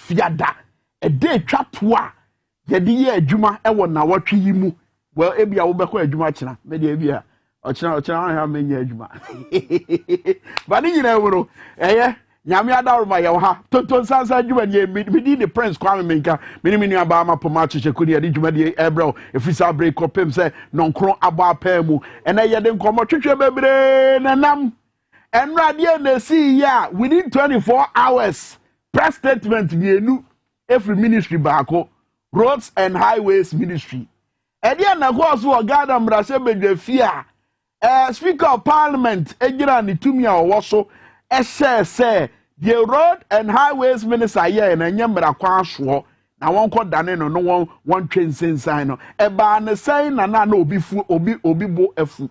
fiada a day twatua yɛde yɛ adwuma ɛwɔ na wɔtwe yi mu well ebia wo bɛkɔ adwuma kyena me de ebia ɔkyena ha menya adwuma ba ne nyina woro ɛyɛ nyame adaroma yɛ ha tonton sansa adwuma ne me di the prince kwame menka me ni aba ma poma kyekye kuni yɛde adwuma de ɛbrɛ efisa break kopem sɛ nonkro abɔ apaa mu ɛna yɛde nkɔmɔ twetwe bebre nanam ɛnrade na si ya within 24 hours press statement mienu every ministry baako roads and highways ministry ɛde na ko so ogada mrase bedwafia speaker of parliament egira ne tumi a ɔwɔ so ɛhyɛ the road and highways minister yɛ na nyemra kwa aso na wɔnkɔ dane no wɔn twensensan no ɛba ne sɛn na obi bo afu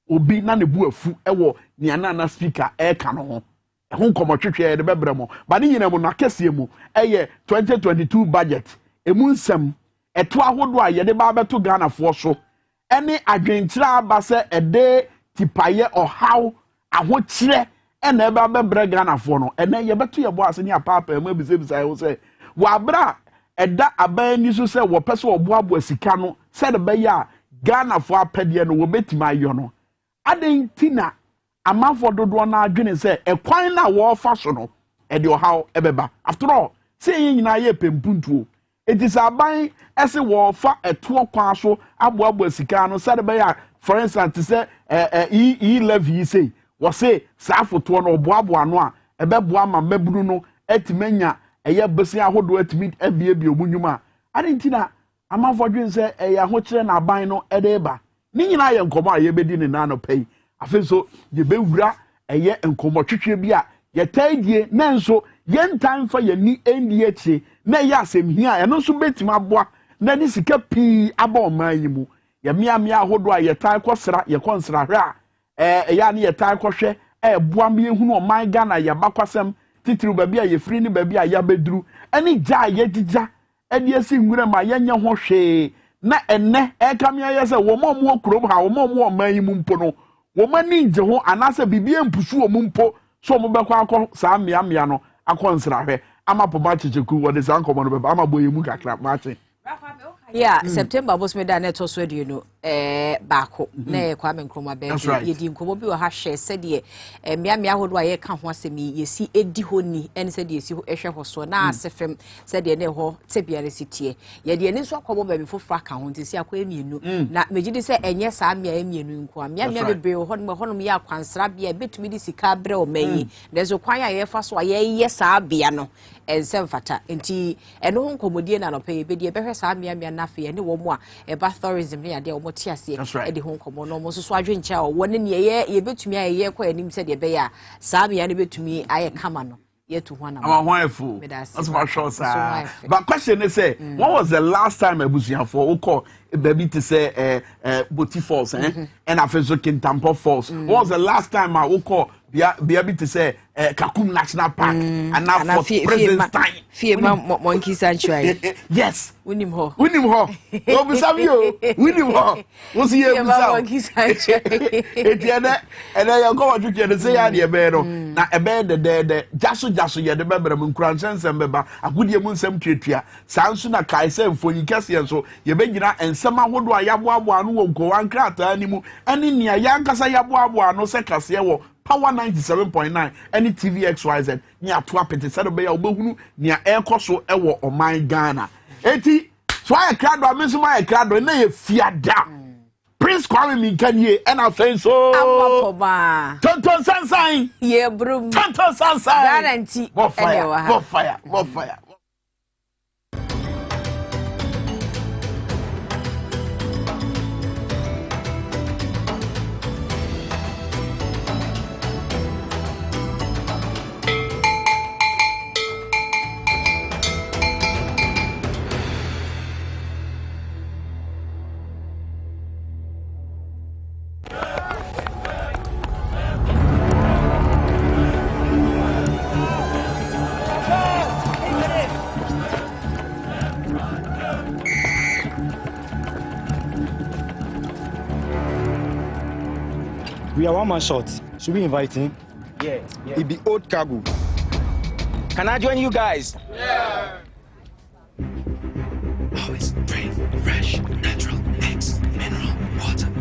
obi na ne bu afu ɛwɔ nia na speaker ɛka no ho ɛho nkɔmɔtwetwe de bɛbrɛ mo ba ne nyina mo na kɛseɛ mu ɛyɛ 2022 budget emu nsɛm ɛto ahodo a yɛde ba bɛto Ghana foɔ so ɛne adwenkyerɛ aba sɛ ɛde tipayɛ ɔhaw ahokyerɛ ɛna ɛba bɛbrɛ Ghana foɔ no ɛnɛ yɛbɛto yɛbɔ ase ne apaapa mu ebisebisa yɛ sɛ wɔabra ɛda aban ni so sɛ wɔpɛ sɛ ɔboaboa sika no sɛ de bɛyɛ a Ghana foɔ apɛdeɛ no wɔbɛtumi ayɔ no aden tina amanfoɔ dodoɔ na adwene sɛ ɛkwan na wɔfa so no ɛde ɔhaw ɛbɛba after all sɛ yɛn nyinaa yɛ pempuntuo eti sɛ aban ɛsɛ wɔfa ɛtoɔ kwan so aboaboa sika no sɛ de bɛyɛ for instance sɛ levy say wɔse saa fotoɔ no ɔboaboa no a ɛbɛboa ma mabunu no ɛtimenya ɛyɛ bese ahodo atimi abiebie omunyuma aden tina amanfoɔ dwen sɛ ɛyɛ ahokyerɛ na aban no ɛde ba ne nyinaa yɛ nkɔmɔ a yɛbɛdi ne nano pɛi afei so yɛbɛwura ɛyɛ nkɔmɔtwetwe bi a yɛtaidie na nso yɛntan fa yɛni ɛndi akyi na ɛyɛ asɛmhia a ɛno nso bɛtumi aboa na ne sika pii aba ɔman yi mu yɛmeamea ahodo a yɛtan kɔsra yɛkɔnsrahwɛ a ɛyɛ ne yɛtan kɔhwɛ ɛboa me yɛhunu ɔman Ghana yɛba kwasɛm titiri baabi a yɛfiri ne baabi a yɛabɛduru ɛne gya a yɛgyigya ɛde asi nwura ma yɛnyɛ ho hwee na ɛnɛ ɛkamea yɛ sɛ wɔn a kurom ha wɔn a ɔman yi mu mpo no wɔn ani gye ho anaasɛ biribi mpusu wɔn mpo so wɔn bɛkɔ akɔ saa mmeammea no akɔ nsrahwɛ ama poma kyekyeku wɔde saa nkɔmɔ no bɛba ama bɔ yɛ mu kakra maakye yeah September boss me da na to so aduo baako na Kwame Nkrumah be yedi nkomo bi wo ha hwe se de mmeammea hodo a ye ka ho asem yesi edi honi ene se de yesi ehwe ho so na asefem se de ne ho tebiare sitie ye de ne so akobo ba bi fofo aka ho ntisi akwa emienu na megidi se enye saa mmea emienu nko a mmeammea bebe ho no honom ya kwansra bia betumi di sika bre o mayi na so kwan ya ye fa so a ye saa bia no ensem fata enti eno ho nkomodie na no pe be de behwe saa mmeammea na fe ne wo mo a eba tourism ne ade o mo tiase e de ho nkomo no mo so adwe ncha o wone ne ye betumi aye kwa anim se de be ya saa me ya ne betumi aye kama no ye to ho na am wonderful that's my show sir but question is say when was the last time abusuafo wo call baby to say Boti Falls and afezo Kintampo Falls what was the last time I wo call be able to say Kakum National Park and now for President time fear monkey sanctuary yes win him ho o bisabio win him ho wo see you monkey sanctuary etiene and you go to the say ya de be no na e be de jaso ye de bebere mu nkuransensem beba agodie mu nsem tuatua sanso na kaise mfonyi kase so ye begina ensem ahodo a yaboaboa no wo nko wankrata ni mu ene nia yankasa yaboaboa no se kase wo Power 97.9 any Tvxyz ni ato apete se do be ya obehunu ni ekoso ewo oman Ghana eti so aye krado amenso aye krado na ye fiada Prince Kwame Minkanye and afei so amapoma tonton sansan ye brum tonton sansan guarantee more fire We are one man short. Should we invite him? Yeah. It be old cargo. Can I join you guys? Yeah. Always drink fresh, natural, X, mineral, water.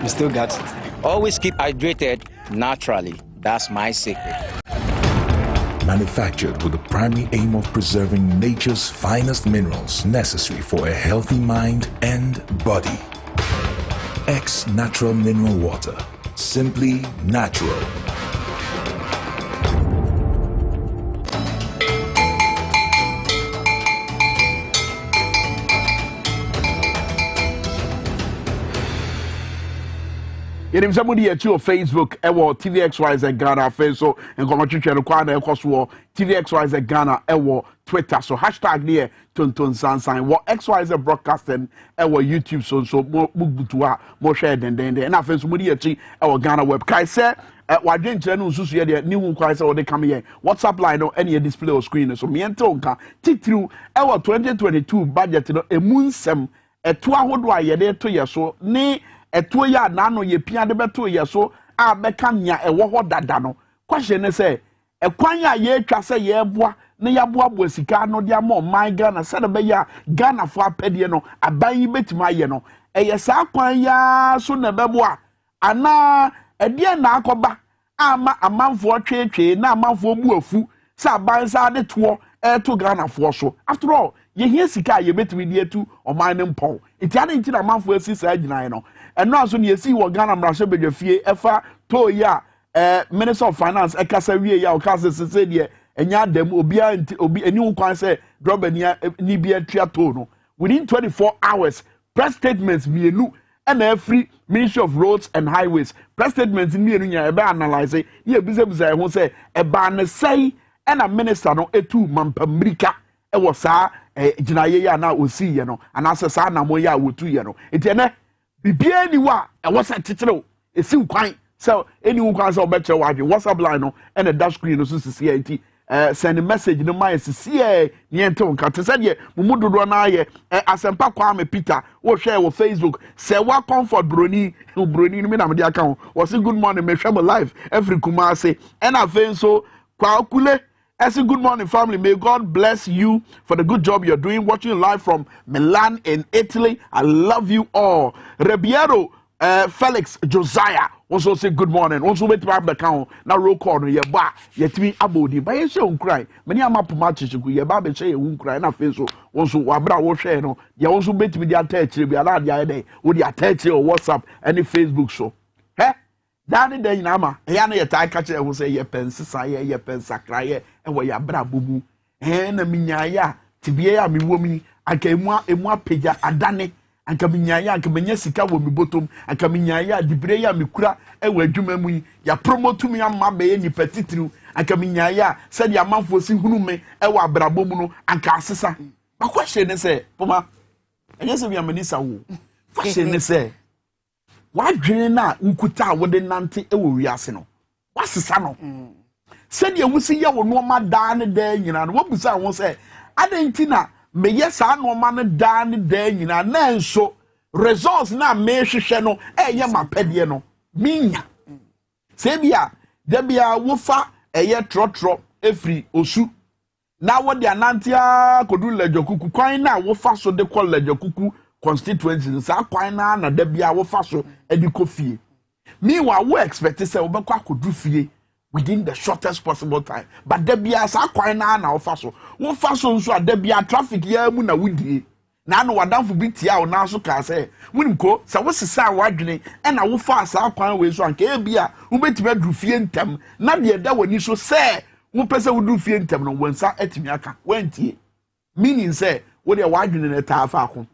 You still got it. Always keep hydrated naturally. That's my secret. Manufactured with the primary aim of preserving nature's finest minerals necessary for a healthy mind and body. X Natural Mineral Water. Simply natural. Yenim somebody at your Facebook, ewo Tvxyz Ghana Facebook, and come to share the corner across Tvxyz Ghana, ewo Twitter, so hashtag near Tonton Sansan, what XYZ broadcasting, ewo YouTube, so more butua, more share than and I feel somebody at our Ghana web. Kai say, what didn't you know, the new crisis or they come here, WhatsApp line or any display or screen, so me and Tonka, tick through our 2022 budget, a moon sem, a 2 year there 2 years so, ne. Eto ya na no ye pia de beto ye so a beka nya ewo ho dada no question ne say ekwan ya ye twa say ye boa ne ya boa boa sika no dia mo man Ghana say be ya Ghana fo apede no aban yi betima ye no eye sa kwan ya so na be boa ana ede na akoba ama amanfo twetwe na amanfo bu afu sa aban sa de to to Ghana fo so after all ye hia sika ye betimi die tu o man ne mpon iti ade nti na amanfo asi sa agina no and also you see what Ghana Brasha Bedefie efa to ya Minister of Finance ekasa wie ya okasa se de enya dem obi eni kwan say drop ni bia tua to no within 24 hours press statements mienu and every Ministry of Roads and Highways press statements mienu nya ebe analyze ye bizebiza e ho say e ba ne sei and a minister no etu mampamrika e wo saa ginaye ya na osi ye no anase saa na mo ya wotu ye no etiene bibia ni wa e wasa titireo esi kwan so any kwan so beche wadwe WhatsApp line no and the dash screen no so CIT send a message no my CC niente onka te se de mumudodo na aye asempa kwa me Peter wo share wo Facebook say wa comfort broni no me na me de account wo say good morning me share live every Kumasi and afen so kwa kule I say good morning family, may God bless you for the good job you're doing watching live from Milan in Italy. I love you all. Rebiero Felix Josiah also say good morning. Also wait to have the count. Now roll call no ye ba yet me abodi. But you say un cry. Many am up matches you ye ba be say un cry na face so also wabra wo share no. Ye also bet me the attach be allowed the day. Would the attach or WhatsApp any Facebook show. He? Daddy day nama. He na ye tie catch e say ye pensisa ye pensakra ye e wo ya bra bubu. Na minyaya tibie ya mi womi anka emu apagya adane anka minyaya anka menya sika wo mi botom anka minyaya dibre ya mikura e wo adwuma mu ya promote mi amma be ye nipa titiriu anka minyaya se dia manfo si hunu me e wo abrabom no anka asesa ba question ne se poma enye se bi amanisa wo question ne se wadwene na nkuta wo de nante e wo wiase no wasesa no said you will see your woman down the day, you know, what was I won't say. I didn't know, may yes, I no man down the day, you know, then so results now, may she channel, eh, my pediano. Minya. Sabia, there be a woofer, a year trot, every osu. Now what the Anantia could do Lejokuku, quite now, what fast so they call Lejokuku constituencies, are quite now, and there be our fast and the coffee. Meanwhile, we expect to say, Obaka could do fee. Within the shortest possible time. But there be as a quite now faso. One faso so there be a traffic here muna widi. Na no wadam for biti ya na so ka say. Win ko sa wo sisa wadwene e na wo fa asa kwan we so anka e bia wo betime du fie ntem na de da wani so say wo pese wo du fie ntem no wonsa atimi aka wantie. Meaning say wo de wadwene na ta fa ko.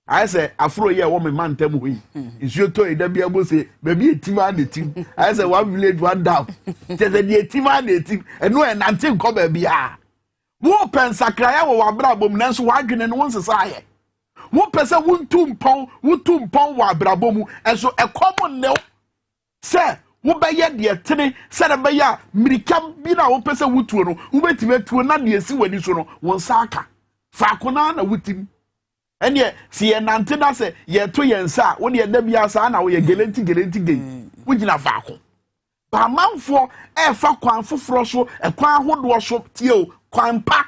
I say afro ye woman man tell me is your toy that be able say baby a team and the team. I say one village one down. Just a team and the team and no and until come baby ah. Wo pen sakraya wo abrabom nanso wadwene no nsesaaye. Wo pese wontum pon wo abrabom enso ekomo ne se wo beye de tene se na beye mirika bi na wo pese wutuo no wo betime tuo na de esi wani so no won saka fa kona na wutim ene si ye nante da se ye to ye nsa wo de da bia sa na wo ye gelenti gei wo gina fa ko ba manfo e fa kwan foforo so e kwan hodo so tie o kwampa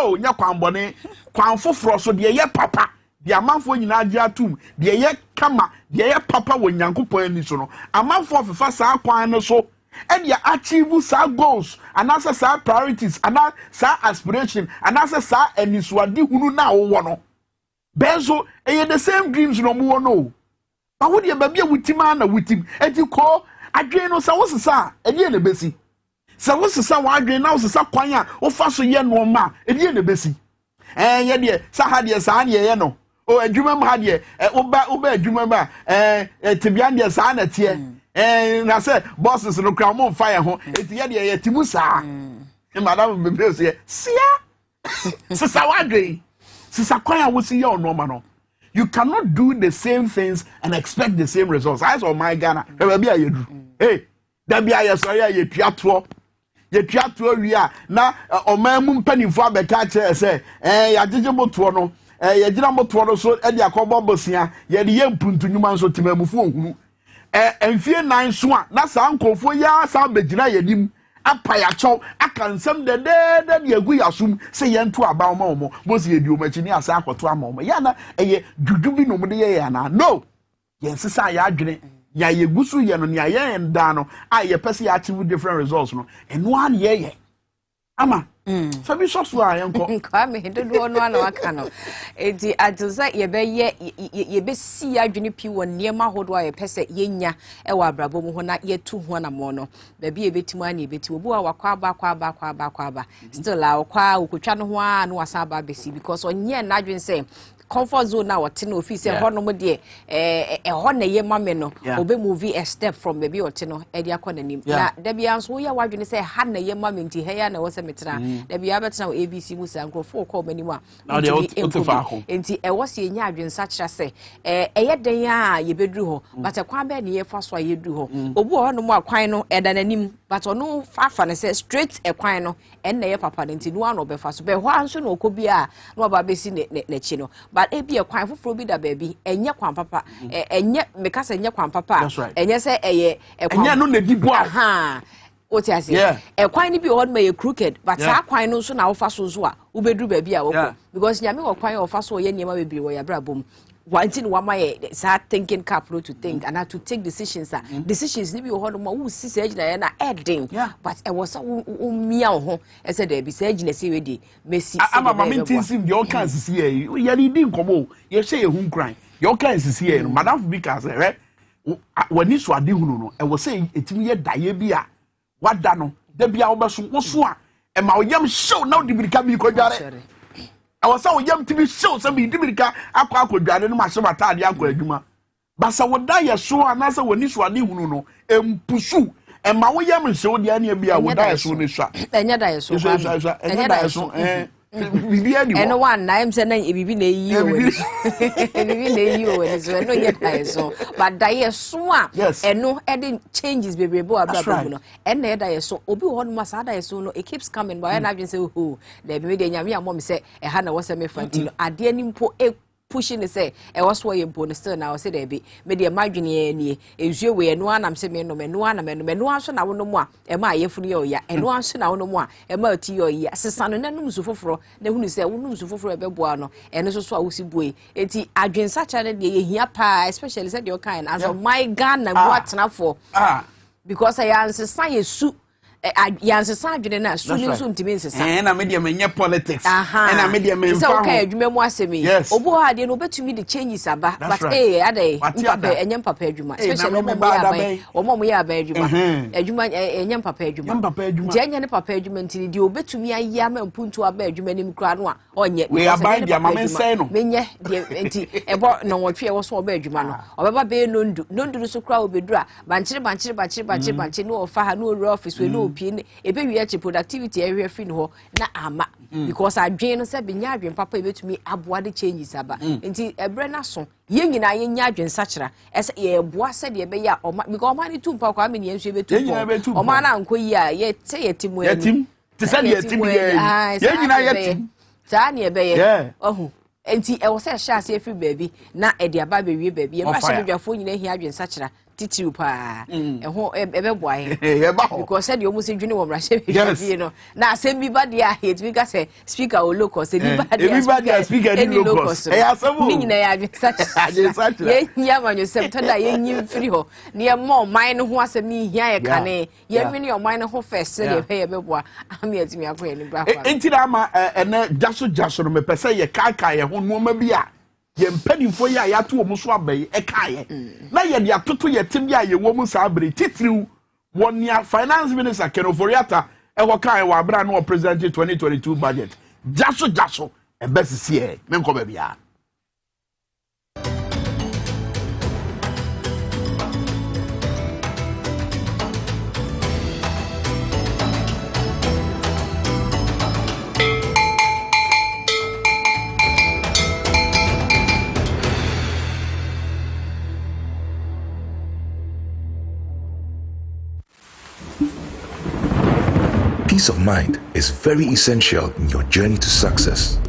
o nya kwambone kwan foforo so de ye papa de amanfo nyina agi atum de ye kama de ye papa wo nyankopon ani so no amanfo fefa sa kwan no so and ya achieve sa goals and answer sa priorities and sa aspiration and answer sa enisuade hunu na wo no benzo the same dreams no mo no but wo de ba bia wutima na wutim enti ko adwen no sa wo sesa edi na besi sa wo sesa wa adwen na wo sesa kwan a wo fa so ye no ma edi na besi ye de sa ha de sa na ye no o adwuma ma ha de oba adwuma ba tibia de sa na tie na say bosses no kra mo fire ho eti ye de ye timu sa madam bebe say sia sesa wa adwen sesa kwan a wo si ye no ma no. You cannot do the same things and expect the same results. I saw my Ghana. Hey, that be I sorry, you piatro. You piatro, we are now. O man, penny for the catcher say, I did about Tono, you did about Tono, so Edia Cobosia, you had the young puntu numan so Timamu. And fear 9 swan, that's uncle for ya, some Bejina Yadim. Apayacho akan sem de ye gu yasum se ye nto aba omo bosi ye di o machini asa akoto ama ya na eye dudu bi no de ye ya na no ye nsesa ya adwene ya ye gusu ye no ya ye nda no a ye pese ya achieve different results no eno an ye ama sabi so so a yenko kwa me dodo no ana waka no enti atuza ye be si adwene pi wo niema hodo a ye pese yenya e wa abrabo mu ho na ye tu ho na mo no ba bi ebetimu ana ebetimu obu a wakwa aba still a wakwa okotwa no ho a no wasa aba besi because onye na adwene say comfort zone na wote no office ho no mo de ho na ye mame no obe move a step from baby wote no e dia konanim na da bia nso ye wadwene say ha na ye mame nti he ya na wo se metra da bia betra ABC mu sa nkrofo ko manimu a enti e wo se nya adwene sa kira say ye den a ye beduru ho but kwan be ne ye fa so a ye duru ho obu ho no mo akwan no e da nanim but ono fa ne say straight e kwan no en na ye papa nti no an obefa so be ho anso no okobi a no oba besi ne chi no but ebi kwan foforo bi da baby enye kwan papa enye meka se enye kwan papa enye se eye enye no na di bo aha oti ase kwan ni bi ho ma ye crooked but sa kwan no so na wo fa so zo a wo bedru baby a wo because nyame wo kwan wo fa so ye niema bebre wo ya brabom wanting wama ye start thinking capital to think and to take decisions decisions ni bi ho no ma wo si se agina ye na edin but e was mia ho e say there be se agina se we di mesi ama momentin sim your can sisi ye ye di nkomo ye hye ye hun kran your can sisi ye no madam because wani so ade hunu no e wo say etimi ye daye bi a wada no da bia wo beso wo so a e ma wo yam show na wo di birika bi ko dware I was so young to be show some Dimika, Aqua, no matter what I am. Basa would die so and answer when this one, no, and pursue. And my young show the enemy be I would die soon as shot. And yet I saw, and one I'm saying it be you, but die so, yes, and no adding changes be able and there I saw Obi one Masada so no it keeps coming by and I just say who the media mom say a Hannah was a me friend I didn't put a pushing the say e was why you still now say there be media margin ye e we no anam say me no anso na wo no mo a e ma yefunu ye oya e no anso na wo no mo a e ma ti ye oya sesa no nanum su foforo na hunu say wo num su foforo e beboa no e no so a wo si bue enti adwensa cha ne de ye hia pa especially said your kind as of my Ghana what na for because I answer say su yansesa adwene na so ni so ntimi nsesa na me de menye politics na me de menfa so okay adwuma mu asemi obo ha de no betumi de changes aba but adai mpapa enye mpapa adwuma especially omo ya aba adwuma enye mpapa adwuma je enye ne papa adwuma ntini de obetumi ayya ma mpuntu aba adwuma nim kra no a onye we aba dia ma mense no menye de enti ebo no wotwe wo so aba adwuma no obeba be nondu so kra obedura banchire no ofa ha no office we no opie ne ebe wi productivity area free no na ama because adwen no se benya adwen papa ebetumi aboa de changes aba enti ebre na so ye nyina ye nya adwen sachira ese ye boa se de ebe ya because oma ni tumpa kwa me ne enso ebetu oma na ankoyi a ye te ye timu ye tim te se ye timu ye nyina ye tim ta na ebe ye ohu enti e wo se sha se free baby na e de aba be wie baby ye ma sha bedwafo nyina hi adwen sachira titiru pa ho ebe boaye because said you almost dwene wo mrahye be no na asem bi ba dia hate we got say speaker o locus e bi ba speaker ni locus e asemu ni nyina ya such ye nya manyo sem tada ye nyi free ho na ye mo man no ho asem hia ye kane ye nwene your man ho first say ye be boa am ye timi akọ ye ni bra kwa enti na ma ene jaso no me pese ye kai ye ho no ma bi a ye mpanimfo ya ya to omuso abai e kae na ye de atoto ye tim ya ye wo mu sa abere titiriw wonia finance minister Kenoforiata e ho kae wa abra no president 2022 budget jaso e besisi e menko ba bia. Peace of mind is very essential in your journey to success.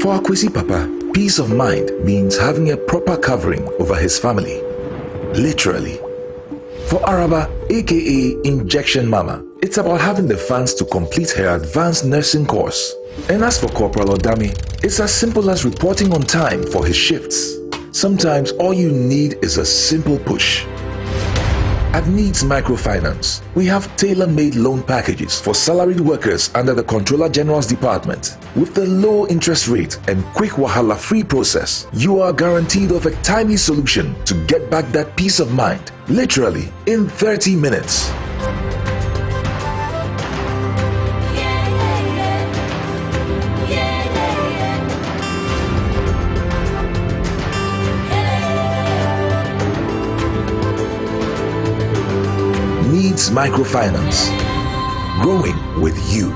For Akwesi Papa, peace of mind means having a proper covering over his family. Literally. For Araba, aka Injection Mama, it's about having the funds to complete her advanced nursing course. And as for Corporal Odami, it's as simple as reporting on time for his shifts. Sometimes all you need is a simple push. At Needs Microfinance, we have tailor-made loan packages for salaried workers under the Controller General's Department. With the low interest rate and quick wahala-free process, you are guaranteed of a timely solution to get back that peace of mind, literally in 30 minutes. Needs Microfinance. Growing with you.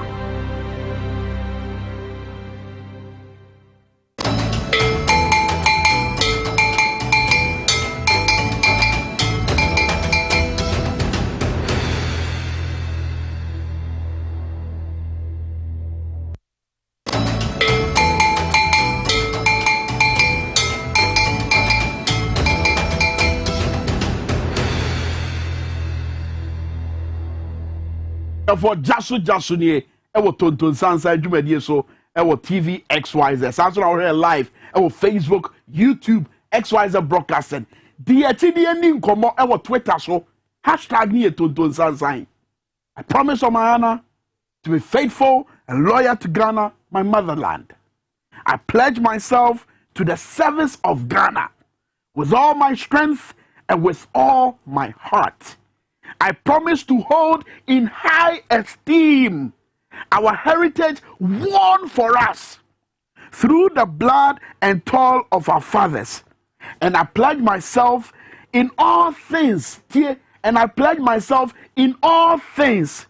For jaso ni e wo tonton sansa adwumadie so e wo Tvxyz sanso na wo live e wo Facebook, YouTube, XYZ broadcasting di atidie ni nkomo e wo Twitter so #ni tonton sansa. I promise on my honor to be faithful and loyal to Ghana, my motherland. I pledge myself to the service of Ghana with all my strength and with all my heart. I promise to hold in high esteem our heritage won for us through the blood and toil of our fathers. And I pledge myself in all things, and I pledge myself in all things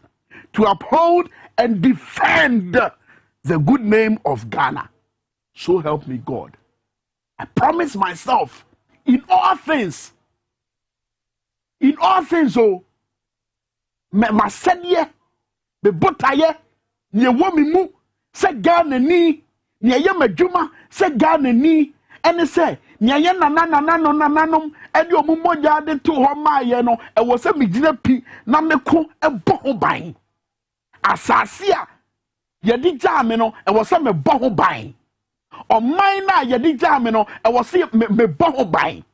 to uphold and defend the good name of Ghana. So help me God. I promise myself in all things, oh, ma sedie be botaye ne womi mu se Ghana ni ne ye madwuma se Ghana ni ene se ne ye nananom e de omummoja de to ho maaye no e wo se migina pi na meko e bo ho ban asase a ye di jame no e wo se me bo ho ban oman na ye di jame no e wo se me bo ho ban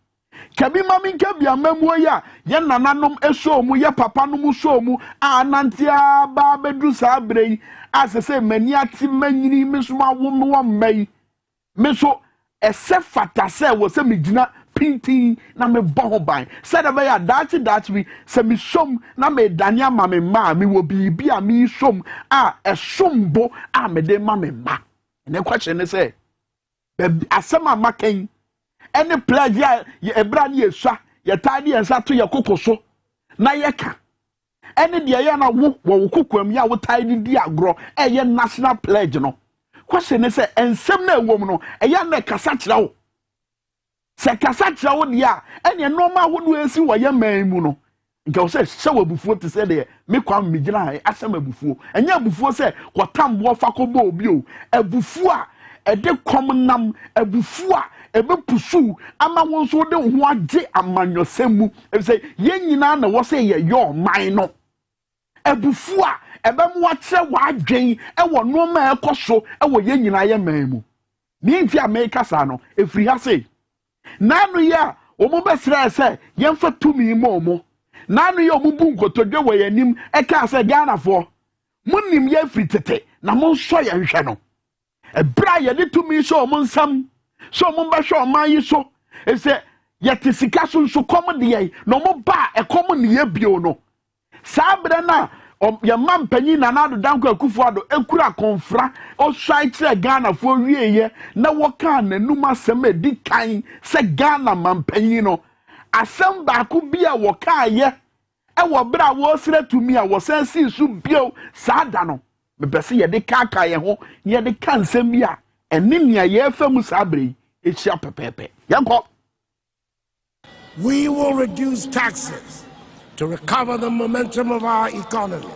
Kabi mami nkebi amemwo ya ye nananom eso mu ye papa no mu so mu anantia ba bedu sa abrei asese mani ati manyini mesuma wo mai meso ese fata se wo se megina pinti na me bon ban said about ya that we se mi som na me dania ma me ma me wo bibi a mi som esombo a me de ma me ma ne question ne say asema maken any pledge ya ebra ne yesua ye tade yensa to ye kokoso na ye ka any de ye na wo kokoam ya wo tade di agro ye national pledge no question ne say ensem na ewom no ye na kasa kira wo se kasa kira wo dia ene normal wo do esi wo ye man mu no nke wo se wabufuo te se de me kwa mmigina asem abufuo enya abufuo se kwatambo fa ko bo obi o abufuo a ede kom nam abufuo a ebe pusu ama won so de ho age amanyosemu e say ye nyina na wo se ye yo man no abufuo a ebe mo akere wa adwen e wo no ma ekoso e wo ye nyina ye man mu ni nti America sa no efiri ha sei nanu ya omo besra se yemfa tumi mo nanu ya omubu nkotodwe wo yanim e ka se Ghana fo munim ye firi tete na mo so ye nhwe no ebra ye de tumi so mo nsam so mo ba hwe oman yi so e se ye tisika so kom de ye no mo ba e kom ne ye bio no sabra na ya mampanyi na nado danko akufo ado ekura konfra o swai kire Ghana fo wieye na woka nanum asem edi kan se Ghana mampanyi no asem ba ku bia woka ye e wo bra wo sire tumi a wo sensi su bio saada no mebese ye de kaka ye ho ye de kansem bia ene nia ye famu sabre echia pepepe yanko. We will reduce taxes to recover the momentum of our economy.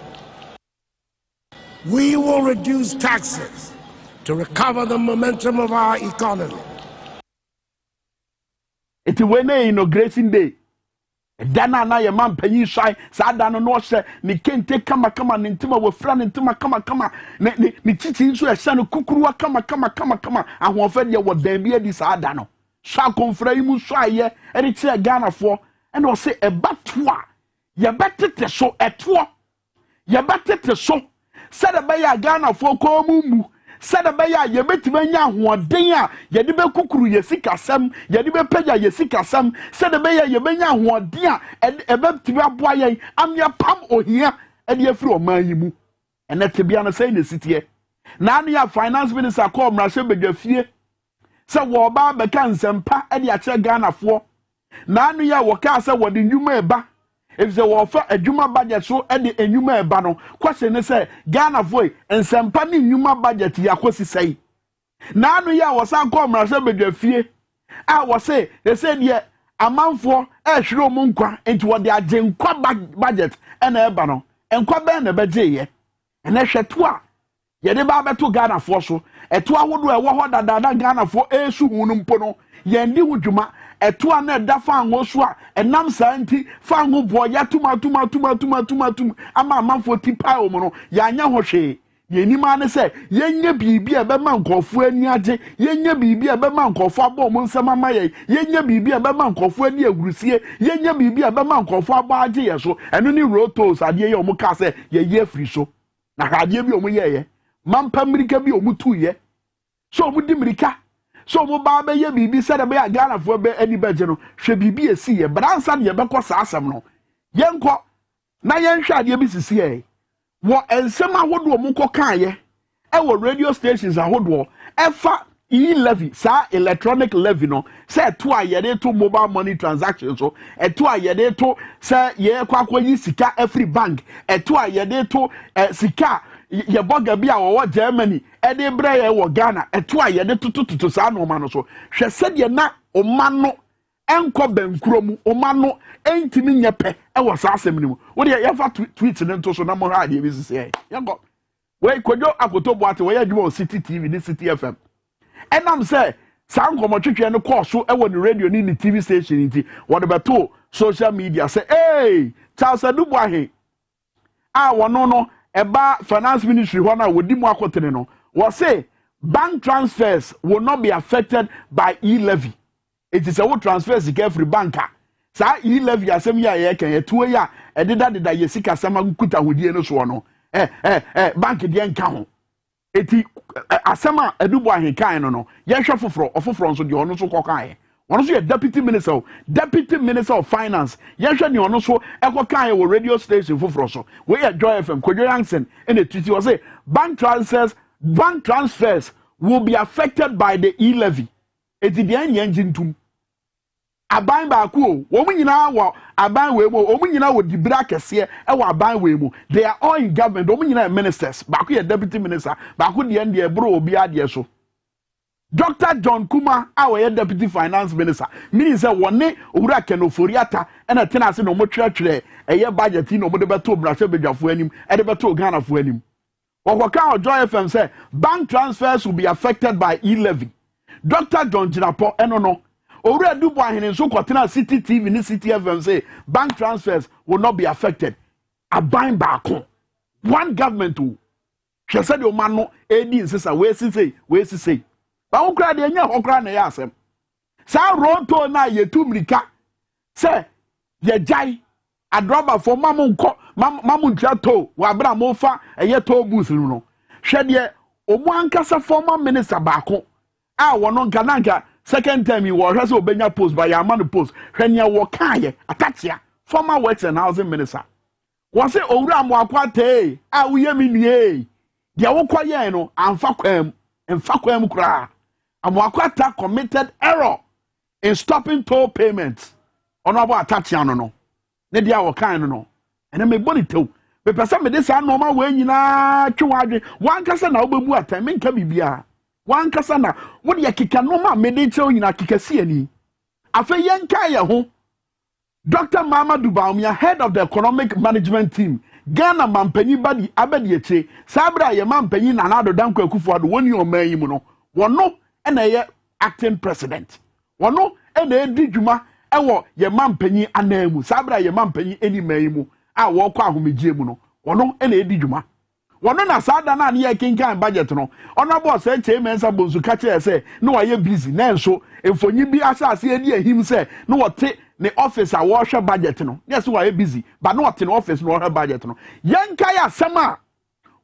We will reduce taxes to recover the momentum of our economy. It when inaugurating day. Dana na ye man panyi shai sa dana no hye ni kente kama ni ntima we fra ni ntima kama ni titi nso e hye no kukuruwa kama ahofa de wo dan bi adi sa dana no sha konfra yi mu so aye e de kire Ghana fo e no se e batoa ye betete so eto ye betete so se de be ya Ghana fo ko mu said about ye betimanya hoden a ye de be kukuru ye sikasem ye de be pagya ye sikasem said about ye benya hoden a e betimi aboa ye amya pam ohia e de afiri oman yi mu ene tebia no say na sitie na anu ya finance minister call mrahye bedwafie se wo ba be kan sempa e de akire Ghana fo na anu ya wo ka se wo de nwuma eba if they were for a Juma budget so and the Numa Bano, question is say Ghana voy and some penny Numa budget Yakosi say. Now ya was I come with your fear. I was say they said yeah a month for a shroom munqua into what they are doing budget and a bano and quaban a bedje and a chatua. Yedeba to Ghana for so a 2 would wear what that Ghana for a suunum pono yendi wujuma. Etua na dafa anwoso a enam santi fa anwo bo ya tuma ama amanfo tipa o mo no ya nya ho hwe ye nima ne se yenye bibi e be ma nkofo ani age yenye bibi e be ma nkofo abo mo nsama ma ye yenye bibi e be ma nkofo ani agurusie yenye bibi e be ma nkofo abo age ye so eno ni rotos ade ye o mo ka se ye free so na ade bi o mo ye mampa mirika bi o mo tuye so o mo di mirika so mo ba be ye bibi said be Ghana fo be ani beje no hwe bibi esi ye bransa de ye be ko sa asem no yenko na yenhwa de bi sisi ye wo ensem ahodo mo ko kan ye e wo radio stations ahodo e fa levy sa electronic levy no say to a ye de to mobile money transactions so e to a ye de to say ye kwakwa yi sika every bank e to a ye de to sika ye boga bia wo Germany e de bra ye wo Ghana eto a ye de tutututu sa no ma no so hwe se de na o ma no enko bankuro mu o ma no entimi nyepe e wo sa asem ni mu wo de ye fa tweet ne nto so na mo ha de bi sisi ye go we kojo akoto boate we ye djuma o City TV ni City FM enam se sa nkomo twetwe ne call so e wo ni radio ni TV station nti wo de beto social media say hey Charles Adubu ahe a wono no eba finance ministry ho na wodi mu akotene no was say bank transfers will not be affected by e-levy it is a what transfer sika free banker sa e-levy asem ya ye kan etuo ya ededa deda ye sika sama kuta hodie no so no bank de nka ho eti asema edubo ahenkan no ye hwe ofoforo nso de ono so kokan ono so ye deputy minister of finance ye hwe ne ono so ekokan wo radio station foforo so we ye Joy FM Kojo Yansen in a tweet was say bank transfers will be affected by the e-levy eti de engine tum aban ba ku wo nyina wo aban we mo wo nyina wo dibra kese e wo aban we mo they are all in government wo nyina ministers ba ku ye deputy minister ba ku de ende bro obi ade so Dr. John Kuma our deputy finance minister means say woni owura kenoforiata na tena se no mo twetwere eye budget no mo de beto brashe bedwafo anim e de beto Ghana fo anim wo ka Joy FM say bank transfers will be affected by e-levy. Dr. John Jinapo eno Owura Dubo ahene so kwatena City TV ni City FM say bank transfers will not be affected. Aban baako. One government to. She said your man no edi insisa we say. Ba wo kra de nya hokra na ya asem. Sa ronto na ye tumrika. Say ye jai adroba for mamu ntwa to wa bra mo fa eye to booth no. Hwe de omu ankasa former minister baako a wono nkananka second time you were also obenya post by Yamano post when you were kaye Atachia former works and housing minister was it owura mo akwate a uye mi nie dia wo kwaye no amfa kwam kra amo akwata committed error in stopping toll payments honorable Atachia no ne dia wo kan no ene me body to me pesa me this normal we nyina twa wan kasa na obebu atam me nka bibia wan kasa na wodi yakika no ma medical nyina kikasi ani afa yenka ye ho Dr. Mamadou Bawumia head of the economic management team Ghana mampanyi badi abedi eche sabra ye mampanyi na nado danko akufo woni omanyi mu no wono na ye acting president wono na edi dwuma ewo ye mampanyi anamu sabra ye mampanyi eni manyi mu a wo kwa ahomegye mu no wono na edi dwuma wono na sada na ne kinkan budget no ono boss e che mensa bonzu ka che se no wa ye busy na enso emfonyi bi asase edi ahim se no wote ne office a wo hwe budget no yes wa ye busy but no wote ne office no hwe budget no yenka ya sama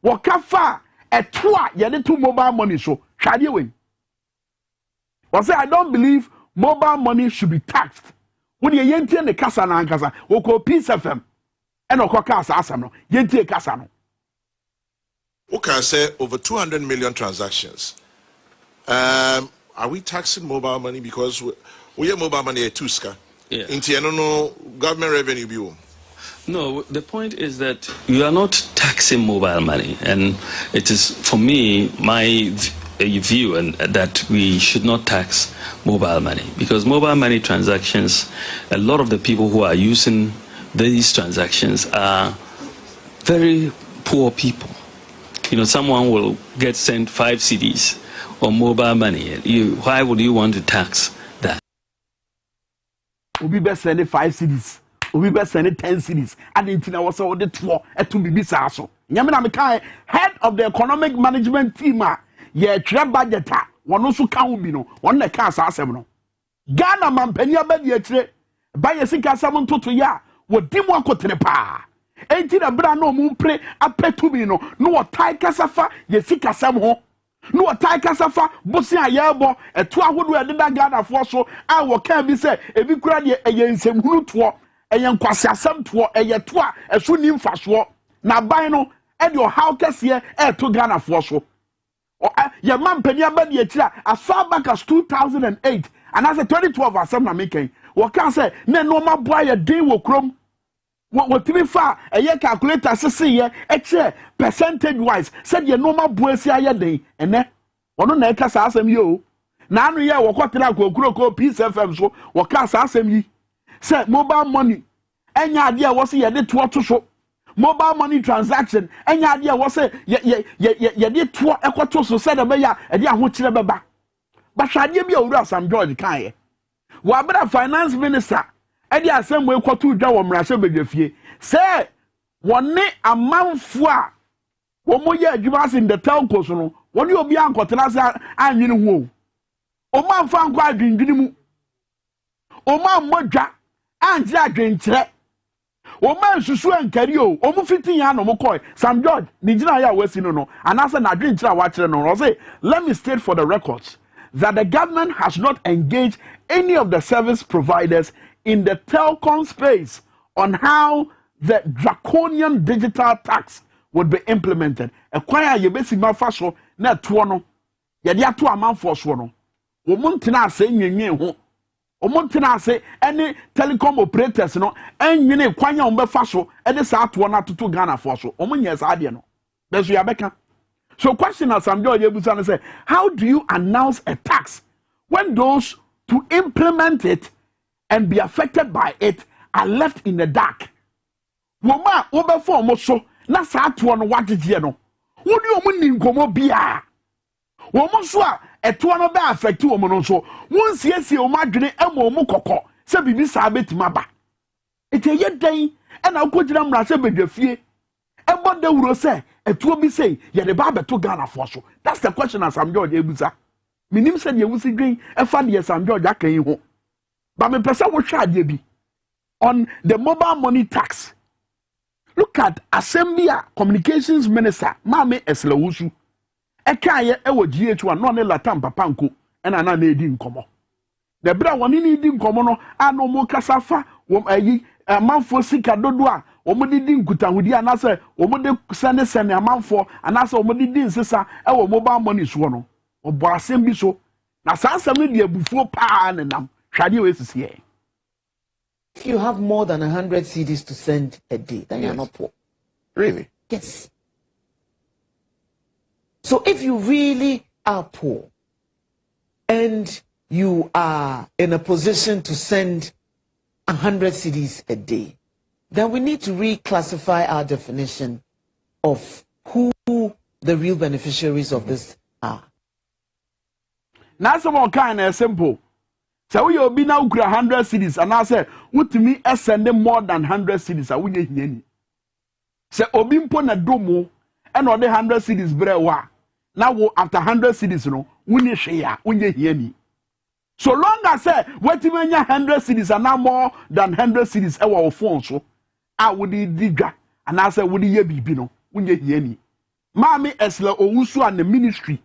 wo kafa eto a ye de to mobile money so hwade we was say I don't believe mobile money should be taxed when ye yentie ne kasa na ankasa wo ko Peace FM e no ko kasa asam no yentie kasa no. Okay, say over 200 million transactions. Are we taxing mobile money because we have mobile money at Tuska? Yeah. No government revenue bill. No, the point is that you are not taxing mobile money, and it is for me my view and that we should not tax mobile money because mobile money transactions, a lot of the people who are using these transactions are very poor people. You know, someone will get sent 5 CDs on mobile money. Why would you want to tax that? Obi be send 5 CDs. Obi be send 10 CDs. And intina was all the 2 to be so. Nyamina me kai head of the economic management team ye tre budget one also can be no one na ka asem no. Ghana mampani abadi etre ba ye sika asem toto ya wo dimu akotene pa. Enti na bra no mumpre apetu bi no wotai kasafa ye sika sam ho no wotai kasafa bosi ayebo eto ahodo ededa Ghana fo so a wo kan bi se ebi kura de eye nsemhunu to eye nkwase asam to eye to a eso ni mfaso na ban no e de how kese e to Ghana fo so ye mampani abadi akira as far back as 2008 and as 2012 asam na making wo kan say na no ma boa ye din wo krom what to be far a year calculator see ye percentage wise said your normal boys here day and then one na kasa asem yo na anu ye wo kwotera ko Peace FM so wo kasa asem yi say mobile money enya ade a wo se ye de to so mobile money transaction enya ade a wo se ye de to ekoto so said be ya e de aho kire beba ba hwade bi owura Sam George kan ye wo abra finance minister edi asem we kwatu dwa wo mrase bedwafie say wonne amanfo a wo mo ye adwuma in the telco so no woni obi ankotena se anwene ho o manfa anko adwindwini mu Oma modwa anje adwenkyerɛ. Oma nsusu ankari o. Omu fiti ya no mokoi. Sam George ni gina ya wesi no. Anasa na adwenkyerɛ a wakyerɛ no. Say, let me state for the records that the government has not engaged any of the service providers in the telecom space on how the draconian digital tax would be implemented. Ekwaya yebesi mafaso na tuo no. Yede ato amanfo so no. Omuntina ase nwenwen ho. Omuntina ase any telecom operators no enwene kwanya ombefa so e de sa ato na toto Ghana for so. Omunye sa ade no. Beso ya beka. So question as Sam George Ebusa say, how do you announce a tax when those to implement it and be affected by it are left in the dark? Woma obefo omo so na sa ato no wagege no. Woni omo ni nkomo bia. Womo so a eto no be affect omo no so. Won siesie omo adwene emo omo kokko se bibi sa betima ba. Eteye dan e na akogina mra se bedwafie. Ebo de wuro se etuo bi say ye de ba beto Ghana for so. That's the question as Sam George Ebusa. Minim said ye wusi dwen e fa de Sam George akan ho. Ba me pese wo hwa ade bi on the mobile money tax. Look at Assembly Communications Minister Mame Eslewusu. Ekaye e wo GH1 no ne latam papa nko e na na edi nkomo. The bra woni ni di nkomo no ano mo kasafa wo ayi amanfo sika dodo a omo di nkutahudi anase omo de sene amanfo anase omo di nsesa e wo mobile money so no obo asem bi so na sa asem no di abufuo pa ne nam hwade we sisi. If you have more than 100 CDs to send a day, then you're not poor. Really? Yes. So if you really are poor and you are in a position to send 100 CDs a day, then we need to reclassify our definition of who the real beneficiaries of this are. Now some kind of simple. So we obi na ukura 100 cities and I say utimi send more than 100 cities a wunye hiani. Se obi mpo na domo and on the 100 cities brewa. Now after 100 cities no wunye share wunye hiani. So long as say wetimi nya 100 cities and now more than 100 cities e wa phone so a wudi digwa and I say wudi ye bibi no wunye hiani. Mami Esla Owusu and the ministry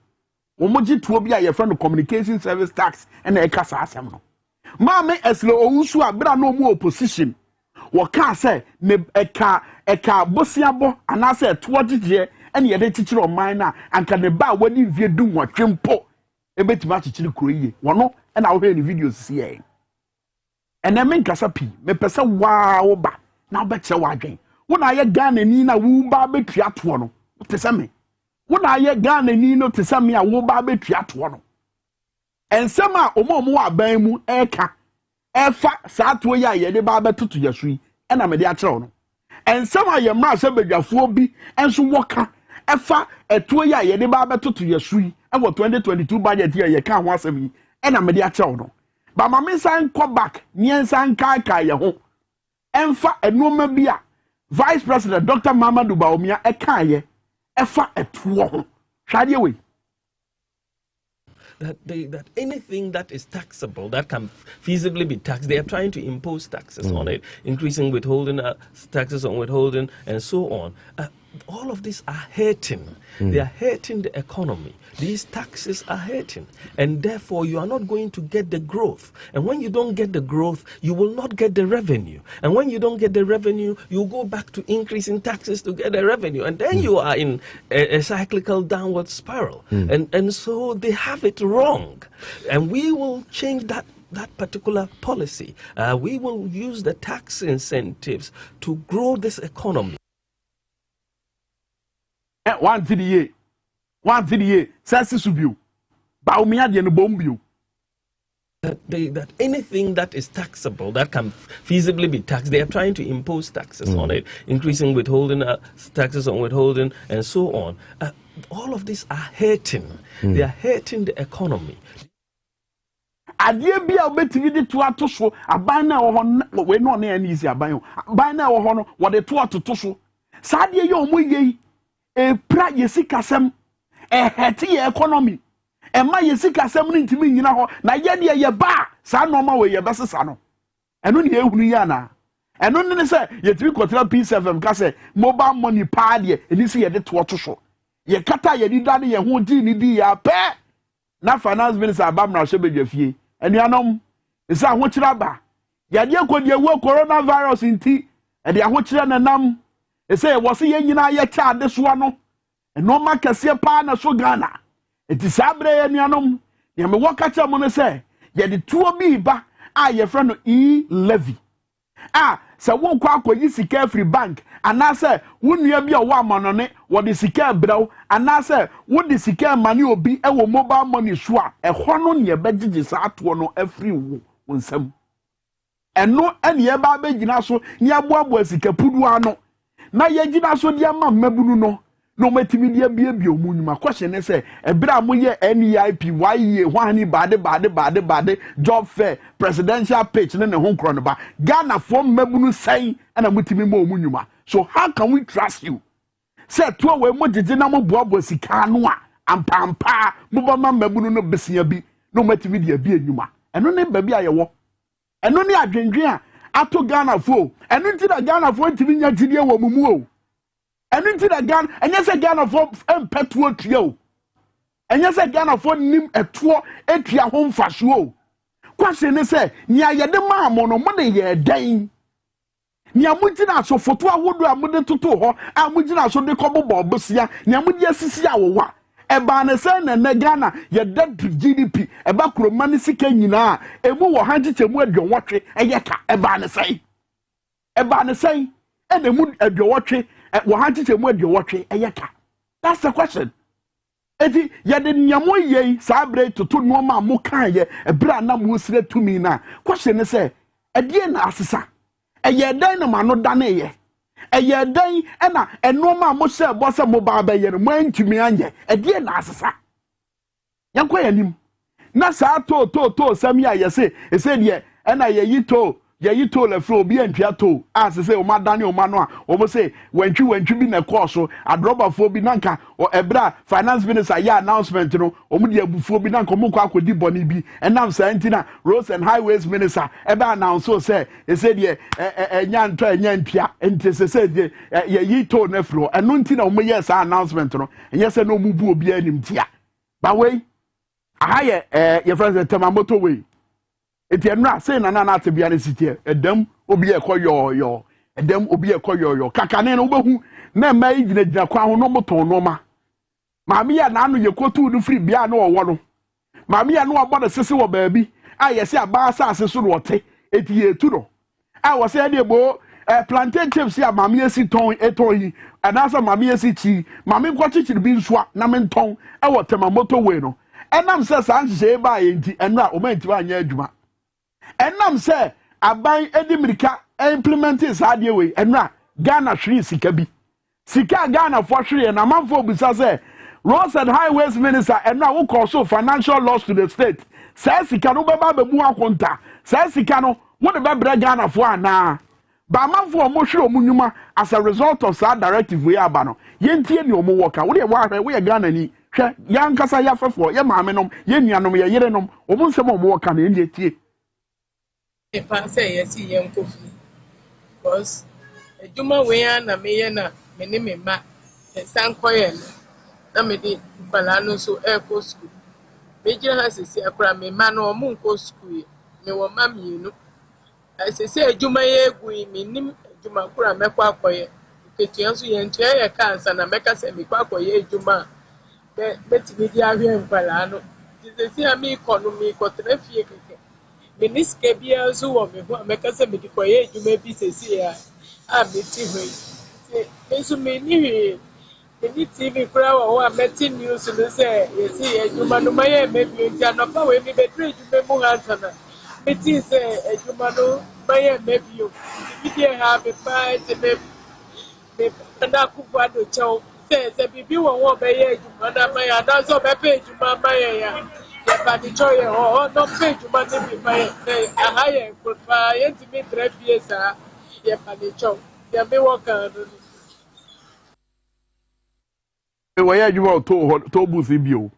omoji tuo bi a ye friend communication service tax and e kasa asem no. Mame Eslo Owusu a bra no mu opposition. Wo ka say ne eka bosiabo anase tuogije ene ye de chichire oman na anka ne ba wani vie du nwotwempo ebetima chichire kroye. Wono e na wo he ni videos si e. Ene men kasa pi me pese wa wo ba na wo be kire wa adwen. Wo na ye Ghana ni na wo ba betua to no. Te se me wona ye Ghana ni no te same a wo ba betua to no ensem a omo aban mu eka efa sa to ya ye de ba betoto yasui e na me de a kire no ensem a ye mra se badwafuo bi enso woka efa eto ya ye de ba betoto yasui e wo 2022 budget ye ka ho asem yi e na me de a kire no ba ma me san ko back nyen san kai ye ho enfa enoma bi a Vice President Dr. Mamadou Bawumia eka ye efa etuo hwade we that anything that is taxable that can feasibly be taxed, they are trying to impose taxes on it, increasing withholding taxes on withholding and so on. All of these are hurting. They are hurting the economy. These taxes are hurting, and therefore you are not going to get the growth. And when you don't get the growth, you will not get the revenue. And when you don't get the revenue, you go back to increasing taxes to get the revenue, and then you are in a cyclical downward spiral. And so they have it wrong, and we will change that particular policy. We will use the tax incentives to grow this economy. One to the year, says Subu. Baumia de Bombio. That anything that is taxable that can feasibly be taxed, they are trying to impose taxes on it, increasing withholding taxes on withholding and so on. All of these are hurting. They are hurting the economy. Adie bia obetimi de to ato so aban na wo ho we no na easy aban na wo ho no wo de to ato so saadie ye omoye e pra yesikasem e hete ye economy e ma yesikasem no ntimi nyina ho na ye de ye ba sa no ma we ye besesa no eno ne ehunu ya na eno ne say yetimi kwotira P7 ka say mobile money pa de eni se ye de to so ye kata ye di dane ye ho di ni di ya pe na finance minister abamra so bedwafie enuanom esa ho kira ba ye de akodi ewo coronavirus nti e de ho kira nanam esa ye wo se ye nyina ye cha ade so no eno ma kase pa na so Ghana eti sabre ye enuanom ye me wo ka cha mo ne say ye de tuo bi ba a ye fra no levy se won kwa akoyi sika free bank anase wonua bi a wo amanone wo de sika braw anase wo de sika mane obi e wo mobile money so a ho no ne begigi sa ato no afri wo nsam eno ene ye ba begina so ne aboabo sika pudu ano na ye gina so de ama mabunu no matimi de bia omunyuma question ne say ebra mo ye NEIP ye hwani bade job fair presidential page ne ho nkro no ba Ghana from mabunu sai na mutimi mo omunyuma so how can we trust you say to we mo gigi na mo boabo sika no a ampampa mo ba mabunu no besia bi no matimi de bia enyuma eno ne ba bia ye wo eno ne adwendwen a ato Ghana fo eno nti da Ghana fo ntimi nya gidie wo mumu o eno nti da Ghana enye se Ghana fo empetuo tua o enye se Ghana fo nim etuo etua ho mfaso o kwase ne se nia ye de ma mo no mo de ye dan nia mo gina so foto ahodo a mo de toto ho a mo gina so de kobobo bosia nia mo de asisi awowa eba ne se ne Ghana ye de GDP eba kroma ne sika nyina emu wo hanchechemu adwonwotwe eye ka eba ne sei ene mu adwonwotwe wo hanchechemu adwonwotwe eye ka. That's the question. Eti ye de nyamo ye sabre toto no ma mo kan ye ebra na mo sire tumi na question ne se edie na asesa eye dan na ma no dane ye eye dan na eno ma mo se bo se mo ba ba ye no antumi anye edie na asesa yankwa yanim na sa to sami ya yese ese de na ye yito le fro obi antwa to asese o madane o ma no a o mo se wantwi bi na course adroba fo bi nanka o ebra finance minister ya announcement no o mu de abufuo bi nanka mo kwa akodi boni bi enam sa ntina roads and highways minister ebe announce so say ese de enya ntese de ye yito na fro eno ntina o mo yes announcement no enye se no mu bu obi anim tia ba we ahaye ye friends temamoto we eti enra say na ate bia ne sitie edam obi e koyoyo edam obi e koyoyo kakane no obehu na ma igina kwa ho no moton no ma maami ya na anu ye kotu no free bia no owo no maami ya no obo de sese wo baabi a ye se aba asase so no ote eti ye tu no a wo se de bo plantain chips ya maami esi ton eton yi anasa maami esi chi maami kwachichiri bi nsoa na menton e wo temamoto we no enam se sanhye ba ye nti enra o manti ba anya adwuma enam se aban edimirika implement saade we enra Ghana hwiri sika bi sika Ghana fo hwiri na manfo bisa se roads and highways minister enra wo call so financial loss to the state say sika no beba be mu akonta say sika no wo de bebra Ghana fo ana ba manfo mo hwiri omunyuma as a result of sa directive we aba no yentie ni omo worka wo de wa hwe we Ghana ni hwe yankasa ya fefo ye maamenom ye nuanom ye yerenom omo nsem omo worka na enye tie if I say yes, he young coffee. Because a Juma way and a mayana, my name ma, and San Coyen, na me di Balano so air coast school. Major has a say a cram, a man or moon coast school. Me wa mammy, you know. I say Juma ye gui, me nim Juma Kura Mekwa Koye. Ketiansu yentia a cancer and a meka semi quaco ye Juma. Bet me dia here in Balano. Did see a me economy got refugee. Miniske bia so wo me ho meka se me di koye adwuma bi sesi ya a meti hoi me me ni TV kura wo a meti news no se yesi adwuma no maye me bi ntia no pa we mi be tre adwuma mu hantana meti se adwuma no maye me bi o bi die ha be pa te me na ku gwa do chew se bibi wo be ye adwuma na maye na so be pe adwuma maye ya but the joy no page you must be my a higher good by me 3 years yeah but the job yeah be worker we ya juwa to busi bio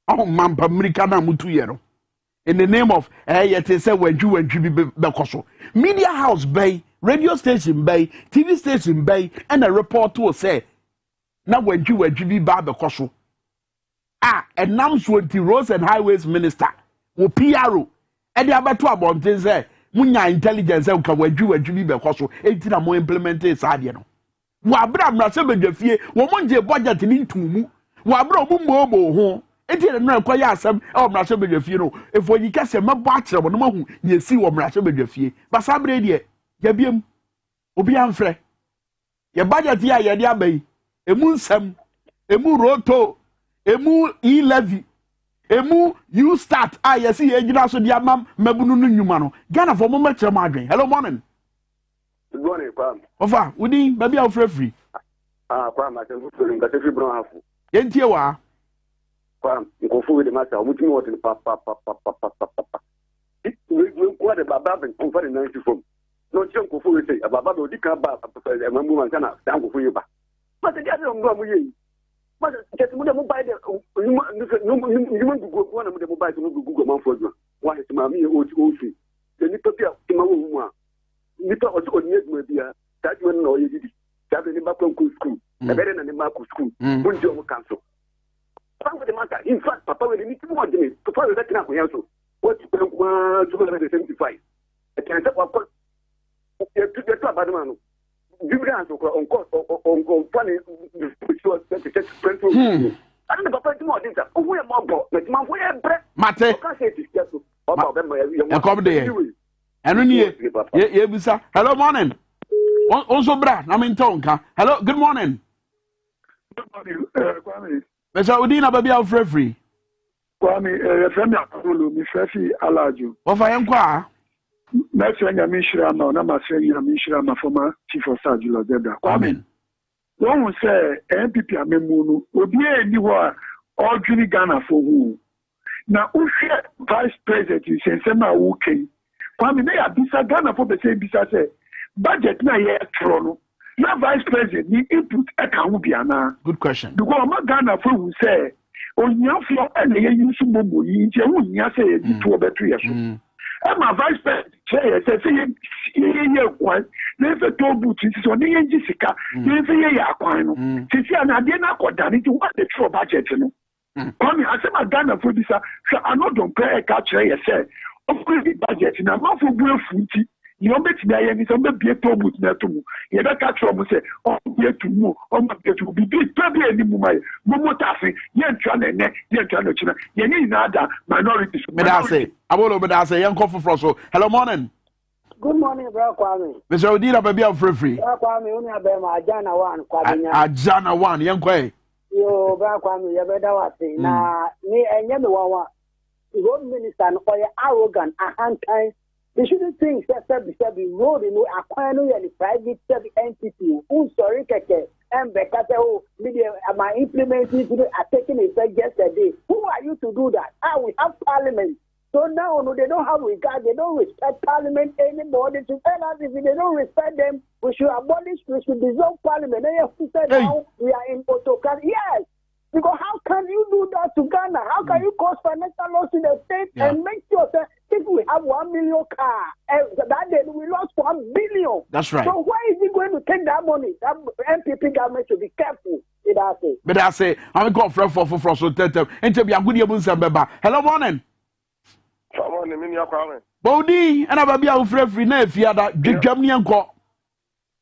oh mampa America na mutu ye no in the name of yet say when you be bekoso. Media house bay, radio station bay, TV station bay, and a report will say now when you be bekoso. And now the roads and highways minister will PRO and the abatu abonte say munya intelligence and can when you be bekoso 18 na more implemented sadie no. Wa bra mrase bedwafie wo monje budget ni ntumu wa bra obumobo ho enti na kwaya asem e mrase bedwafie no efo yi kase mebo akere mo no mahu yesi wo mrase bedwafie basa bre de ya biem obi amfre ye budget ya ye de abai emu nsem emu roto emu e-levy emu you start yesi ye gina so de amam mabunu no nyuma no Ghana for mo makere mo adwen. Hello morning. Good morning, Pam. Ofa, udi baby out free. Pam, I can go to the free brown half. Yentie wa. Pam, go for the matter. What you want in papa. We what about Baba and confer in 94. No junk for it. About Baba, the car bar, a woman can down for you. But the other one, but just when you buy the you want to go one of the mobile to Google man for you. Why is my me old see? The little woman. Nipa also need media that you know you did that in the school the better than the Marco school when you cancel. The matter in fact Papa will need to want me to follow that now also what 275 I can tell what you to get about man dividends on cost on funny I don't know Papa more things we are more but man we are bread mate can't say it just about them come there. Yebusa. Hello, morning. Also, bra. I'm in Tonka. Hello, good morning. Good morning, Kwame. Mr. Udina, baby, I'm free. Kwame, friend, me free Alaju. What I am qua? Next thing I Mishra, no, I'm saying Mishra, my former chief of staff, Zebra. Kwame. One will say, MPP Amemunu, will be anywhere, all Guinea Ghana for who. Now, who vice president, you say, Sema Wuke. Kwame me abisa Ghana for the same bisa say budget na ye trono na vice president ni input account bi ana. Good question. Because ma Ghana for who say onyafo and ye use bomo yi nje hu nya say ye to obetu ye so. E ma vice president say ye kwan na fe to boot ti so ni ye nji sika na fe ye akwan no. Ti na de na koda ni ti what the true budget no. Kwame asema Ghana for bisa so anodon pay e ka kire ye say of course the budget na ma for bu afunti you bet me aye ni so be bie to boot na to mu ye be ka tro mu say o bie to mu o ma bie to bi tabi ani mu mai mo motafe ye ntwa na ne ye ntwa no china ye ni na ada minorities me da say abolo me da say ye nko foforo so. Hello morning. Good morning, bro Kwame. Mr. Odina baby I'm free. Bro Kwame uni abema ajana one Kwame. Ajana one ye nko e. Yo bro Kwame ye be da wase na ni enye me wawa. The road minister no are arrogant a hand time. They shouldn't think that be road you know acquire the private entity who sorry keke and because oh media am I implementing today are taking effect yesterday. Who are you to do that? We have parliament. So now no, they don't have regard, they don't respect parliament anymore. They should tell us if they don't respect them, we should abolish, we should dissolve parliament. They have to say now we are in autocracy. Yes. Because how can you do that to Ghana? How can you cause financial loss to the state and make sure that if we have 1 million car, that day we lost 1 billion. That's right. So why is he going to take that money? That MPP government should be careful. But I say, I'm going for so tell and to be a good year. Hello morning. Morning, mini akwame. Bodi, and I be a free na if you that the Germany ko.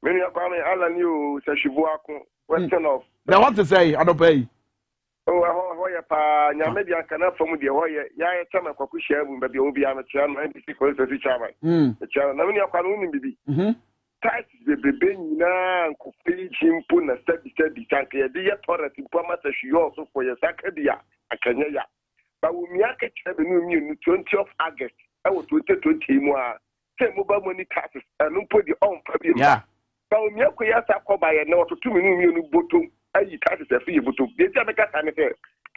Mini akwame Alan you say Shibuako question of. Now what to say? I don't pay. Oh, hoye pa nyame dia kana from de hoye ya etama kwaku shabu mba bi obi amatia no NDC ko se chairman. Chairman na mini akwame uni bibi. Tax de bebe nyina nkofi chimpo na steady tank ye de ye torrent mpo ma se hyo so for ye sakadia akanya ya. Ba wo miaka chebe no mi 20 of August e wo 2020 mu a say mobile money taxes no mpo de on pa bi. Yeah. Ba wo miaka ya sa ko ba ye na ototo mi no bottom ayi taxes e fi bottom. Dey say make ka ne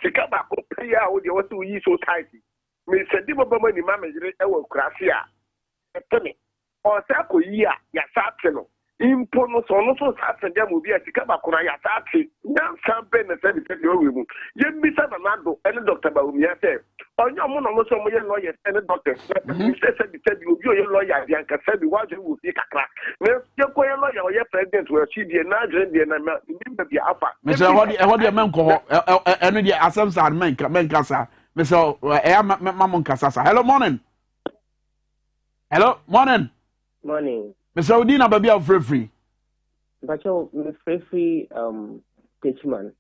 sika ba ko prayer wo de wo so yi so tight. Me say di mobile money ma me jire e wo krafia. E teme. O sa ko yi a ya sa telo. Impo no so sa tende mu bi a sika ba ko na ya sa te. Nyan sampe na se bi te de owe mu. Ye mi sa na nando ene Dr. Baumia say onye ọmụ na ọmụsọ ọmụ ya lawyer and doctor said you be your lawyer and can said the word will be kakra me ko ya lawyer o ya president we see the na agent the na me be afa me say what the men ko eno the assumption and men kasa me say mamon kasa sa hello morning me say odi na baby of free but you me free Pitchman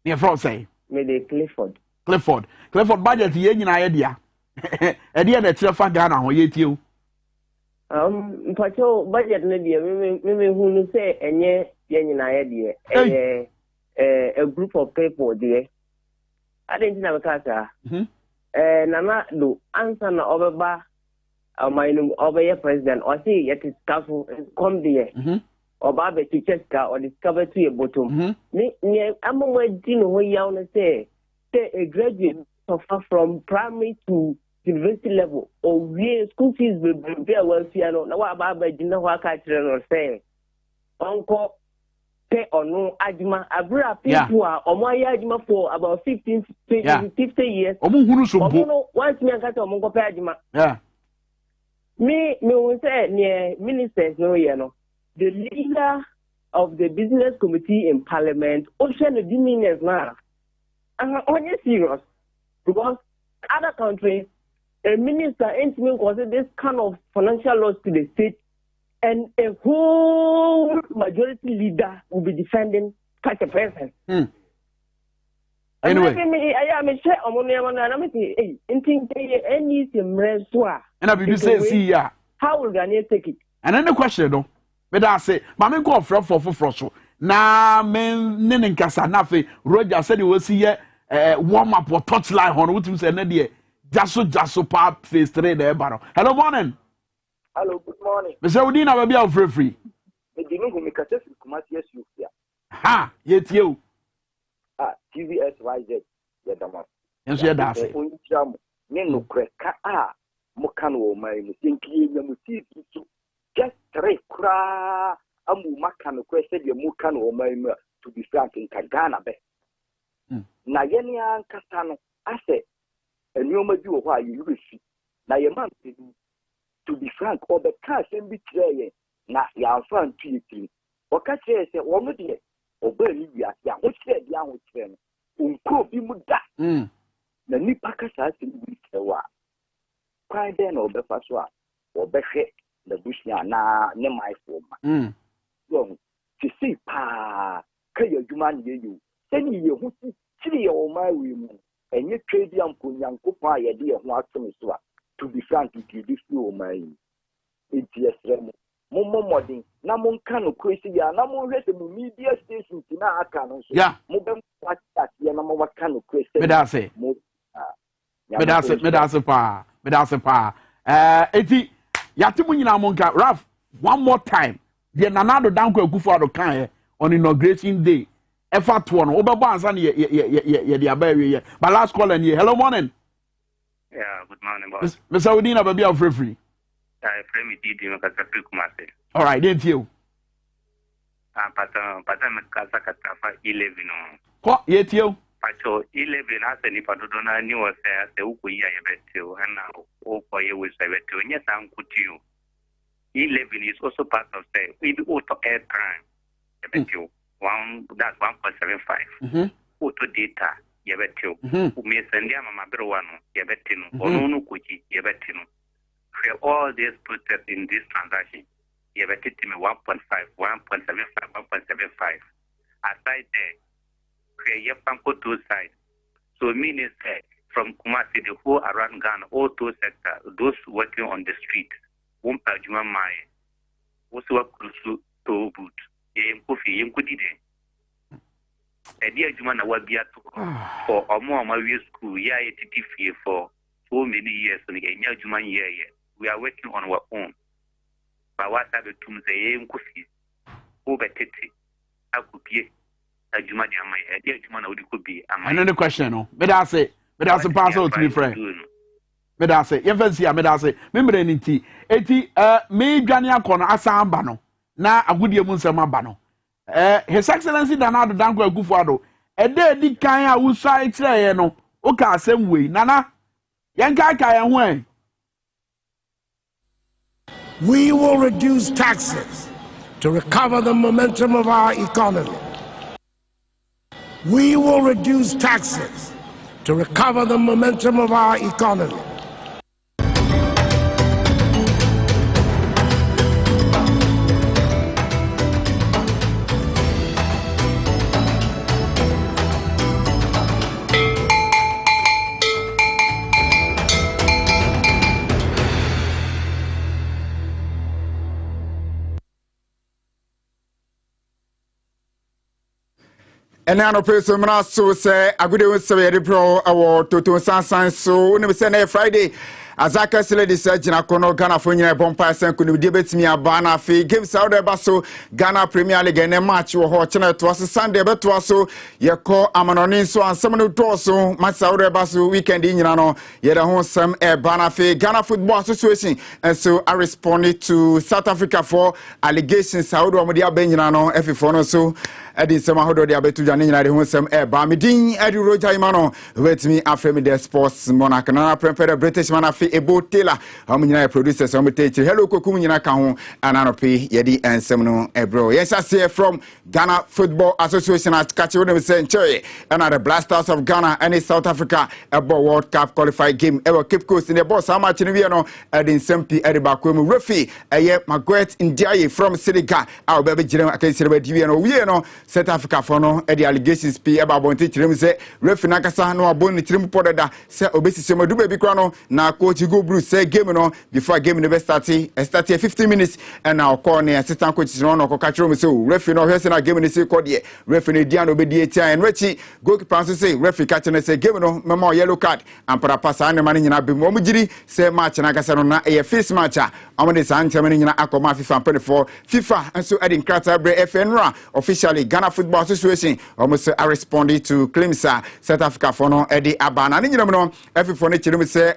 me from say me the Clifford budget ye nyina ye dia e dia na tire fa Ghana ho ye tie mpacho budget na dia me hunu say enye ye nyina ye dia a group of people there I didn't know kasa nana do answer na obeba mainum obeye president or say yet is careful come there oba be chicheska or discover to your bottom ni ammo di no ho yaw na say a graduate suffer from primary to university level or we school fees will be very well no na wa ba ba gina ho aka kire no say onko pay ono adjuma abura people are omo aye adjuma for about 15 to 50 years omo hunu so bo once me aka to omo ko pay adjuma me we say near ministers no ye no the leader of the business committee in parliament ocean the ministers now only serious because other countries a minister ain't even consider this kind of financial loss to the state and a whole majority leader will be defending such a person. Anyway, I am a share on money and I'm saying, any mreswa. And I will say, see ya. How will Ghanaian take it? And then the question, though, but I say, Mamma go for so. Na men nenen kasa nafe Roger said he will see warm up or touchline on what you say na dey jaso pa face 3 there baro. Hello morning. Hello, good morning. Me say we na ba bia free. Me di no me kase Kumasi SU ya. Ha, yetie o. Tvxyz ya dama. Enso ya da say. Onyi jam ne no kreka mo kan wo mai mo tinki nya mo ti so just 3 kra amu makano kwese de mu kan wo mai to be frank in Ghana be na yeni an kasa no ase enioma bi wo ha you see na ye man to be frank obe ka sem bi treye na ya fan tuiti o ka treye se wo mo de obe ni wi ase ho treye dia ho treye no unko bi mu da na nipa kasa se bi trewa kwan de na obe fa so a obe hwe na bushia na ne mai fo ma long to see pa kay adwuma ne yeyo seni ye hu tiri ye o mai wi mu enye trade ampo nyankopon a ye de ye ho atom so a to be frank it dey feel o mai etiesrem mo modern na mo nka no kwesi ya na mo hwese mu media stations na aka no so mo be kwata ye na mo waka no kwesi me da say pa eti yatimu nyina mo nka Raf one more time the Nanado Danko Akufo-Addo kan on inauguration day. Effort to one. Obebo ansa ye the abere. But last call and hello morning. Yeah, good morning, boss. Mr. Udina baby of free. I frame it did you kasa Kumasi. All right, didn't you? Pata me kasa katafa 11 no. Ko yet you? Pacho 11 asa ni padodo na ni wo se ase uko ya yebetio ana uko ye we sebetio nyesa nkutio. 11 is also part of the auto air time. That's 1.75. Auto data, yebetio. Me send ya mama berwano, yebetino. Onu kuchi, yebetino. For all these protests in this transaction, yebetino 1.5, 1.75, 1.75. Aside there, for yepampo two sides. So meaning from Kumasi, the whole around Ghana, all two sectors, those working on the street. Wumpa juma mai woso wakurusu to boot kofi yenkudide edi juma na wabia to for omo wi school ya yetiti fie for so many years so enya juma ye we are working on our own but what are the tumze yenkofi o betete akupie ajuma di amai edi juma na odi ko bi amai no question no me da say pass out to be friend me da say ye fancy me da say me mre ni ti eti me dwane akono asan ba no na agudie mu nsem aba no his excellency Nanado Danko Akufo-Addo edi kan a wo sai kire ye no o ka asem wei nana We will reduce taxes to recover the momentum of our economy. We will reduce taxes to recover the momentum of our economy. And now, person, so say, I would say, the pro award to Sansan. So, when we say Friday, as I can say, this Gina Kono, Ghana for your bumpers and could debate me a banner fee. Games out there, Basso, Ghana Premier League and a match or Horchana. It was a Sunday, but was so your call Amanonin so and some of the torso, Massauda Basso weekend in Yano, yet a home some air banner fee, Ghana Football Association. And so I responded to South Africa for allegations. Saudi Amodia Benjano, F4 so. Edi sema hodo de abetu jani nyina de honsem ba medin edi roja imano wetimi afremi the sports monarch na prepare British man afi ebo tailor am nyina producers am teacher hello kokum nyina ka ho ananope yedi ensem no ebro yes I say from Ghana Football Association at catch we dem say nche and the Blasters of Ghana and South Africa ebo World Cup qualified game ebo Cape Coast in the boss how much ni we no edi nsempi edi bakwem referee eye Margaret Ndiaye from Senegal our baby jire akensire be diwe no we no South Africa for no the allegations be about bonti chirem say referee nakasa no abon ni chirem podeda say obesi se madu baby kra no na coach go blue say game no before game no be start 15 minutes and now call ne assistant coach no ko ka chirem say referee no hwese na game ni say call there referee dia no be die tia and rechi goalkeeper say referee catch ne say game no memo yellow card and para pass and man nyina be mo mugiri say match nakasa no na e face match am de san ntem nyina akoma FIFA for FIFA and so adding krata bre FNRA officially Ghana Football Association almost responded to claims South Africa for no Eddie Abana. And you know, every phone children say,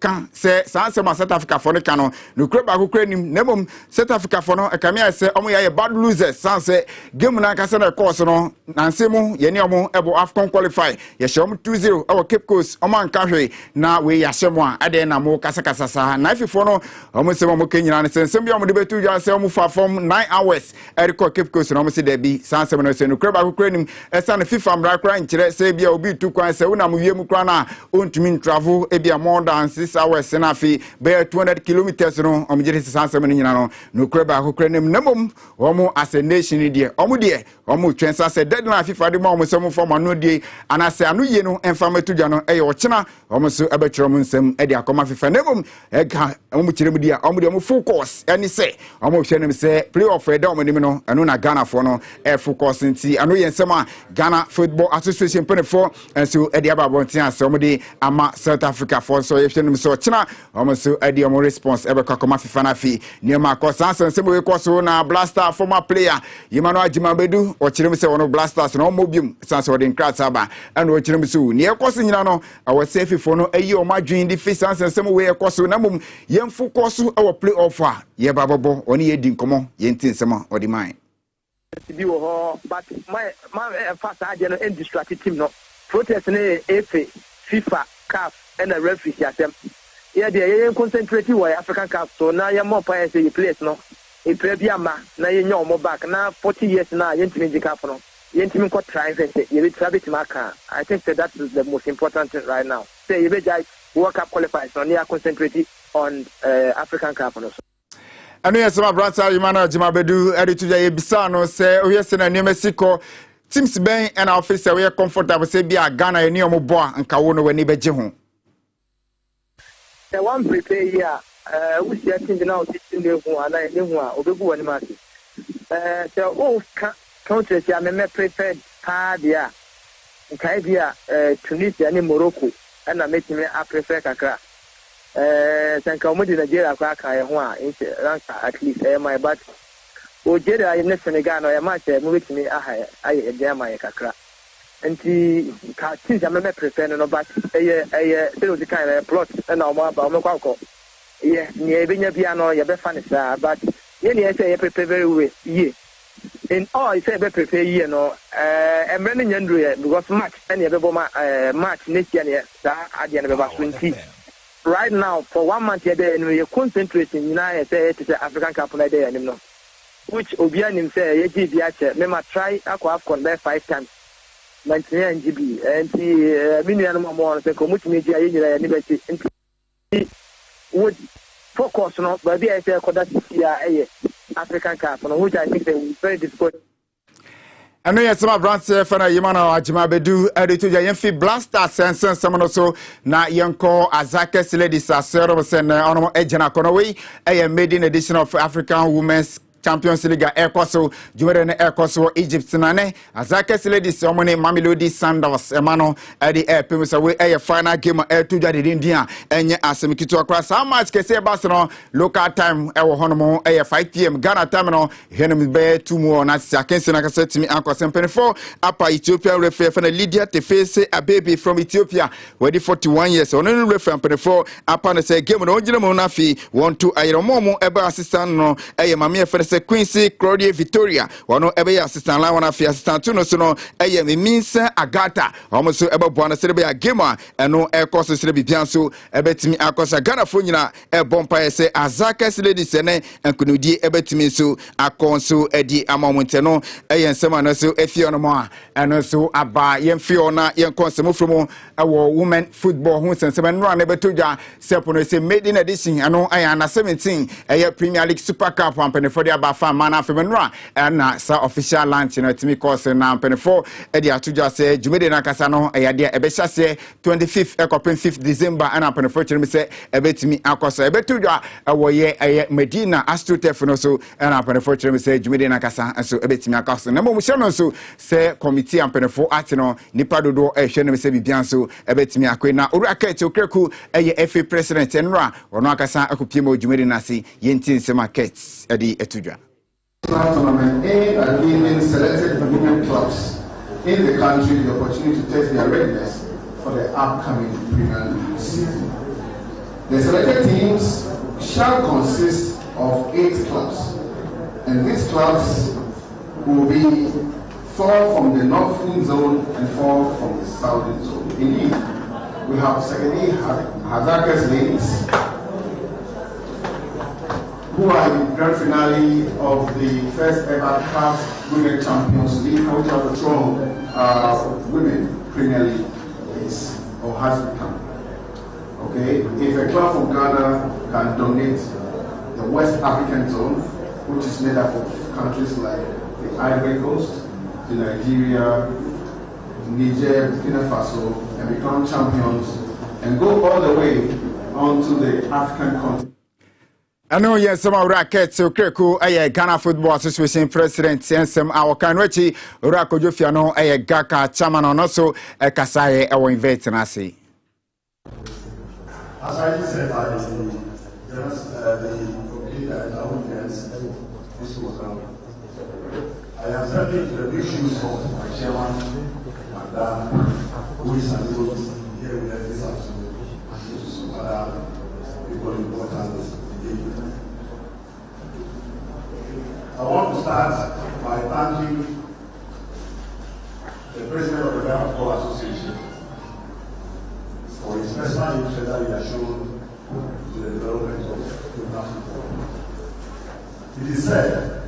can say, South Africa for the canon, no crab who claim Nebum, South Africa for no, a camera say, a bad loser, sans say, Gimuna course no, Nansemo, Yeniomo, Ebo Afcon qualify, Yashom 2-0, our Cape Coast, Oman Kahri, now we Yashemwa, Adena Mo Kasakasa, knife for no, almost a Mokenya, and Sembia Modebetu, Yaselmu from 9 hours, Erico Cape Coast, and almost there be Sansa. No crab Ukraine as an FIFA Mrakra in Sebia will be 2 coins. Una Mukrana, Untmin travel, Ebia more than 6 hours, Senafi, bear 200 kilometers no, Sansa Menino, no crab Ukraine, Nemum, Omo as a nation idea, Omudia, Omu Transa said deadline FIFA the moment some from a new day, and I say, I know you know, and family to Jano, China, almost a better some Edia Coma FIFA Nemum, Ega, Omuchimedia, Omudium full course, and he say, almost say, play off a domino, and una Ghana for no, air full course. I know you sama Ghana Football Association 24 and so Eddie Ababontia somebody ama South Africa for so if you so China almost so Eddie more response ever kakoma fifana fi near course and some we so na Blaster former player Yimano Ajimabedu or Chirim say one Blasters no mobium sans or in Kratsaba and what Chirim so near course no our safe for no a year my dream the face and some way course namum yem full course our play offer ye bababo oni ye din komo yentin sama or the mind. But my first idea and distracted team no protest FIFA CAF and the referees them. Yeah, they concentrate on African CAF so now you're more players in place no. If Prebiama now you know more back now 40 years now you need to CAF no. You need to try and say you travel to Maka. I think that is the most important thing right now. Say you guys World Cup qualifiers so they are concentrating on African CAF no. Anu yes my brother Imana Jimabedu editu ya bisa no say o yes na Mexico teams ben and officer we comfortable say bia Ghana eni omo boa nka wo no wani beje ho. The one prepare here we see team now team dey ho ana eni ho a obegu wani ma se. So o country ya me prepared pa dia nka bia Tunisia ni Morocco na metime a prefer kakra. Sanka umudi Nigeria kwa aka ho a ranka at least my but o jeda in Senegal no ya match mo betimi aha aye e ma ye kakra enti ka teams ya me prefer no but say o di kind plot na o ma ba o kwa ko ye ni e benya bia no ye be fa ne sa but ye ni say ye prepare very well ye in all I say be prepare ye no emre ni nyandro ye because match and ye be bo match next year ne sa ade ne be ba 20 right now for 1 month there and we concentrating say it is African Cup there and no which Obianim say me ma try AFCON there 5 times 99 GB and the minimum more say community media university would focus on but I say African Cup which I think they will very difficult. And yes, my brand safe and Yamana Ajima Bedu, editor Yemfi Blaster Sense, someone so na Yanko Azakes ladies are service and honorable Ejana Konaway, a maiden edition of African Women's Champions League Ekoso, Jumere Ekoso, Egypt Nane, Azakes ladies, Omone Mamelodi Sandals, Emano, Eddie Epimos away a final game to Jadi India, and Asemikito across how much can say Barcelona local time, our Honomo, a 5 p.m. Ghana terminal, Henry Bay, 2 more, and I said to me, Uncle Sempenifo, Upper Ethiopia referee for Lydia Tvxyz, a baby from Ethiopia, where 41 years, on any referee Penifo, upon a say game on Ojinamonafi, 1-2 Iromomo, Eba assistant, no, a Mamia for the Quincy Claudia Victoria wano ebe assistant la wana fi assistant tuno sono eye me minsa agata almost ebe bwana serebe ya game eno ekoso serebe bianso ebe timi akosa Ghana fo nyina e bompa ese Azakes ladies ene enkunudi ebe timi so akonso edi amamonte no eye nsema no so efio no mo eno so aba yemfio na yenkonsemo from our women football hu sensema no na ebe toja sepono se maiden edition eno aya na 17 eye Premier League Super Cup ampene for the Fan man afemenra and sa official lunch no timi course na penefo e dia tuja se jumede na kasa no e dia e be hyase 25th ekopin 5th December and penefo chiri se e betimi akoso e betuja e woye e Medina Astrotef no so and penefo chiri se jumede na kasa so e betimi akoso na mo no so se committee penefo atino nipa dodo e hwe no se bibian so e betimi akwe na oru akati okreku e FA president enra ono akasa akopiem jumede na si yentin se market e di etuja tournament aimed at giving selected women clubs in the country the opportunity to test their readiness for the upcoming Premier League season. The selected teams shall consist of 8 clubs, and these clubs will be 4 from the northern zone and 4 from the southern zone. Indeed, we have secondly Azakes ladies, who are in the grand finale of the first ever CAF Women Champions League, which have the throne Women Premier League is or has become. Okay, if a club from Ghana can dominate the West African zone, which is made up of countries like the Ivory Coast, the Nigeria, Niger, Burkina Faso, and become champions and go all the way onto the African continent. I know yes, some racket so Kreku, a Ghana Football Association President, and some our Kanwechi, Rako Jofiano, a Gaka, Chairman, and also a Kasai, our inviting us. As I said, the complete audience, this was I have certainly the issues of my chairman, Madam, who is unable to here with us this afternoon, due to some other people important. I want to start by thanking the President of the Ghana Football Association for his personal interest that he has shown to the development of Ghana football. It is said.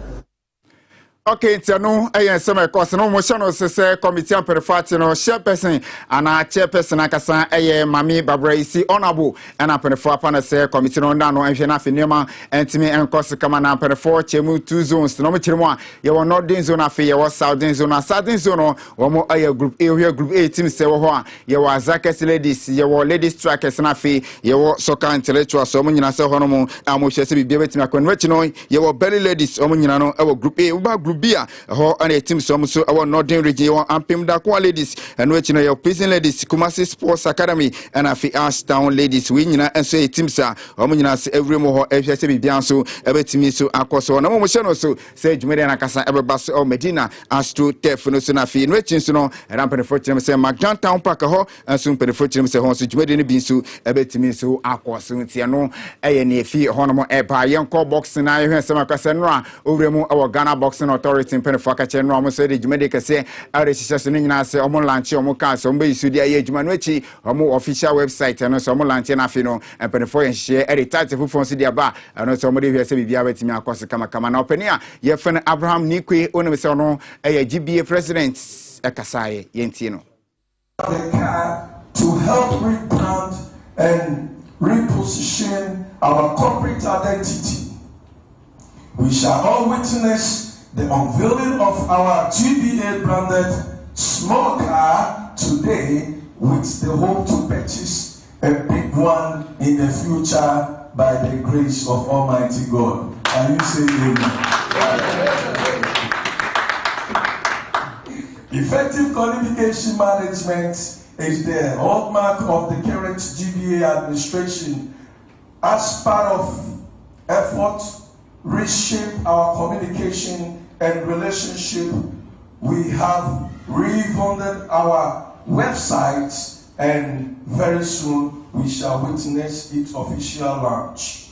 Okay, no, I some course no motion say committee and perifati no chairperson and a chairperson akasa Mami Babraisi honorable and a perifo upon say committee no na no enhwe na fenema entimi encourse kama na perifo chemu 2 zones no mchirimo ye wo northern zone afi ye wo southern zone no wo mo group A group A team say wo ho a ye wo Azakes ladies ye wo ladies strikers na afi ye wo soccer intellectuals so mo nyina se ho no mo amohwe se bibia betimi akwanwachi no ye wo belly ladies o mo nyina no e wo group A wo group Bia, ho and a team so our northern region, Ampim Dakwa ladies, and which your prison ladies, Kumasi Sports Academy, and Afi Ashtown ladies, Winina, and say Timsa, Omunas, every more FSB Bianso, Ebetimiso, Aquaso, no motion so, Sage Medina Casa, Eberbas or Medina, Astro Tefunosunafi, and Richinsono, and I'm Penfortum say Magjan Town Pakaho, and soon Penfortum say Hons, Medina Binsu, Ebetimiso, Aquasun, Tiano, ANF, Honomo, Epa, young call box, and I hear some Cassandra, Uremu, our Ghana boxing or Authority in Penifakache and Ramos said, Jamaica say, Aris in us, Omo Lanchi, Omo Castle, Ombe Sudia, Jumanuchi, Omo official website, and also Omo Lanchi and Afino, and Penifoy and share edit title who fonsi dia ba, and also somebody who has said, Via Vetimia, Costa Kama now Penia, Yefan Abraham Nikwe, Univisono, a GBA president, Ekasai, Yentino. The car to help rebrand and reposition our corporate identity. We shall all witness the unveiling of our GBA branded small car today with the hope to purchase a big one in the future by the grace of Almighty God. Can you say amen? Effective communication management is the hallmark of the current GBA administration. As part of effort reshape our communication and relationship, we have revamped our website, and very soon we shall witness its official launch.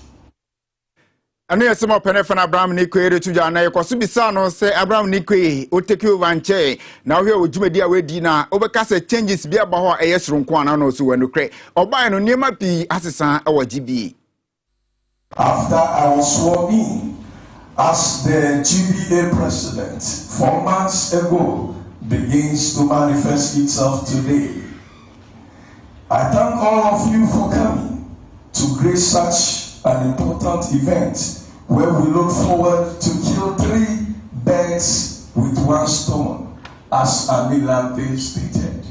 And yes, some Penefan Abraham Nikwe to Jana, Kosubisano say Abraham Nikwe, will take you Vanche. Now here with Jumedia Wedina, overcast changes be about a yes room Kwana no so when you create or buy no near P assassin or GB. After I was sworn in as the GBA president 4 months ago begins to manifest itself today. I thank all of you for coming to grace such an important event where we look forward to kill 3 birds with 1 stone, as Amilante stated.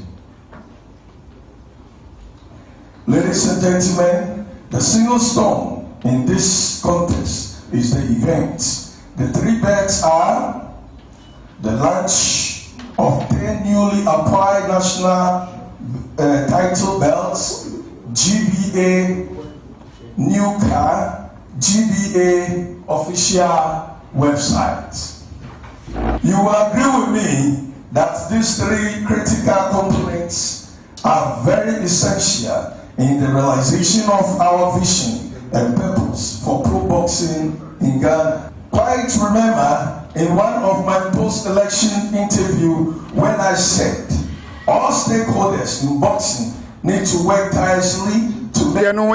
Ladies and gentlemen, the single stone in this contest is the event. The 3 bets are the launch of 10 newly acquired national title belts, GBA new car, GBA official website. You will agree with me that these 3 critical components are very essential in the realization of our vision and purpose for pro boxing in Ghana. Quite remember in one of my post-election interview when I said all stakeholders in boxing need to work tirelessly.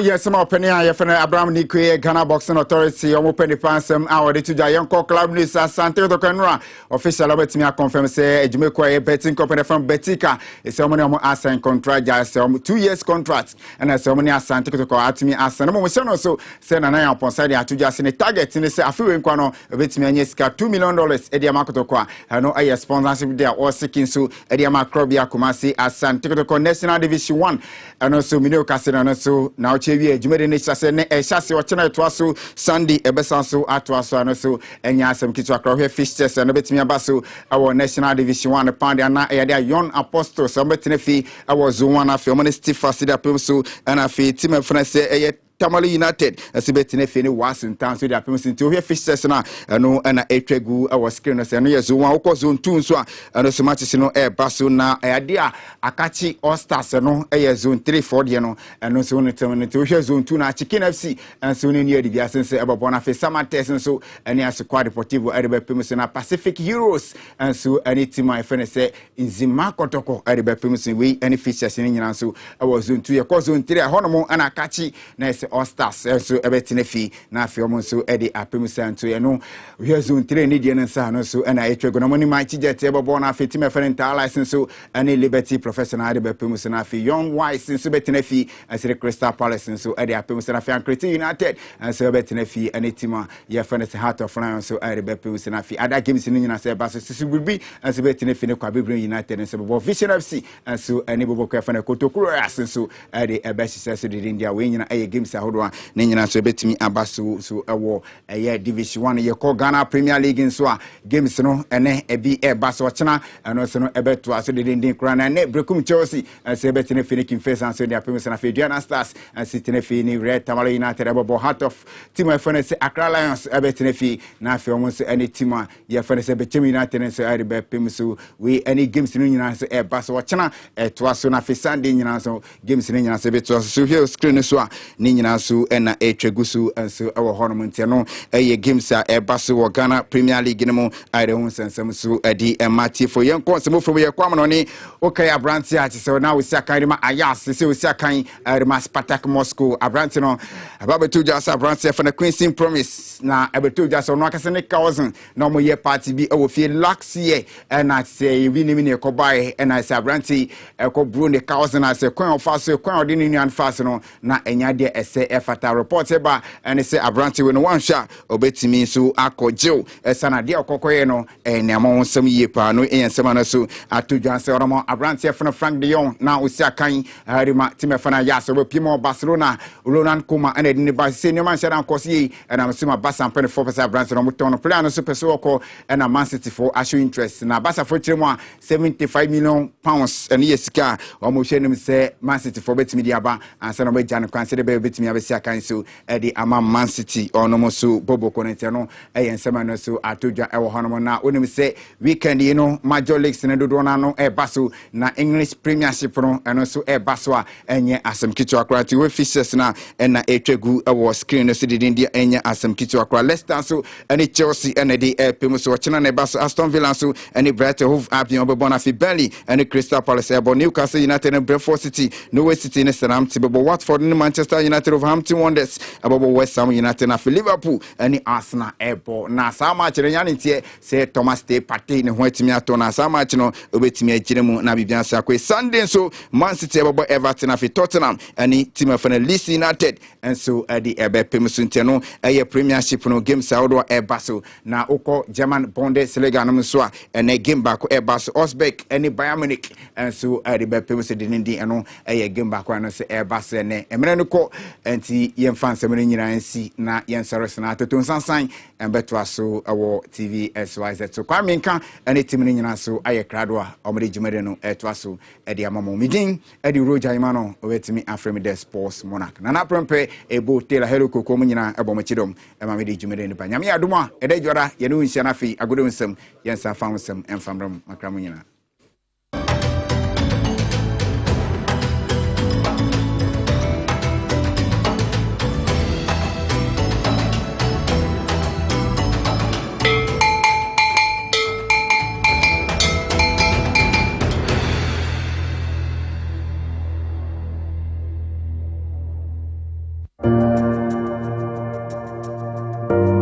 Yes, some opinion. Abraham Nikwe, Ghana Boxing Authority, open the pansem, our to Jayanko Club News, Sante do Canra, official about me confirm say, Jamaica betting company from Betika, is so many assign contract, just 2 years contract, and as so many assign to go at me as an emotion also, send an eye upon side to just in a target in the say, a few in Quano, a bit me and $2 million, Edia Makotokwa, and no a sponsorship there or seeking so, Edia Macrobia Kumasi, as Sante to National Division 1, and also Minio Casino, so. Now chewie adwumade ne chase ne ehase o chena to aso Sunday ebesanso ato aso anoso enya asem kitu akra hwe fixtures no betimi abaso our National Division 1 pound ana eyade Young Apostles so betene fi our zone 1 afi o mo Tvxyz da pem so ana fi team afna se eye Tamale United as a betting if any was in town so they are permitting to hear fixtures now no and a tregu our screen as no yes one zone 2 so and so much no air basso na idea akachi all stars no a zone 3 4 no and no so to hear zone 2 na chicken FC and so near the biasense about bona fe summer test so any as quad deportivo at permission na Pacific Euros and so any team my friend say in Zima Kotoko at the permission we any fixtures in so our zone 2 your zone 3 honomo and akachi na all stars so ebetine fi na afi omo so edi apemusan to no we zone 3 ni die nsa no so na etwego no money match jet ebo na afi team referenta license so any Liberty Professional de apemusan afi Young Wise so betine fi asire Crystal Palace so edi apemusan afi Ankreti United and so betine fi any team ye furnace Heart of Lions so edi apemusan afi other games ni nyina se ba so will be and so betine fi ne Kwabebren United and so Vision FC and so any bobo kwa fa na Kotokuro as so edi ebesi so de India we nyina aye games hodwa ne nyina so betimi abaso so ewo eye Division 1 ye call Ghana Premier League so games no ene ebi baso chena eno so no ebeto aso de dindin kra na ne brekum Chelsea se betine finikin face and so dia premier na Fediana Stars and sitine fi ni Red Tamale United ebo Heart of team efene se Accra Lions ebetine fi na fi omo so any team ye fene se Bechem United so ade be pem so we any games no nyina so baso chena to aso na fi Sunday nyina so games no nyina so beto so here screen so a ni nyina nyina so na etwegu so enso ewo honom ntia no eye games a eba so wo Ghana Premier League no mu ayre hu sensem so edi emati fo yen ko nsemo from ye kwam no ne okay abranti a se na wo sia kan ma ayas se wo sia kan ma Spartak Moscow abranti no ababetu just abranti for the Queen's Promise na abetu just no akase ne cousin na mo ye party bi ewo fie last year na say we ni ne ko buy na say abranti ko bro ne cousin as kwan of fast kwan odi ni nuan fast no na enya de ese efata report eba and say abranti we no wan sha obetimi so akogyew sana de okokoye no ne amon nsem yie pa no ensem na so atodwan se oromo abranti fana Frank de Jong na osia kan harima time fana ya so pimo Barcelona Ronald Koeman and the ba se ne man sha dan kosi and am sima Barca pen 4% abranti no muton plan no so peso oko and Man City for show interest na Barca for chemo 75 million pounds and yesika omo hwe nim se Man City for betimi dia ba ansa no be jan kwan se de be betimi abesia kan so e ama Man City ono mo so bobo konete no ensema no so atodwa ewo hono na onim se weekend you know major leagues ne dodo na no baso na English Premiership no eno so baso a enye asem kitu akwati we fishes na na etwegu ewo screen no so didin dia enye asem kitu akwa Leicester so ene Chelsea ene de pem so china ne baso Aston Villa so ene Brighton Hove Albion obebona fi Burnley ene Crystal Palace ebo Newcastle United and Brentford City Norwich City ne Southampton bebo Watford ne Manchester United of Hampton Wanderers abo West Ham United na Liverpool ene Arsenal ebo na sa match ne yan ntie se Thomas Day Partey ne ho atimi ato na sa match no obetimi agire mu na bibia sa kwe Sunday so Man City ebo Everton afi Tottenham ene team of Leeds United and so the ebe pemso ntie no eye Premiership no game sa odo eba so na oko German Bundesliga no so a ene game back eba so Osbeck ene Bayern Munich and so the be pemso dinindi eno eye game back no se eba so ne emre no ko enti yemfa nsem nyina nsi na yensorose na atoton sansan embeto aso awo Tvxyz so kwa menka ene team ni nyina so aye krado a omre jumere no eto aso ede amamo midin ede roja imano obetimi afremi the sports monarch na prempe ebo tela hero koko mu nyina ebo machidom ema me de jumere ni pa nyame adoma ede jora ye no nsia na fi agodo nsem yensa fa nsem emfamram makra mu nyina.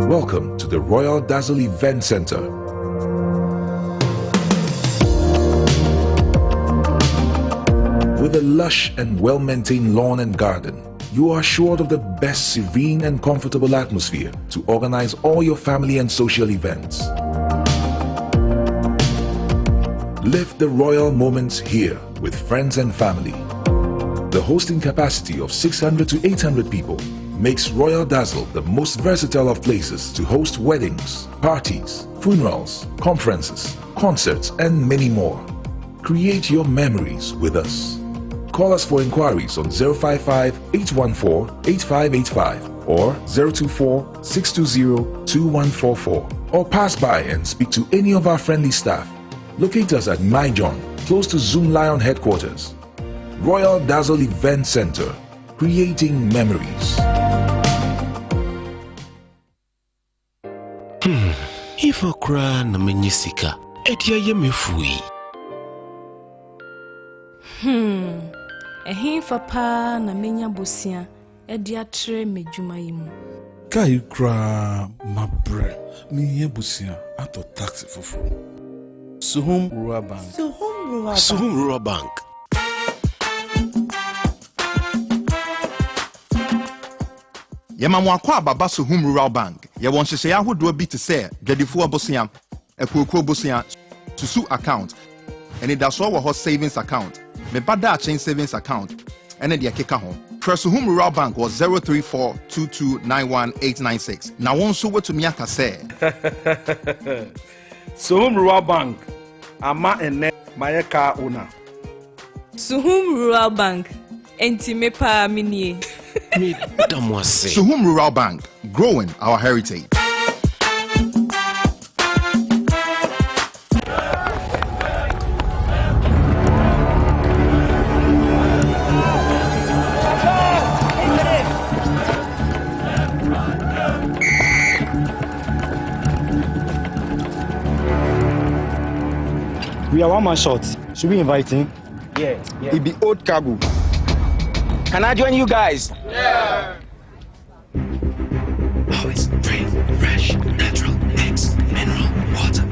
Welcome to the Royal Dazzle Event Center. With a lush and well-maintained lawn and garden, you are assured of the best serene and comfortable atmosphere to organize all your family and social events. Live the royal moments here with friends and family. The hosting capacity of 600 to 800 people makes Royal Dazzle the most versatile of places to host weddings, parties, funerals, conferences, concerts, and many more. Create your memories with us. Call us for inquiries on 055-814-8585 or 024-620-2144 or pass by and speak to any of our friendly staff. Locate us at My John, close to Zoom Lion headquarters. Royal Dazzle Event Center, creating memories. If I cry na menyisika, edia ye mefui. Ehin fa na menya bosia, edia tre medwuma yimu. Kai kra mabre, mi ye bosia ato taxi foforo. Suhum Rural Bank. Suhum Rural Bank. Yema mwakwa baba Suhum Rural Bank. Ye won hyehyɛ ahodoɔ bi te sɛ dwadifo abosia, akuokuo bosia, susu account, ɛne daso wɔ hɔ savings account, me bada chain savings account, ɛne de akeka ho. Suhum Rural Bank was 034229186. Na won so wetumi aka sɛ Suhum Rural Bank ama ene mayeka una. Suhum Rural Bank enti me pa minie. Suhum Rural Bank, growing our heritage. We are one man short. Should we invite him? Yeah. It be old cargo. Can I join you guys? Yeah. Always free, fresh, natural, mix, mineral, water.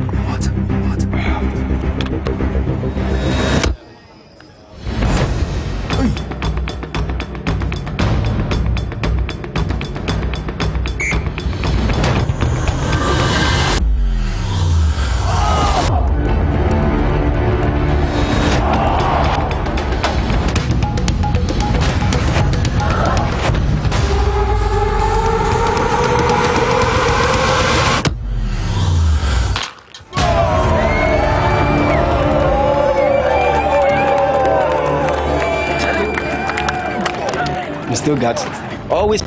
Still got it. Always.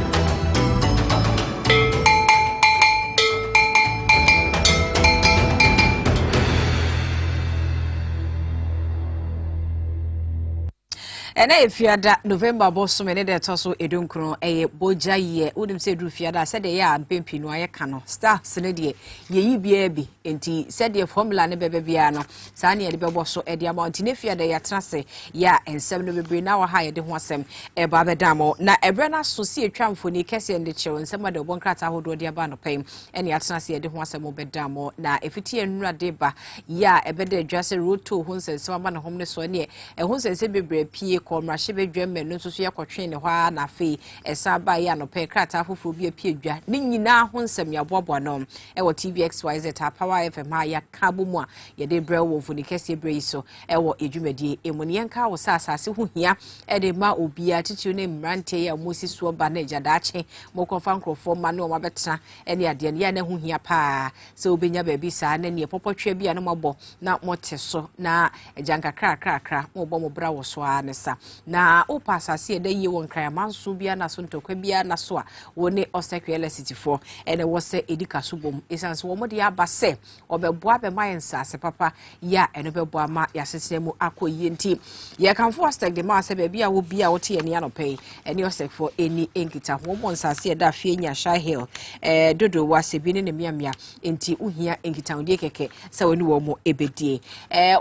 And if you had that November boss, many that also a dunkro, a boja ye, wouldn't say Rufiada said a yard, Pimpino, I cano, star, Senedi, ye be, and tea, said the formula never bebiano, Sani at the Bosso, Eddie Mountain, if you had a trasse, ya, and 7 will be now higher than wasem, a babadamo. Now a brenna so see a tram for Cassie and the children, some of the one crat out do the abano pay, and the atnasse at the wasem bedamo. Now if it here and radeba, ya, a better dress a road to who says someone homeless one year, and who says it be P. Mrashibe dwemme no so ya kwotwe ne hwa na fe esa ba ya no pe krata afoforo bi apie dwa ni nyina ho nsem ya bobo no e wo Tvxyz ta Power FM ha ya kabo mu a ye de bre wo funi kese bre so e wo edwumadie emuni yenka wo asase ho hia e de ma obia titiri ne mrante ya mosisuo ba na jadache mo konfa nkrofo ma no ma betena e ne ade ne ya na ho hia pa se obenya ba bi sa na ne popotwe bia no mabo na mote so na ejanka kra mo bo mo bra wo so a ne sa na opa asase da yi won kran manso bia na so ntokwa bia na so a woni osekwele city for ene wo se edika subom esanse wo mode aba se obeboa be mayensa ase papa ya ene beboa ma ya sesemu akoyi nti ye kanfo ostek de ma se be bia wo bia wo te ene anope ene ostek for eni enkita ho mo nsase da fie nya shy hill dodo wa se bi ne ne miamia enti uhia enkita wode keke se woni wo mo ebedie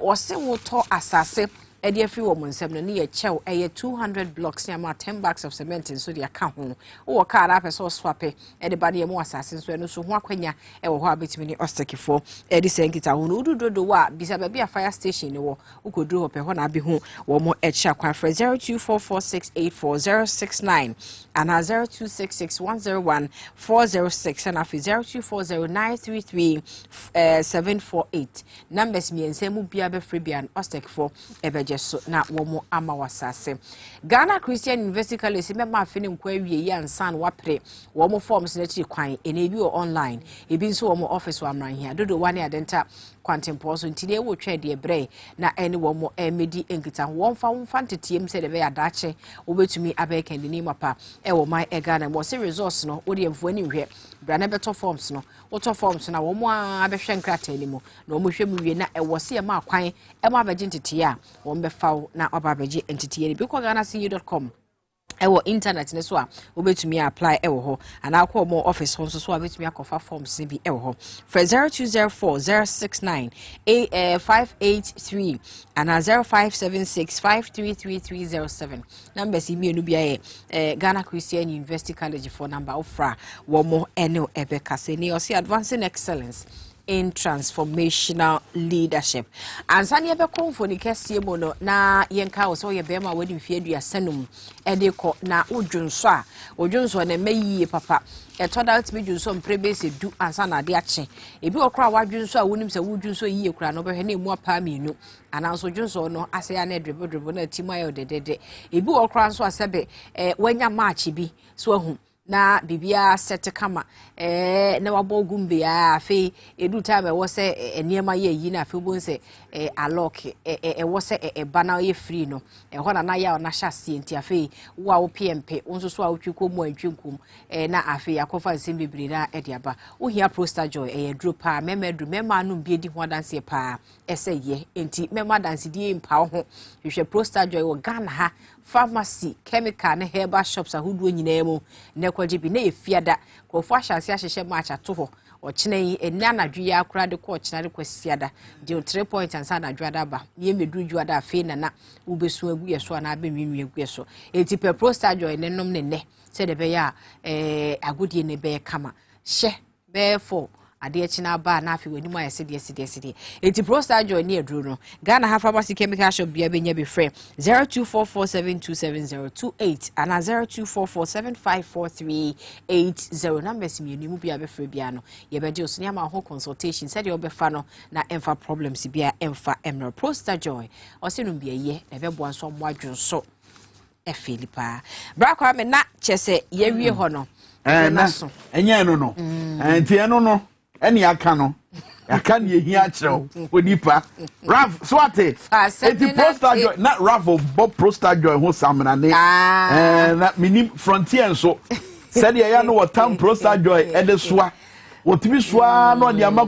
wo se wo to asase Eddie free woman 7 near chow a 200 blocks near my 10 bags of cement in so the account or car up a so swappy anybody more assassins when so one quenya or what between ostaki for Eddie saying it who do what beside be a fire station or who could do up a one be home or more at Shakwa for 0244684069 and 0266101406 and after 0240933748 numbers me and same be a free be an ostaki for so na womo ama wasase Ghana Christian University College me ma fini nkwa wie ya nsan wapre womo forms na chi kwan ene bi online ebi nso womo office wa mran hia dodo wane adenta kwantempo so ntide wo twa de bre na ene womo emedi enkita wonfa ntetiem se de be adache obetumi abekende ni mapa e wo mai e Ghana mo se resource no odi emfo ani hwe bra na beto forms no woto forms na womo abehwe nkrata ni mu na womo hwe mu wie na e wo se e ma kwan e ma abegye ntete a Befow na obabeji entity because GhanaCU.com ewo internet ne so a obetumi apply ewo ho ana akọ mo office ho so obetumi akofa forms bi ewo ho for 0204069583 and 0576533307 numbers email no bia Ghana Christian University College for number ofra wo mo ene ebeka se ne o advancing excellence in transformational leadership. And Sanya be confoni Kasiebo no na yenka wo so ye be ma wadi mfie aduasanum e de ko na odwunso ne meyi papa e toda to be dwunso mprebe se du ansa na de ache ebi okra wadwunso a wonim se wudwunso yi ekura no be hwe na emu apa mienu ananso dwunso no ase ya na drebo na timu ayo dedede ebi okra nso asebe wanya match bi so ahu na bibia set kama na wabo gumbe afi edu time wo se eniema ye yi na afi bo se alok wo se bana ye free no ho na ya na sha sienti afi wo PMP wonso so a wotwiko mu antwinkum na afi yakofa nsem bibiri na ediaba wo hia Prosta Joy drop a memedru mema no bi edi ho danse pa ese ye enti mema danse die mpa ho hwehwe Prosta Joy wo Ghana ha pharmacy chemical na herbal shops ahodo nyina mu na kwaje bi na efiada kofo ahyase ahyehye match ato ho ochine enna nadwe ya akra de ko ochina de kwasiada de 3 points ansa nadwe adaba ye medu juada afi na ubesu agu yeso na abenwi agu yeso enti per prostate joy ne nom ne se de be ya agudie ne be kama hye be for ade china ba na afi wani ma yesi de enti prostate joy ne aduro no Ghana ha pharmacy chemical shop bia benya be frɛ 0244727028 and 0244754380 numbers mi enimu bia be frɛ bia no ye be je osunya ma ho consultation said you be fa no na emfa problems bia emfa emro prostate joy osinum bia ye na be bo anso mo adwonso e Philippa brakwa me na chese ye wie ho no enye no enti eno no eni aka no aka ne ehia kyerɛw onipa Raf swate enti prostate joy na Raf Bob prostate joy ho samna ne na minim frontier so said ya no watam prostate joy edesoa wotimi soa no de ama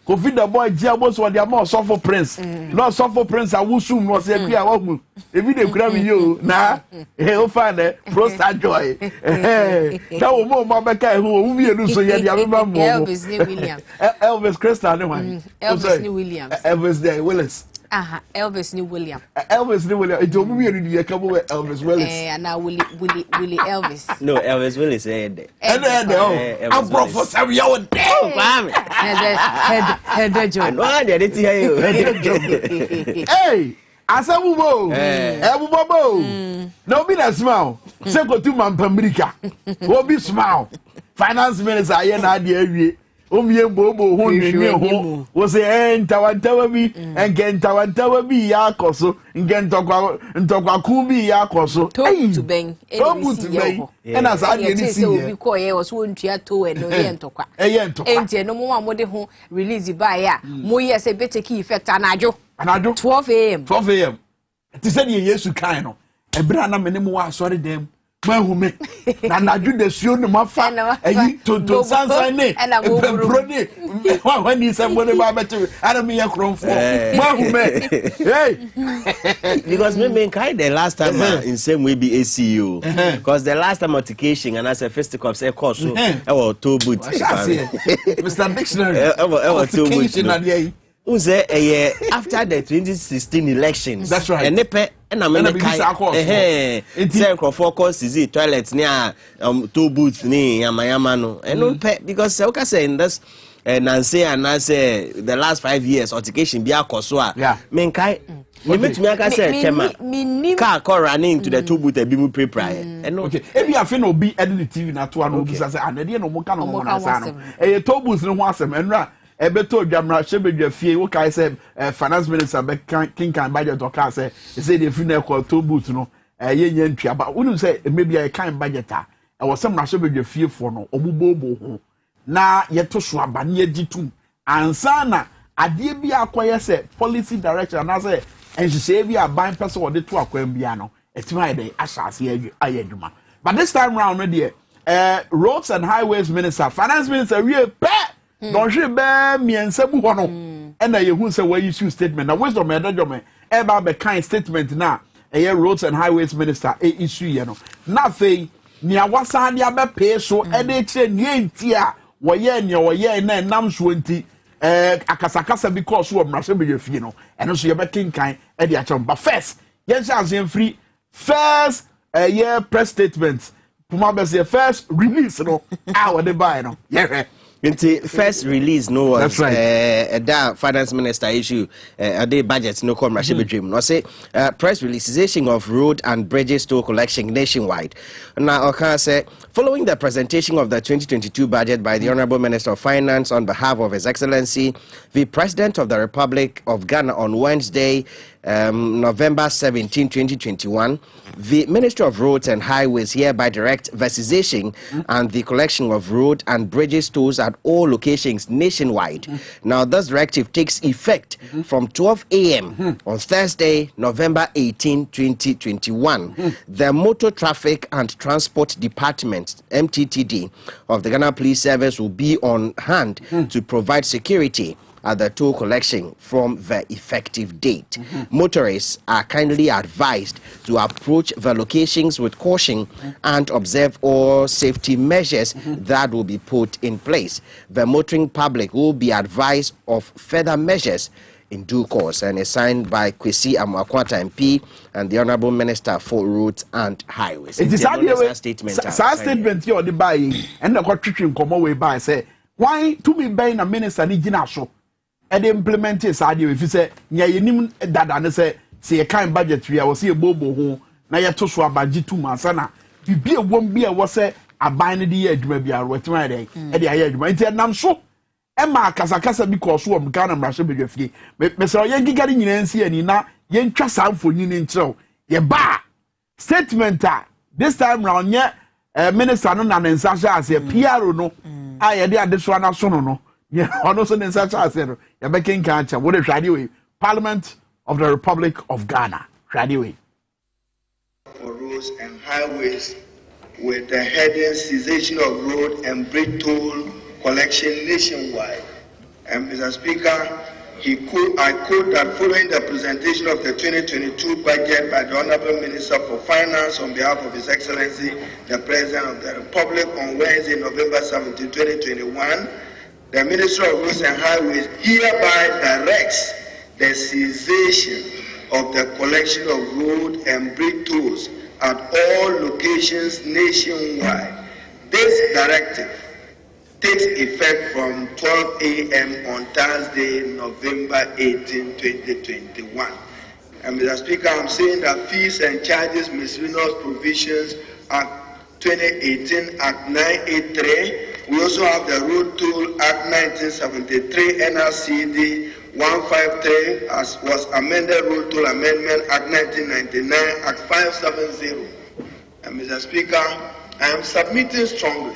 Kofi the boy Jiabos wa the amount suffer prince. No suffer prince I will soon was a clear one. If they grab you now, he'll find a prostate joy. That will more Mabaka who will be a new so yet. Elvis William. Elvis Crystal, Elvis Williams. Elvis Day Willis. Elvis New William. Elvis New William. It told me you come with Elvis Willis. And now Willie Elvis. No, Elvis Willis. I'm brought for some young damn. Head joke. No, I didn't hear you. Hey, Asabubo. Ebubobo. No be that smile. Say go to Mampamrika. Wo be smile. Finance minister aye na de awie. Bobo ho nwe ho wo se ntawantawa bi ntawantawa bi ya akoso ntokwa ku bi ya akoso to ben ena sa de ni si obi ko ye wo so ntua to we no ye ntokwa enti no mo amode ho release ba ya mo ye se beteki effect anajo 12 am ti se de Yesu kan no ebra na mene mo wa asori dem mahume na naju de suo no mafa eyi tonto sansan ne broni when you say money ba betu ara me yakronfo mahume hey because me kind the last time in same way be ACU because the last time altercation and as a fisticuffs e course so e wo to boot Mr Dictionary e wo to boot unse after the 2016 elections that's right and nepe na me kai say Kasiebo toilet near to boots ni yama no and pe because I say in this Nancy and I say the last 5 years altercation be akoso a men kai you meet me aka say chema car running to the two boot e bi mu prepare and okay e bi afi no bi edit the TV na to an obi say anade no mo ka no mo na sa no e to boots no ho asem enra ebeto dwamra shebedwa fie wo kai say finance minister be king kan budget to ka say say the funeral call to boot no ye nya ntwa ba wonu say maybe I kan budget a e wo sem na shebedwa fie fo no obubobo ho na ye to so aba na ye gitum ansa na ade bi akoye say policy direction na say enhye bi aban person wo de to akwan bia no etima dey asase ayadwuma but this time round no dey roads and highways minister finance minister we don't she be miensa bu hono and na yehu say we issue statement na wisdom edajome e ba be kind statement na roads and highways minister issue ye no na fei ni awasa de abepe so e de kire ni enti a wo ye na nam so enti akasakasa because wo mrase be fie no eno so ye be kinkan e de achom but first yen chance free first press statement puma be say first release no a de buy no yeah Into first release no was that's right. That finance minister issue the budget no come Rashibe dream no say press releaseization of road and bridges toll collection nationwide. Now Oka say following the presentation of the 2022 budget by the Honorable Minister of Finance on behalf of His Excellency the President of the Republic of Ghana on Wednesday November 17, 2021, the Ministry of Roads and Highways hereby direct Tvxyz and the collection of road and bridges tolls at all locations nationwide. Now, this directive takes effect from 12 a.m. on Thursday, November 18, 2021. The Motor Traffic and Transport Department, MTTD, of the Ghana Police Service will be on hand to provide security at the toll collection from the effective date. Motorists are kindly advised to approach the locations with caution and observe all safety measures that will be put in place. The motoring public will be advised of further measures in due course, and is signed by Kasiebo MP and the Honorable Minister for Roads and Highways. It is a statement here on the buy and the country come away by say, why to be buying a minister ni so and implement it. If you say, yeah, that and say a kind budget, we will see a bobo home, na ya to so budget 2 months. You be a won't be a was a bind the edge, maybe a wet day, and the edge, and I'm so. Emma kasakasa because wo mka na mrashe bedwafie me so ye gigari nyinansi ani na ye ntwa samfo nyini nkyerɛw ye ba statement this time round ye minister no na nsa hye ase PRO no a ye de ade so na so no ye ono so nsa hye ase no ye be kenka acha wo de hwade we Parliament of the Republic of Ghana hwade we for roads and highways with the heading cessation of road and bridge toll collection nationwide. And Mr. Speaker, I quote that following the presentation of the 2022 budget by the Honorable Minister for Finance on behalf of His Excellency, the President of the Republic on Wednesday, November 17, 2021, the Minister of Roads and Highways hereby directs the cessation of the collection of road and bridge tolls at all locations nationwide. This directive takes effect from 12 a.m. on Thursday, November 18, 2021. And Mr. Speaker, I'm saying that fees and charges miscellaneous provisions Act 2018, Act 983. We also have the Road Toll Act 1973, NRCD 153, as was amended Road Toll Amendment Act 1999, Act 570. And Mr. Speaker, I am submitting strongly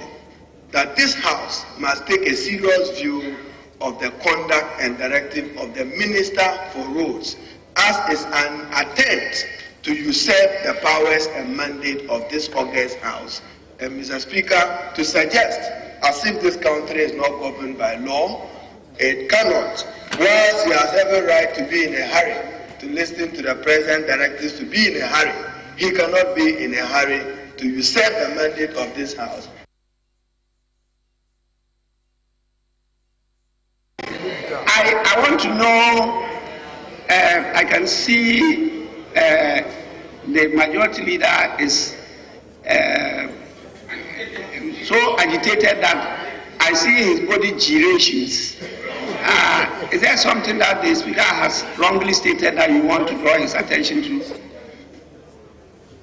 that this House must take a serious view of the conduct and directive of the Minister for Roads, as is an attempt to usurp the powers and mandate of this august House. And Mr. Speaker, to suggest as if this country is not governed by law, it cannot. Whilst he has every right to be in a hurry, to listen to the President's directives to be in a hurry, he cannot be in a hurry to usurp the mandate of this House. I want to know, I can see the majority leader is so agitated that I see his body gyrations. Is there something that the Speaker has wrongly stated that you want to draw his attention to?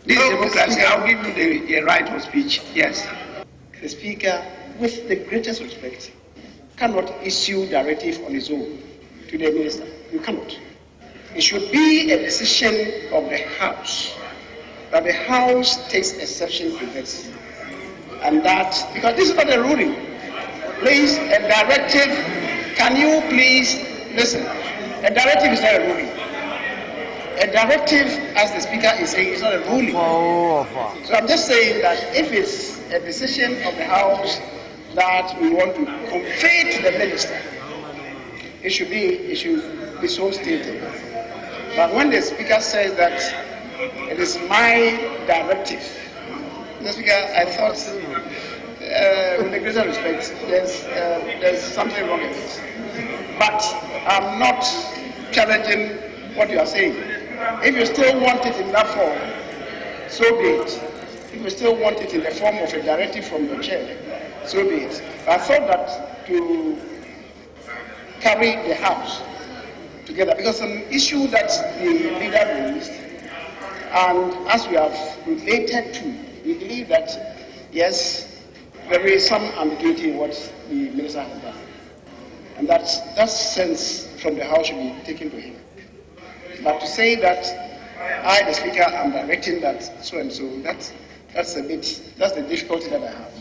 This is democracy. I'll give you the right of speech. Yes. The Speaker, with the greatest respect, cannot issue directive on his own to the Minister. You cannot. It should be a decision of the House, that the House takes exception to this. And that, because this is not a ruling. Please, a directive, can you please listen? A directive is not a ruling. A directive, as the Speaker is saying, is not a ruling. So I'm just saying that if it's a decision of the House that we want to convey to the Minister, it should be so stated. But when the Speaker says that it is my directive, Mr. Speaker, I thought, with the greatest respect, there's something wrong with it. But I'm not challenging what you are saying. If you still want it in that form, so be it. If you still want it in the form of a directive from the chair, so be it. I thought that to carry the House together, because an issue that the leader raised, and as we have related to, we believe that, yes, there is some ambiguity in what the Minister has done. And that sense from the House should be taken to him. But to say that I, the Speaker, am directing that so and so, that's the difficulty that I have.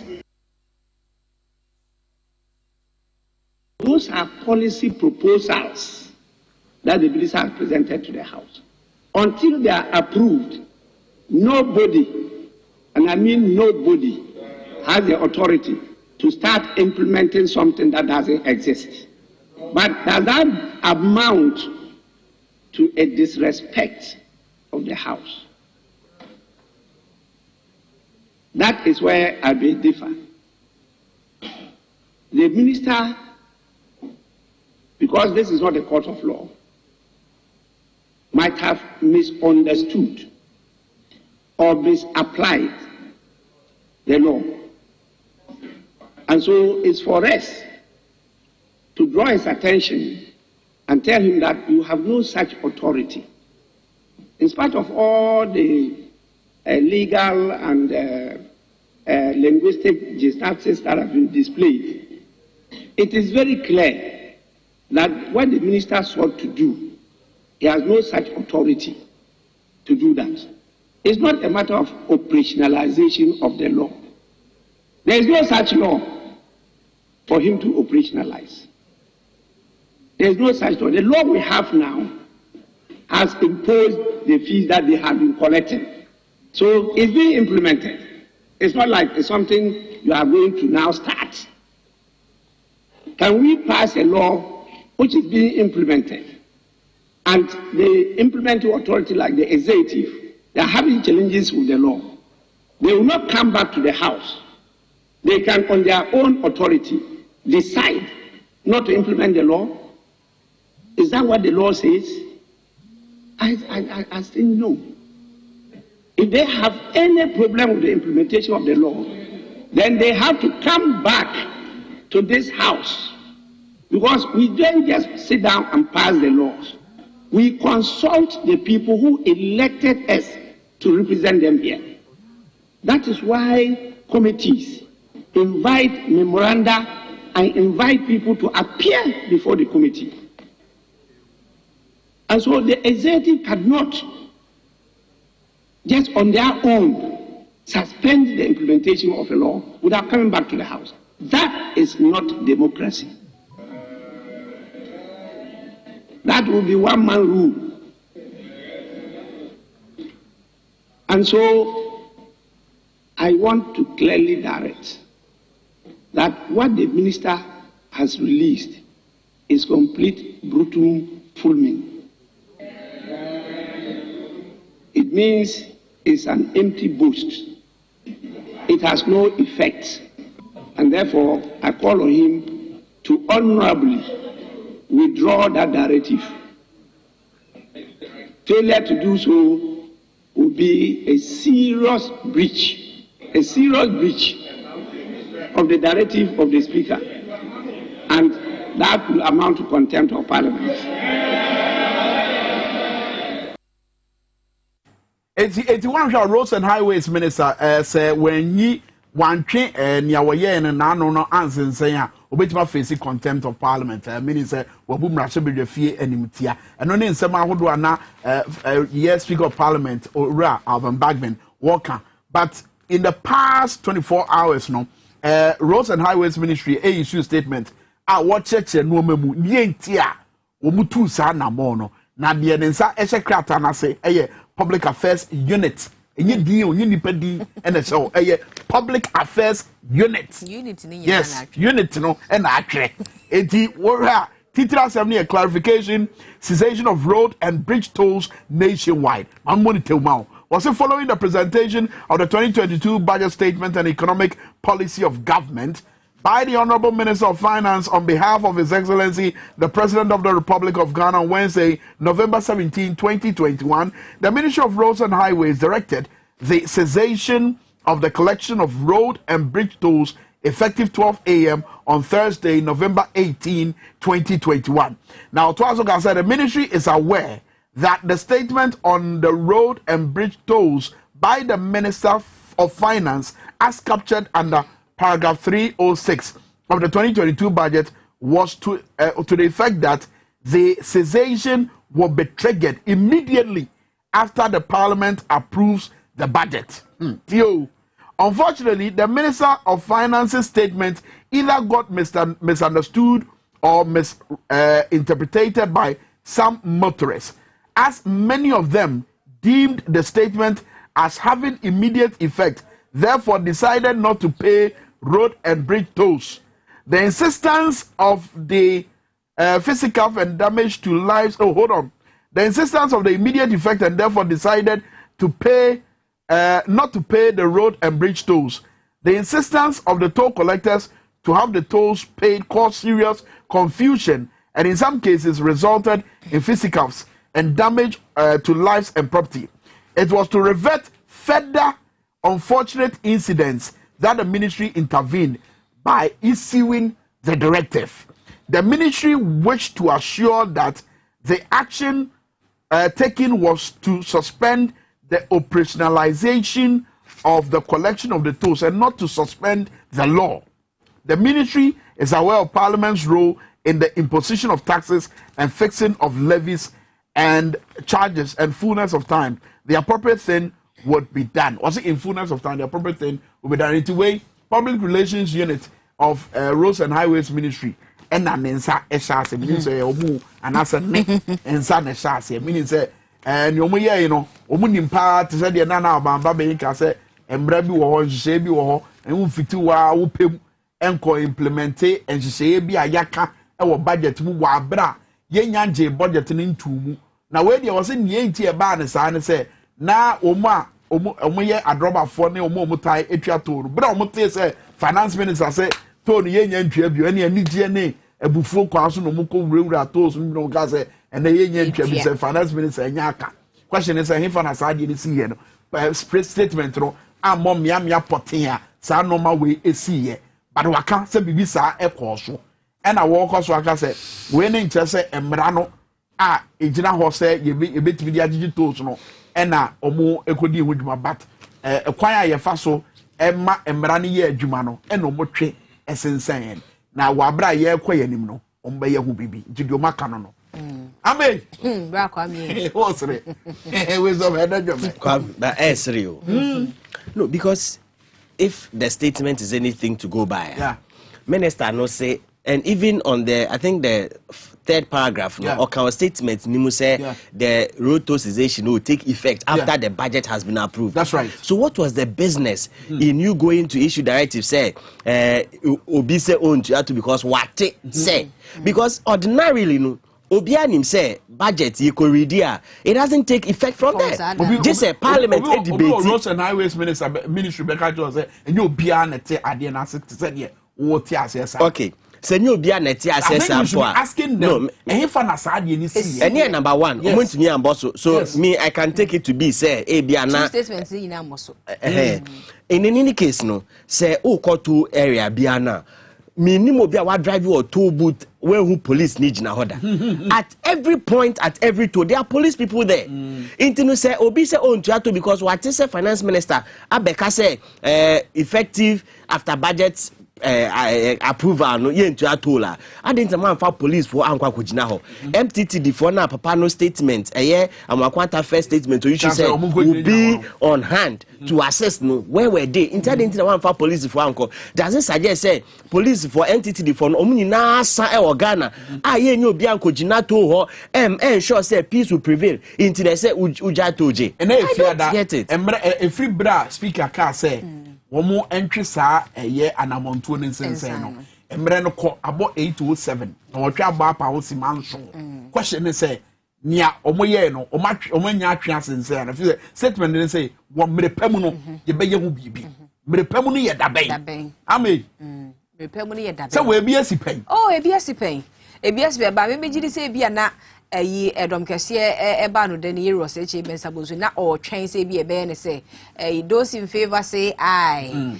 Those are policy proposals that the Minister has presented to the House. Until they are approved, nobody, and I mean nobody, has the authority to start implementing something that doesn't exist. But does that amount to a disrespect of the House? That is where I may differ. The minister, because this is not a court of law, might have misunderstood or misapplied the law. And so it's for us to draw his attention and tell him that you have no such authority. In spite of all the legal and linguistic gymnastics that have been displayed, it is very clear that what the minister sought to do, he has no such authority to do that. It's not a matter of operationalization of the law. There is no such law for him to operationalize. There is no such law. The law we have now has imposed the fees that they have been collecting. So it's being implemented. It's not like it's something you are going to now start. Can we pass a law which is being implemented and the implementing authority like the executive, they are having challenges with the law? They will not come back to the House. They can, on their own authority, decide not to implement the law. Is that what the law says? I think no. If they have any problem with the implementation of the law, then they have to come back to this House. Because we don't just sit down and pass the laws. We consult the people who elected us to represent them here. That is why committees invite memoranda and invite people to appear before the committee. And so the executive cannot just on their own suspend the implementation of a law without coming back to the House. That is not democracy. That will be one-man rule. And so I want to clearly direct that what the minister has released is complete brutal fulming. It means it's an empty boast. It has no effect. And therefore, I call on him to honorably withdraw that directive. Failure to do so will be a serious breach of the directive of the Speaker. And that will amount to contempt of Parliament. It's one of Roads and Highways Minister say when ye one train near Waye and no answer and saying, Obetma face contempt of Parliament. Meaning say, Wabum Rasha be the fee and Mutia. And only in some Hodwana, yes, Speaker of Parliament or Ra Alban Bagman Walker. But in the past 24 hours, no, Roads and Highways Ministry a issue statement. What church and woman Yentia Omutu Sana Mono. Nadia Nensa Esha na say, Public Affairs Unit. And so a Public Affairs Unit. Yes, unit no and actually. Titra Assembly a clarification, cessation of road and bridge tolls nationwide. I'm going to tell you. Was it following the presentation of the 2022 budget statement and economic policy of government by the Honorable Minister of Finance on behalf of His Excellency, the President of the Republic of Ghana on Wednesday, November 17, 2021, the Ministry of Roads and Highways directed the cessation of the collection of road and bridge tolls effective 12 a.m. on Thursday, November 18, 2021. Now, Twazoga said the ministry is aware that the statement on the road and bridge tolls by the Minister of Finance as captured under paragraph 306 of the 2022 budget was to the effect that the cessation will be triggered immediately after the Parliament approves the budget. Unfortunately, the Minister of Finance's statement either got misunderstood or misinterpreted by some motorists, as many of them deemed the statement as having immediate effect, therefore decided not to pay road and bridge tolls. The insistence of the physical and damage to lives. Oh, hold on. The insistence of the immediate effect and therefore decided to pay, not to pay the road and bridge tolls. The insistence of the toll collectors to have the tolls paid caused serious confusion and in some cases resulted in physicals and damage to lives and property. It was to revert further unfortunate incidents that the ministry intervened by issuing the directive. The ministry wished to assure that the action taken was to suspend the operationalization of the collection of the tolls and not to suspend the law. The ministry is aware of Parliament's role in the imposition of taxes and fixing of levies and charges and fullness of time. The appropriate thing would be done. Also, in fullness of time, the appropriate thing would be done. In the way, Public Relations Unit of Roads and Highways Ministry and Nansa Eshase means Omu and Asa Nick and San Eshase meaning say and Yomuya, you know, Omunimpa to say the Nana Bamba Benka say and Brabi or Shebi or and Ufitua Upim and co implemente and Shebi Ayaka our budget mu wabra Yanje budget into mu. Now where there was in Yanti a ban and say na Oma Omoye adroba for ne Omomutai Etriator, but Omote say finance minister say Tony Yan Tribune any DNA a buffo kwaso no muko rewura toes no gaze and the Yan Tribune say finance minister Nyaka. Question is a him for aside you see here no statement no amom yamia potia sa normal way e see here but waka say bibi sa e kwaso and I walk also aka say we ne nche say emra no a ejina ho say ye betimi dia gigi toes no and na omo ekodi huduma but kwan a ye fa so emma emra ne ye adwuma no and omo twe esensen na wabra ye kwayanim no omba ye hu bibi gidio maka no no amen bra kwa mi what's it wisdom head that is real no because if the statement is anything to go by minister no say and even on the I think the third paragraph no or our statement nimu say the road tollization will take effect after the budget has been approved. That's right. So what was the business in you going to issue directive say obi say own to because what say because ordinarily no obianim say budget you could read here it doesn't take effect from there. Just a parliament debate. Roads and Highways ministry Becca say and you obian ete ade na said here what tia okay. Senyo bia neti assess asking them and fa na saade ni see any number 1 omuntu mi amboso so me I can take it to be say e bia na statements in amboso in any case no say o ko to area bia na minimum bia wa drive or toll booth where who police need na hoda at every point at every toll there are police people there intinu say obi say on to because what is a finance minister abeka say effective after budget approval no ye ntua tola adent man fa police for ankwa kogina ho mttd for na papa no statement amakwanta first statement so you should say will be on hand to assess no where were they intending to one for police for anko does it suggest say police for mttd for no omnyina san e Ghana ye nyo bi ankogina to ho ensure say peace will prevail into they say uja toje and if fear that every bra speaker can say womo entry sa eye anamontuo ne nsensen no emre no ko abo 807 na wotwe aba pa wo simanso question is say nia omoye no omanya atwe asensen na fi statement ne say wo mrepam no ye beye hu bibi mrepam no ye daben amen mrepam no ye daben say we bi asipen ebi asipen ba me gidi say bia na ayi edom kese eba no de ne yero se che mensa bozu na o twen se bi ebe ne say those in favor say aye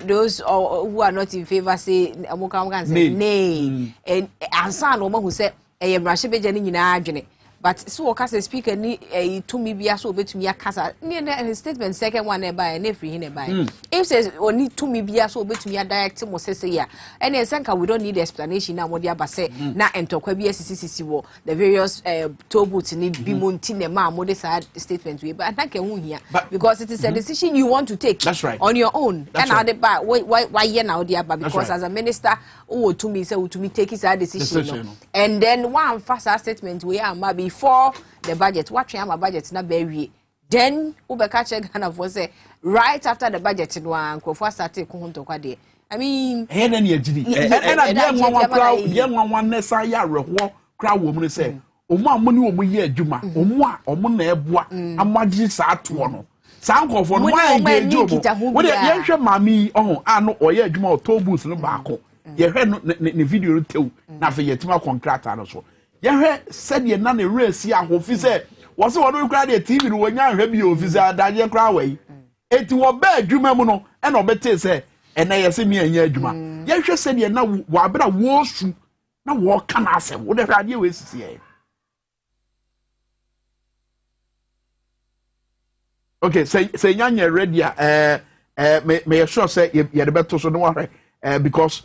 those who are not in favor say amuka say nay and ansa no ma hu say mrahye beje ne nyina adwene but so okasa speaker ni to me bia so obetumi akasa ne statement second one e buy na free hin buy if says oni to me bia so obetumi direct mo say ya and senka we don't need explanation na mo dia ba say na entokwa bia sisi wo the various toll booths ni bi mo nti ne ma mo this statement we but I think hu hia because it is a decision you want to take on your own and how the buy why here now dia ba because as a minister who to me say to me take his decision no. And then one fast statement we am before the budget what am budget na be then ubeka check Ghana for say right after the budget no an crofo start ko hunto kwa de I mean, and then you did it. And I didn't want one crowd, young one Nessa Yarra, crowd woman say, Oma money over here, Juma, Oma, or Monebua, and Magis at one. Sound of one way, Jobo. What a young mammy, oh, I know, or yeah, Juma, Tobus, no barco. You heard the video too, nothing yet, my contract also. You heard said you're none a race here, who said, was one who cried a TV when you're heavy officer, Daniel Croway. It was bad, Juma Mono, and Obete say, and I see me and Yajuma. You just said you're now, what better was now what can I say? Whatever idea is here. Okay, say young ready, may sure say you're the better so no worry, because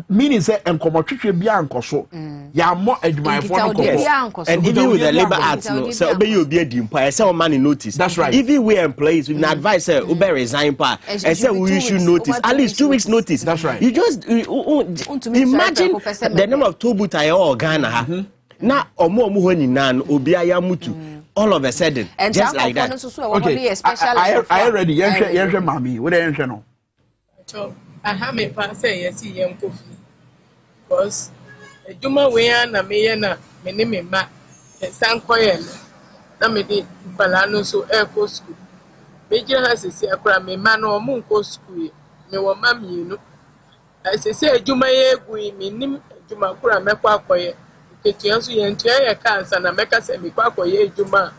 meaning say and come treat bianco so ya more admire for and even with the labor act no say obey you be dim pa say man notice. That's right. Even we employees we advise say obey resign pa and say we issue notice at least 2 weeks notice. That's right. You just imagine the number of tobuta ya Ghana na omo ho nyina no obi aya mutu all of a sudden and just like that. Okay, I ready. Yes, mommy. What are you no? I have a pass yes, young coffee. Because a Juma way and a mayana, my name ma, and San Coyen, Namidi, Balano, so airco school. Major has a secret, me man or moon co school, me wa mammy, you know. As I say, Juma we mean Juma Kura Mekwa Koye, Ketiansu and Tia Cans and a Mecca semi Quakoye Juma.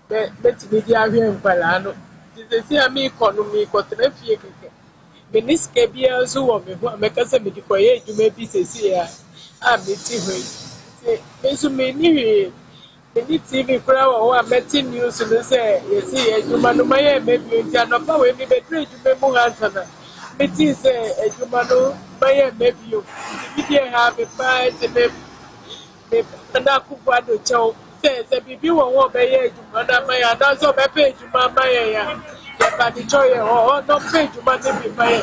Betty Media here in Balano. This is a me economy, cotton Beniske bia so wo me ho amekasa me dikoye adwuma bi sesi a meti hwe me so me ni hwe me TV kura wo a meti news no say yesi adwuma no maye me bi ntia no pa we mi betre adwuma mu hansana meti say adwuma no maye me bi o bi dia ha be pa te me na ku kwado chew say bibi wo be ye adwuma na maye na so be pe adwuma maye ya but the joy no page man be by a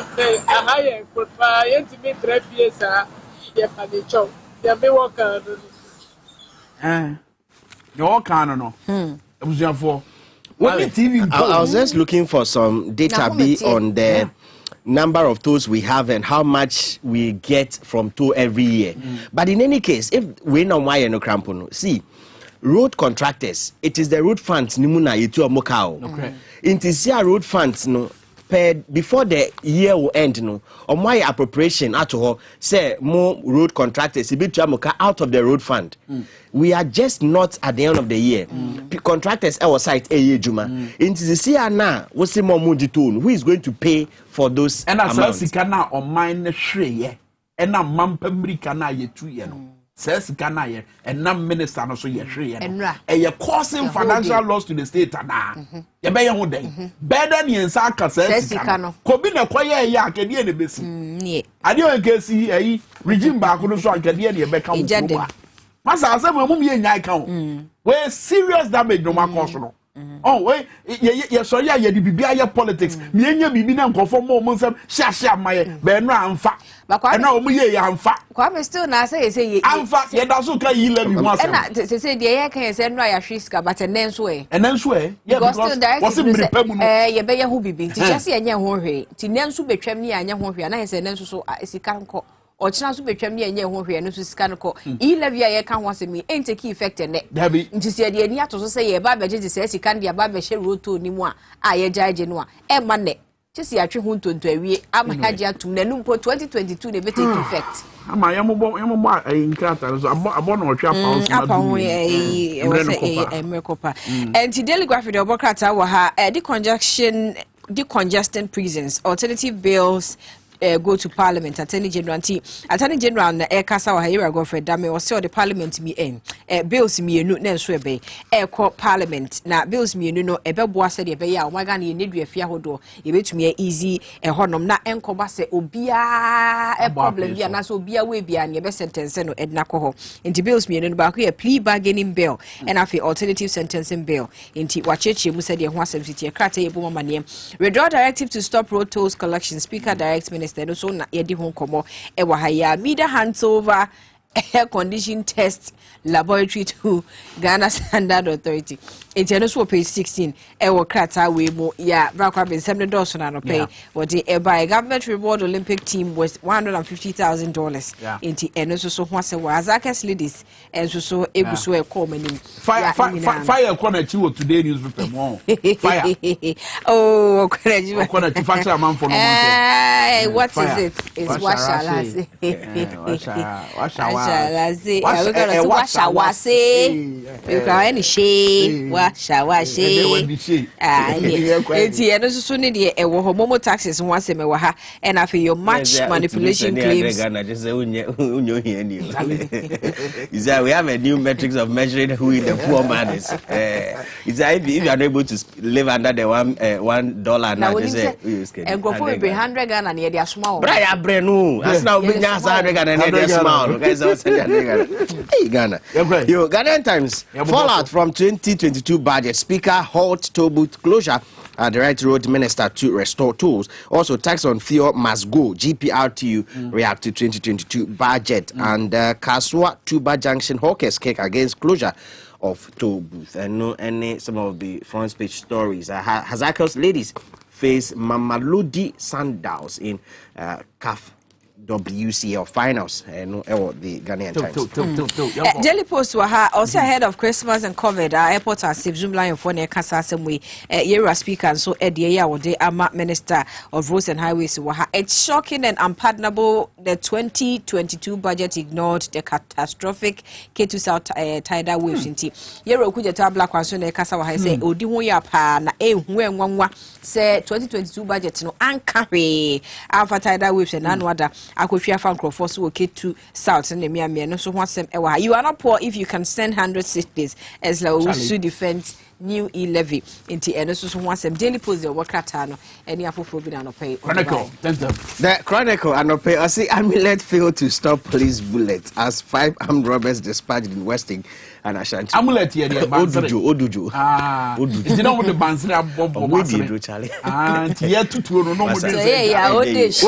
higher good by intimate 3 years yeah but the joy yeah be work your can no it was for what TV I was just looking for some data on the number of tours we have and how much we get from tour every year. But in any case, if we know why no crampono, see, road contractors, it is the road funds nimuna yetu amokao. Okay. Intisia road funds no before the year will end no or my appropriation at all say more road contractors out of the road fund. We are just not at the end of the year. Contractors our site juma. Intisia na what's more who is going to pay for those and amounts? And as on mine shre and a mampemri kana ye 2 year no. Says Ghana and non minister no so ye hwe and you're causing financial loss to the state and you be your day better than saka says Ghana could be na kwaye ya akede ne besi ade o nke si regime back no so akede ne be ka wo masa asem amum ye nyai ka wo we serious damage no ma cause no oh we ye sorry ya di bibia ye politics me enya bibi na nkofo mo nsem hia maye be no amfa na o mu ye ya amfa kwa me still na say ye amfa ye da so ka yi la bi mu asem na say de ye kan say no ya hwiska but enenso yeah because was it me ye be ye ho bibi ti chese ye nya ho hwe ti nenso betwam ni anya ho hwe na ye say nenso so esika nko o china so betwam ni anya ho hwe no so sika nko e levia ye kan ho asem e take effect ne nti se de ni ato so say ye ba beje say sika ndi ba be she roto ni mu a ye jaje no a e ma ne chese ya twe ho ntonto awie amakaje atum na numpo 2022 ne be take effect ama yambo inkrata so abo no otwa pa so Mekopa and the Daily Graphic the obokrata wa ha decongesting prisons alternative bills go to Parliament. Attorney General na Kasa wa Hira Godfred Dame was the Parliament mi bills mienu na nso ebe call Parliament na bills mienu no ebe boa se de ebe ya o maga na ye nedu afia hodo ye betumi easy honom na enkoba se obia problem bia na so obia we bia na ye be sentence no edna ko ho inti bills mienu no ba ko ye plea bargaining bill and afi alternative sentencing bill inti wacheche mu se de ho asem siti krata ye bo mane withdraw directive to stop road tolls collection speaker direct minister no so na ye di ho komo e wa ha ya media hands over air condition test laboratory to Ghana Standard Authority. It's also page 16. Ewo krata we mo ya brakwa be $70 na no pay. What the by government reward Olympic team was $150,000. Yeah. Inti eno so ho ase wa Azakas ladies enso so eguso e call manim. Fire corner chiwo today newspaper mo. Fire. Oh, corner factor man for no month. What is it? It's what shall I say? What shall I say? What shall I say? You can any shame. Shawashi. Eti eno susu ni de ewo ho momo taxes ho asem ewo ha and afi your match manipulation claims. Is that we have a new metrics of measuring who the poor man is. Is that if you are able to live under the $1 now just say and go for 100 Ghana near their small. Braya brenu. As now we nya 100 Ghana near their small. Guys, hey Ghana. Yo Ghanaian Times. Fallout from 2022 budget. Speaker halt toll booth closure. The right road minister to restore tolls. Also, tax on fuel must go. GPRTU react to 2022 budget. And Kaswa Tuba Junction hawkers kick against closure of toll booth. And no any some of the front page stories. Hazakos ladies face Mamaludi Sandals in CAF WCL finals the Ghanaian Times. Daily Post were also ahead of Christmas and COVID. Our airport has saved Zoom line for near Kasasem Yera speaker and so Eddie Yawode Ama Minister of Roads and Highways were. It's shocking and unpardonable. The 2022 budget ignored the catastrophic K2 South tidal waves. Yera Kujata Black one so near Kasawa say Odi Hoyapa na Nwanwa say 2022 budget no anchor alpha tidal waves and another. Akofia fan Crawford will get to South and the no so whatsem ewa. You are not poor if you can send 100 cities as la to defend new e-levy into eno so whatsem Daily Post the work atano any afofo bi na no pay. Chronicle. The Chronicle and no pay. I see Amulet failed to stop police bullets as 5 armed robbers dispatched in Westing and Ashanti. Amulet here the Odujo. Odujo. You know what the bansina bomb Odujo Charlie. And here to no more. Yeah, Odesh.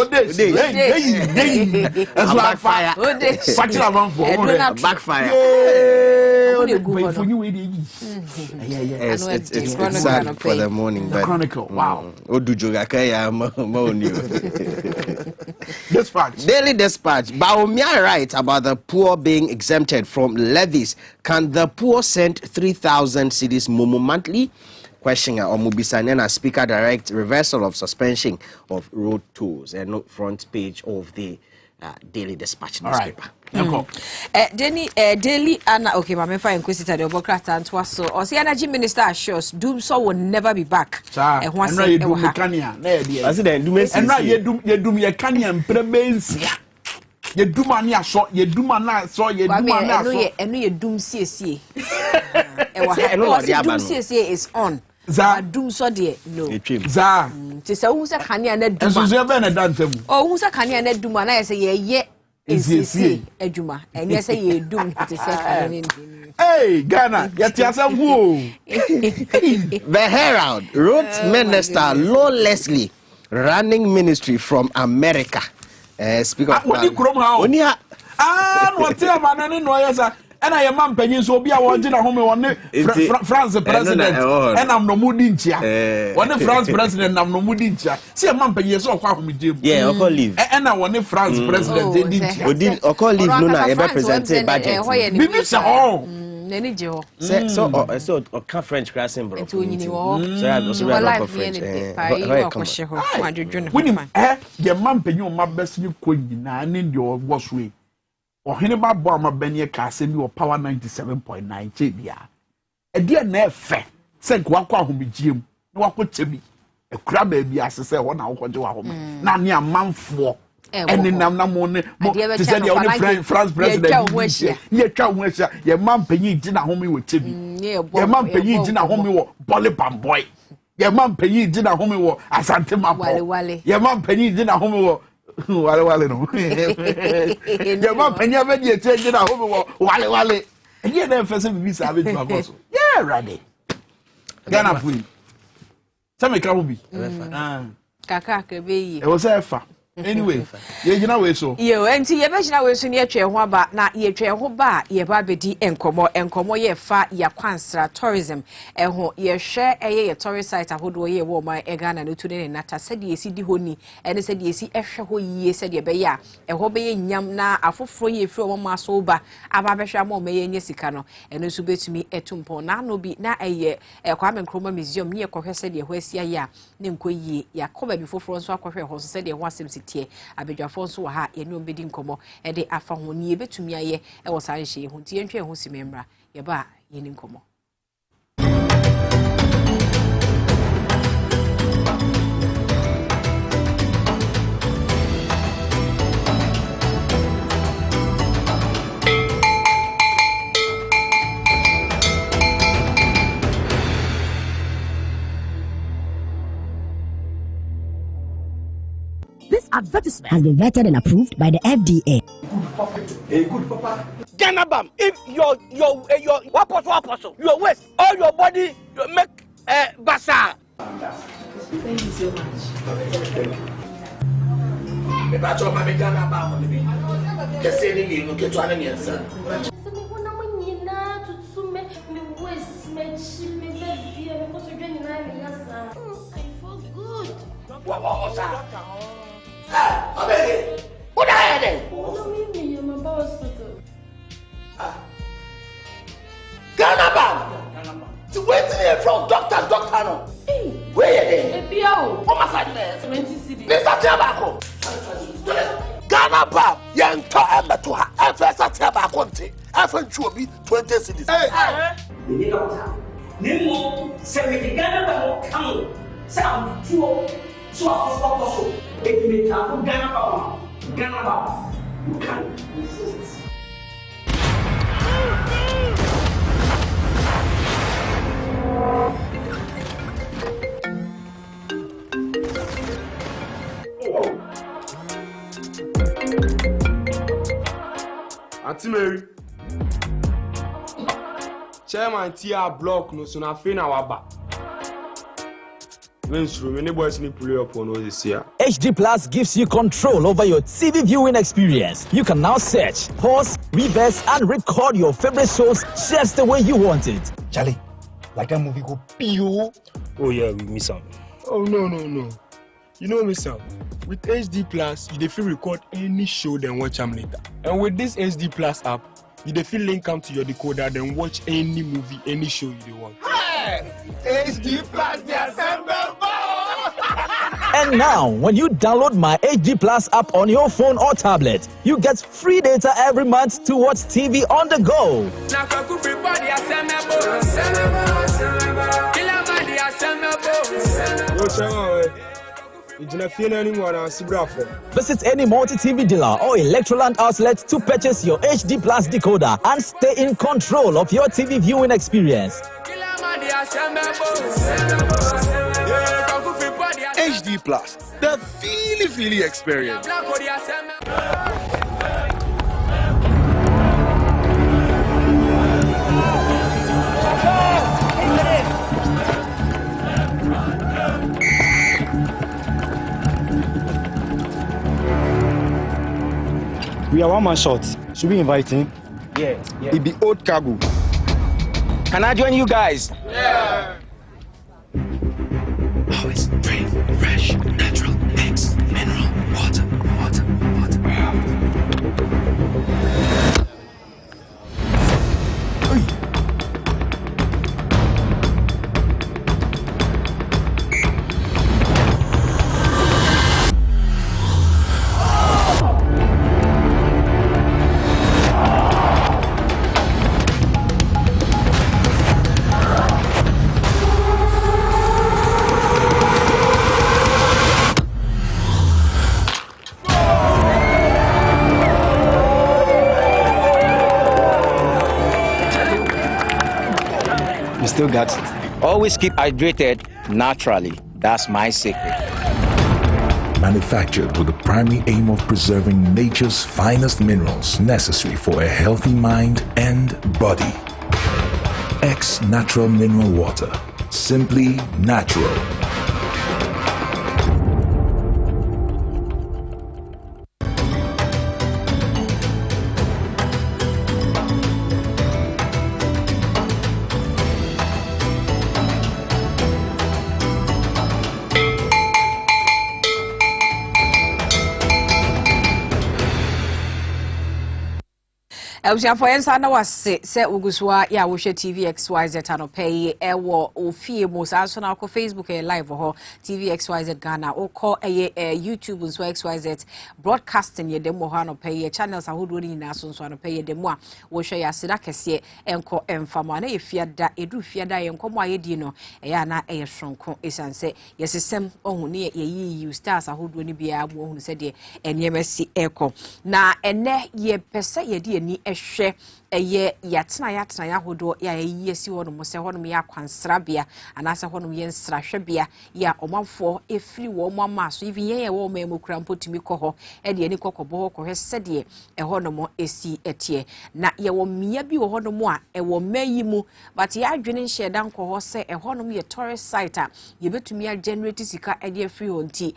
That's why fire. Backfire. It's sad for the morning, but Chronicle. Wow. Odujo Gakaya Maonio. Dispatch. Daily Dispatch. Baumia writes about the poor being exempted from levies. Can the poor send 3,000 cedis Momo monthly? Questioner or Mubisanena speaker direct reversal of suspension of road tolls and front page of the Daily Dispatch newspaper. Daily Anna okay, my friend inquisitor the Obokrata and Twaso or the energy minister assures doom so will never be back. And once you do mechania, and right you do me a canyon prebensia. You do money a shot, you do man so you do money and you doom CC. Doom CC is on. Za doom so dear no. Za to say who's a canyon and do oh who's a canyon and do man I say yeah is Ejuma and yes say doom to say hey Ghana yet who The Herald Roads Minister lawlessly running ministry from America. Speaker of Onia whatever no yes and I am penny so be a wanting a home on France president and I'm no mudincha. One France president I'm no mudincha. See a man penny so kwa home jim. Yeah, or leave. And I want a France president they didn't or call leave no na represent budget. Bibi sa all. So can French crossing bro. So I was a French. Your man penny on my best you could in your wash way. Or Hannibal Bomber Benny Kasiebo or Power 97.9 JBR. A dear nefe said Quaqua whom be Jim, walk with Timmy. A crab baby as I say 1 hour to home. Now near month 4. And in Namon to send the only France president. Ye come with your mum penny dinner home with Timmy. Your mum penny dinner home with Bolipam boy. Your mum penny dinner home with Asante Wale. Your mum penny dinner home with Wale no. Your mum penny already changed dinner home with Wale. And you never first visa have it for yeah, ready. Ghana free. Some come be. Kaka be. It was a fa. Anyway, you know we so. Yo, and see, you mention we so near ho aba na ye twa ho ba ye ba bedi enkomo ye fa ya kwansra tourism ho ye hwe ye tourist site ahodo ye wo ma Ghana no to ne nata said ye si di honi ene said ye si ehwe ho yie said ye be ya ho be ye nyam na afoforo ye firi wo ma so ba aba be hwa ma ye nya sika no ene so betumi etumpo na no bi na eye Kwame Nkrumah museum ne ye kohwe said ye ho asia ya ne nkoyie ya ko ba bi foforo so akohwe ho so said ye ho asem tie abedwafo so wa ha ye no bedi nkomo e de afa ho ne ye betumi aye e wo san hye ho tie ntwe ho si membra ye ba ye ni nkomo. This advertisement has been vetted and approved by the FDA. Hey, good papa. Ganabam, if your what apostle, your waist, all your body, you make bazaar. Thank you so much. Me bacho mami Ganabam, me. Kese ni ni nuke tu ane niensa. What are you Ganabam! To wait here from doctor no. Where you there? What must I do? Mr. Tobacco. Ganabam! Young to Emma to her. FS Tobacco. FN Chubi 20 cities. Hey! The doctor. Nemo, 70 Ganabam come. Sound 2 so also. If you make a Ganabam, you can resist. Auntie Mary, Chairman TR block no so na fe na waba. HD Plus gives you control over your TV viewing experience. You can now search, pause, reverse, and record your favorite shows just the way you want it. Charlie, like that movie go Pio. Oh yeah, we miss out. Oh no. You know miss out. With HD Plus, you dey record any show then watch them later. And with this HD Plus app, you dey link them to your decoder then watch any movie, any show you want. Hey! HD Plus, the assemble. And now, when you download my HD Plus app on your phone or tablet, you get free data every month to watch TV on the go. Visit any multi-TV dealer or Electroland outlet to purchase your HD Plus decoder and stay in control of your TV viewing experience. HD Plus, the feely experience. We are one man short. Should we invite him? Yeah. It be old cargo. Can I join you guys? Yeah. Always brave, fresh, natural, mix, mineral, water. Still got it. Always keep hydrated naturally. That's my secret. Manufactured with the primary aim of preserving nature's finest minerals necessary for a healthy mind and body. X Natural Mineral Water. Simply natural. Elsia for ensa na wase se uguswa ya wo hwe Tvxyz anope ewo ofie mo so na ko Facebook live ho Tvxyz Ghana o ko YouTube nso XYZ broadcasting ye demo ho anope channels ahodo ni na so anope ye demo a wo hwe ya sida kese enko emfama na efiada edu fiada ye nkomo ayedi no ya na eye sonko esanse yesesem ohun ne ye stars ahodo ni bia mo ohun se de eniemasi eko na ene ye pese ye de ani ehwe eye yatena ya hodo ya yesi wono mo se hono ya kwansrabia anase hono ye nsrahwebia ya omamfo efiri wo mo amaso even ye wo mo emokura mpotimi koho e de ani kokobo ko hwese de hono mo esi etie na ye wo mia bi wo hono mo a e wo mayi mu but ya adwene nhye dan koho se hono mo ye tourist site a ye betumi a generate sika e de afiri honti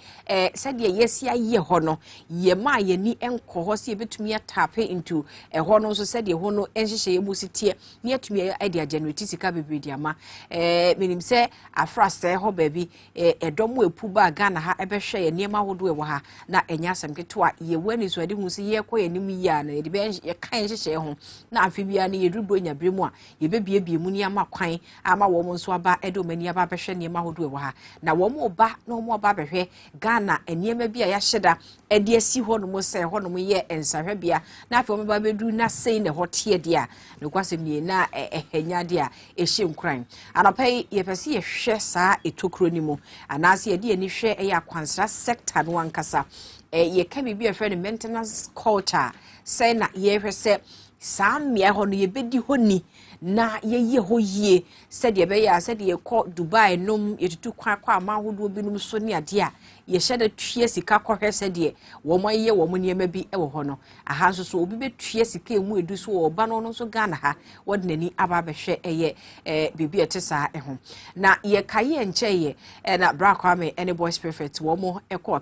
se de yesi aye hono ye ma ye ni enkoho se ye betumi a tap into hono so se de hono enhyehyɛ ye musitie ne atumi ide generate sika bebredi ama menim se afrase ho baabi edom epu ba Ghana ha ebehwɛ ye niema hodo e wo ha na enya asem keto a ye wani so ade hu se ye kɔ ye nim yi a na ye be ye kan hyehyɛ ho na afi bia ne ye dubro nya bremu a ye bebie mu ne ama kwan ama wo mo nso aba edo mani aba behwɛ niema hodo e wo ha na wo mo ba na wo mo aba behwɛ Ghana eniema bia ya hyeda ede asi ho no mo se ho no mo ye ensahwɛ bia na afi wo ba bedu na sei ne hotie dia no kwasem ni na ehenya dia ehye nkran anapai ye pese ye hwe saa etokro ni mu anase ye de ani hwe ya kwansra sector no ankasa ye ka bibi e hwe maintenance culture say na ye hwe se saa mmea ho no ye bedi honi na ye ho yie said ye be ya said ye ko Dubai nom ye tutu kwa amahodo bi nom so ne ade a ye hyeda tue sika kɔhwɛ said ye wo mo ye wo mo niema bi e wo ho no aha so so obi betue sika emu edu so wo ba no so Ghana ha wode nani aba behwɛ eye bibi ete saa ho na ye kaye nche ye na bra kwame any boys perfect wo mo ekɔ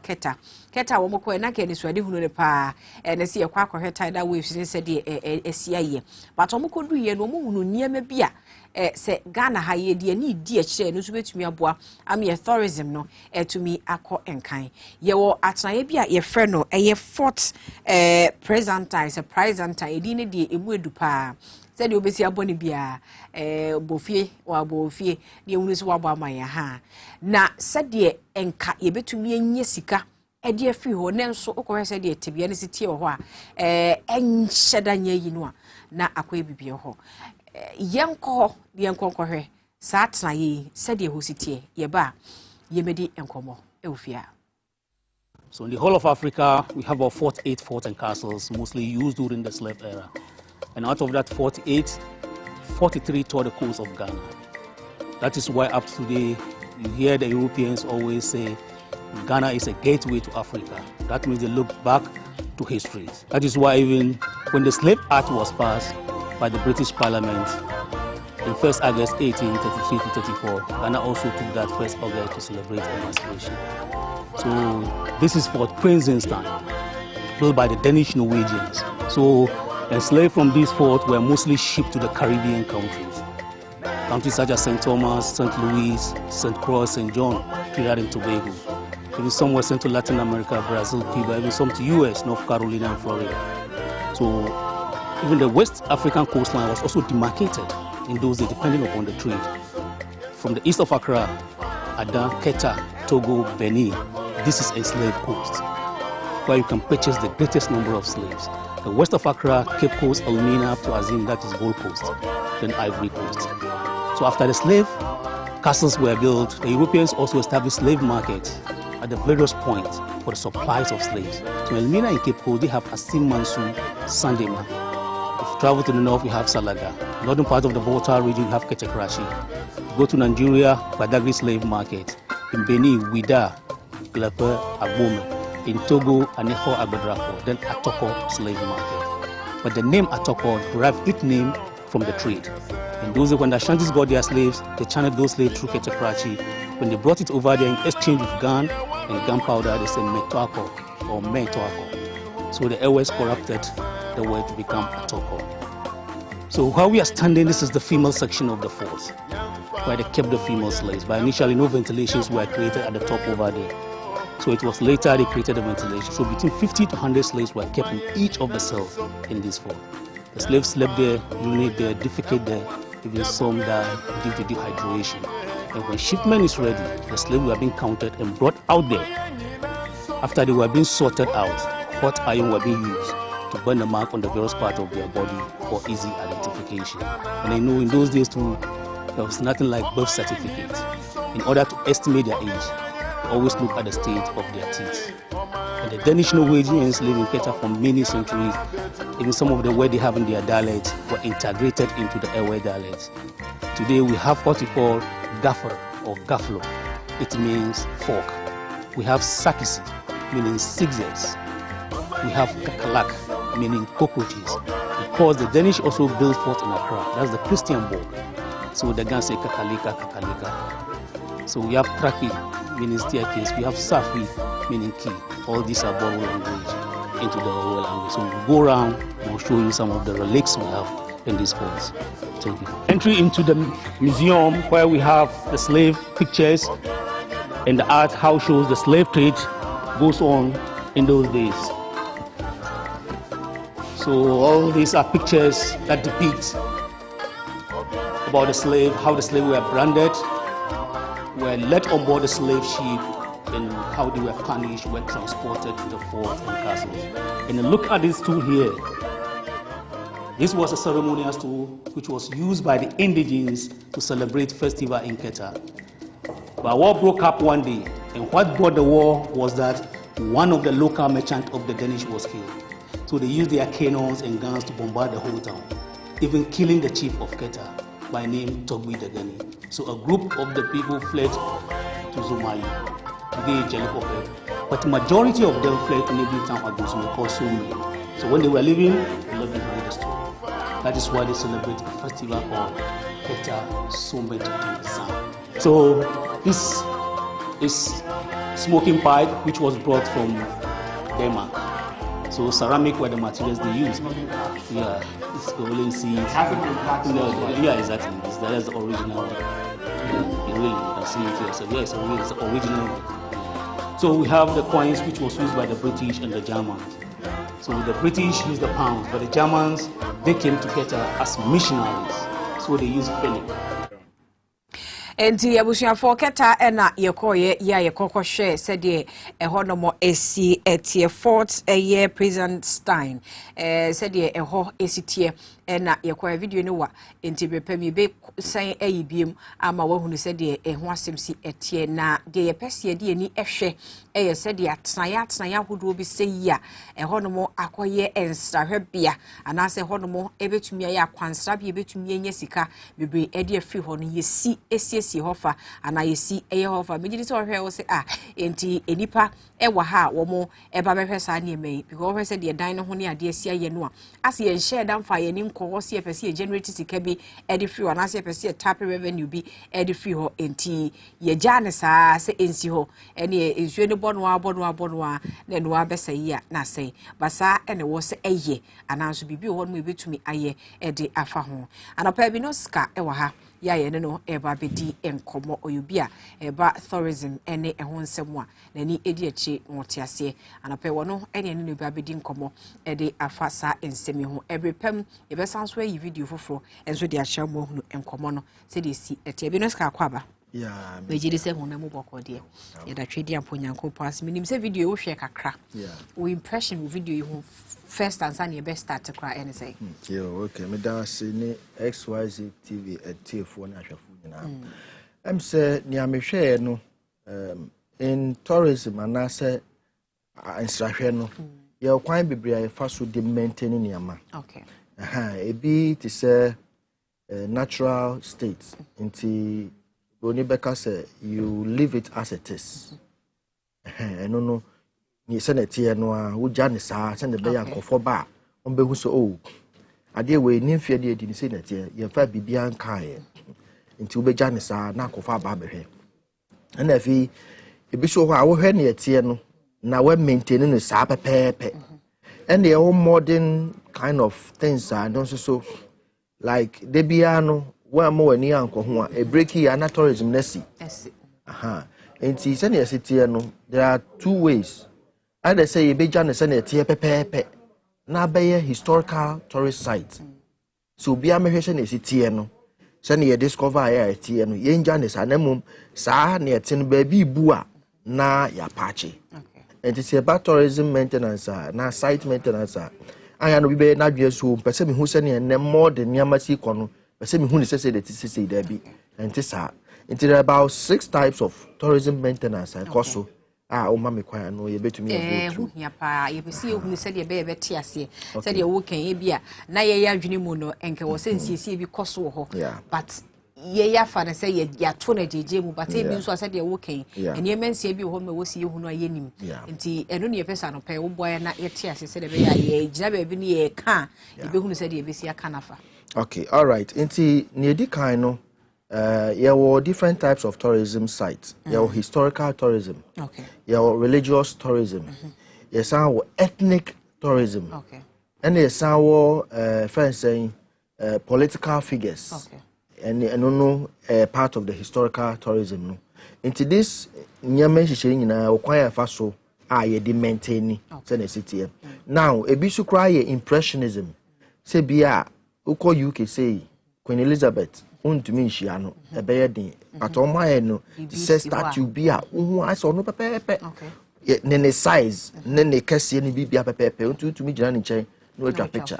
keta wo mo kɔ na ka ni so ade hunu ne pa na se ye kwa kɔhwɛ tidal waves ne said ye esia ye but wo mo kɔdu ye no mo hunu niema bi a se Ghana ha ye de ani di akire no so betumi aboa am ye tourism no etumi akɔ enkan ye wo atanaye bi a ye frɛ no eye fort presentise edi ne de emu edu pa said you obesi aboni bia bofie wa bofie de ewunu so wabo amaya ha na said ye enka ye betumi enye sika ede afi ho ne nso okɔhwɛ said ye tebia ne sitie wo ho a enhyeda nya yi no a na akɔ bibie ho yenko hwe satna ye said ye hositie ye ba ye medi enkomo eufia. So in the whole of Africa we have about 48 forts and castles mostly used during the slave era, and out of that 48, 43 toward the coast of Ghana. That is why up to today you hear the Europeans always say Ghana is a gateway to Africa. That means they look back to history. That is why even when the Slave Act was passed by the British Parliament in 1st August 1833 to 34, Ghana also took that 1st August to celebrate emancipation. So this is Fort Prinsenstein, built by the Danish Norwegians. So enslaved from this fort were mostly shipped to the Caribbean countries. Countries such as St. Thomas, St. Louis, St. Croix, St. John, Trinidad and Tobago. Even some were sent to Latin America, Brazil, Cuba, even some to US, North Carolina and Florida. So even the West African coastline was also demarcated in those days, depending upon the trade. From the east of Accra, Adan, Keta, Togo, Benin, this is a slave coast, where you can purchase the greatest number of slaves. The west of Accra, Cape Coast, Elmina, up to Azim, that is Gold Coast, then Ivory Coast. So after the slave castles were built, the Europeans also established slave markets at the various points for the supplies of slaves. So Elmina and Cape Coast, they have Asim Mansu, Sandema. If you travel to the north, you have Salaga. Northern part of the Volta region, you have Kechekrashi. Go to Nigeria, Badagry slave market. In Benin, Wida, Glepe, Agbome. In Togo, Aneho, Abedrafo. Then Atoko slave market. But the name Atoko derived its name from the trade. In those days, when the Ashantis got their slaves, they channeled those slaves through Kechekrachi. When they brought it over there in exchange with gun and gunpowder, they said Metoako or Metoako. So the airways corrupted the word to become Atoko. So while we are standing, this is the female section of the fort, where they kept the female slaves. But initially, no ventilations were created at the top over there. So it was later they created the ventilation. So between 50 to 100 slaves were kept in each of the cells in this fort. The slaves slept there, urinate there, defecate there, even some died due to dehydration. And when shipment is ready, the slaves were being counted and brought out there. After they were being sorted out, hot iron were being used to burn the mark on the various parts of their body for easy identification. And I know in those days too, there was nothing like birth certificates. In order to estimate their age, they always look at the state of their teeth. And the Danish Norwegians living in Keta for many centuries, even some of the words they have in their dialects were integrated into the Ewe dialect. Today we have what we call gaffer or gaflo. It means fork. We have sakisi, meaning zigzags. We have kakalak, meaning cockroaches. Because the Danish also built fort in Accra. That's the Christian borg. So the Gan say kakalika, kakalika. So we have traki, meaning staircase. We have safi, meaning key. All these are Boru language into the Owo language. So we'll go around, we'll show you some of the relics we have in these forts. Thank you. Entry into the museum where we have the slave pictures and the art house shows the slave trade goes on in those days. So all these are pictures that depict about the slave, how the slave were branded, were let on board the slave ship, and how they were punished, were transported to the forts and castles. And look at this tool here. This was a ceremonial tool which was used by the indigenes to celebrate festival in Keta. But war broke up one day, and what brought the war was that one of the local merchants of the Danish was killed. So they used their cannons and guns to bombard the whole town, even killing the chief of Keta by name Tvxyz. So a group of the people fled to Zomayi, today Jelikope, but the majority of them fled to neighboring town Agusume called Somi. So when they were leaving, they left behind the store. That is why they celebrate a festival called Keta Somme Tvxyz. So this is smoking pipe which was brought from Denmark. So ceramic were the materials they used. Yeah, it's golden seeds. Yeah, exactly. That is the original. Really, you can see it here. So yeah, it's the original. So we have the coins which was used by the British and the Germans. So the British used the pounds, but the Germans, they came to Keta as missionaries. So they used penny. Enti abusuafo Keta ena yekoye ya yekoko hwe sede eho no mo esi etie fort eye President Stein sede eho esitie ena yekoye video ne wa enti bepami be san ayibiem ama wahunu sede eho asemsi etie na de yepese de ani ehwe eye sede atena hodo bi seya eho no mo akoye ensahwebia anase eho no mo ebetumi aye akwansra bi ebetumi enya sika bebre ede afi ho no yesi esi hofa ana yesi eye hofa megidi so hwe wo se enti enipa ewa ha wo mo eba behwe sa ne mai because hwe se de dan no ho ne ade asia ye no ase ye share dan fa ye ni nko se epese ye generate sika bi ede free ana se epese tap revenue bi ede free ho enti ye jane sa se ensi ho ene ensuo ne bono a na no abesa yi na sei basa ene wo se eye ana so bibi ho no ebetumi aye ede afa ho ana pa bi no ska ewa ha ya ye no eba bedi enkomo oyubia eba tourism ene ehon nsemu a nani edi achi wotiase anape wono ene no eba bedi nkomo ede afa sa ensemi ho ebrepam ye besan so yi video foforo enso de ahia mo hunu enkomo no se de si ete bi no ska kwaba yeah me jidi se hona mo boko de ye da twedi amponyanko pass minim se video wo hwe kakra we impression wo video ho first and sun your best start to cry anything. Yeah, okay. Me da se ni XYZ TV TF1 ahwafo nyina. Say ni amehwe no in tourism and I say insrahwe no ye kwan bebre ya fa so de maintain niama. Okay. E bi to say natural states into Boni Beka say you leave it as it is. No ni senate no a wo jane sa se ne be yankofo ba on be hu so o ade we ni mfie de edi ni senate ye fa bibia nka ye nti wo be jane sa na akofo ba behwe na afi e bi so ho a wo hwe ne etie no na we maintain no sa pepepe and the whole modern kind of things are don't so like de bia no wa mo wani anko ho a e breaki ana tourism nasi yes nti se ne etie no there are two ways. I say you be John Senate pepe na be historical tourist site. So be a measure is it no. Send ye discover a tie no ye nja ne sanemum sa na tin baby bua na ya pache. Okay. And it's about tourism maintenance na site maintenance aya no be na dwe so pese me hu se ne more than nyamasi kono pese me hu ne se say there be and tisa there are about 6 types of tourism maintenance and coso o ma me kwa no ye betumi go through ya pa ye pese ye hu se de be te ase se de wo kan ye bia na ye ya dwene mu no enke wo se nsiesie bi koso ho but ye ya fa na se ye ya to na jeje mu but e bi so se de wo kan ene mensie bi ho me wo si ye hu no ye nim nti eno ne ye pesa no pe wo boy na ye te ase se de be ya ye gina ba bi ne ye ka ye be hu se de ye be si aka na fa. Okay, all right. Nti ne di kan no there were different types of tourism sites. There were historical tourism. Okay. There were religious tourism. Yes, there were ethnic tourism. Okay. And yes, there were friends saying political figures. Okay. And no part of the historical tourism. No. Into this, nyame hihye nyina okwan afa so ye di maintain say na city. Now, e bi so cry impressionism. Say bia uko UK say Queen Elizabeth untumi nhia no ebeye din but omaye no say statue bia uhu aso no pepepe okay ne size ne kese ne bibia pepepe untumi gina ne nchen no atwa picture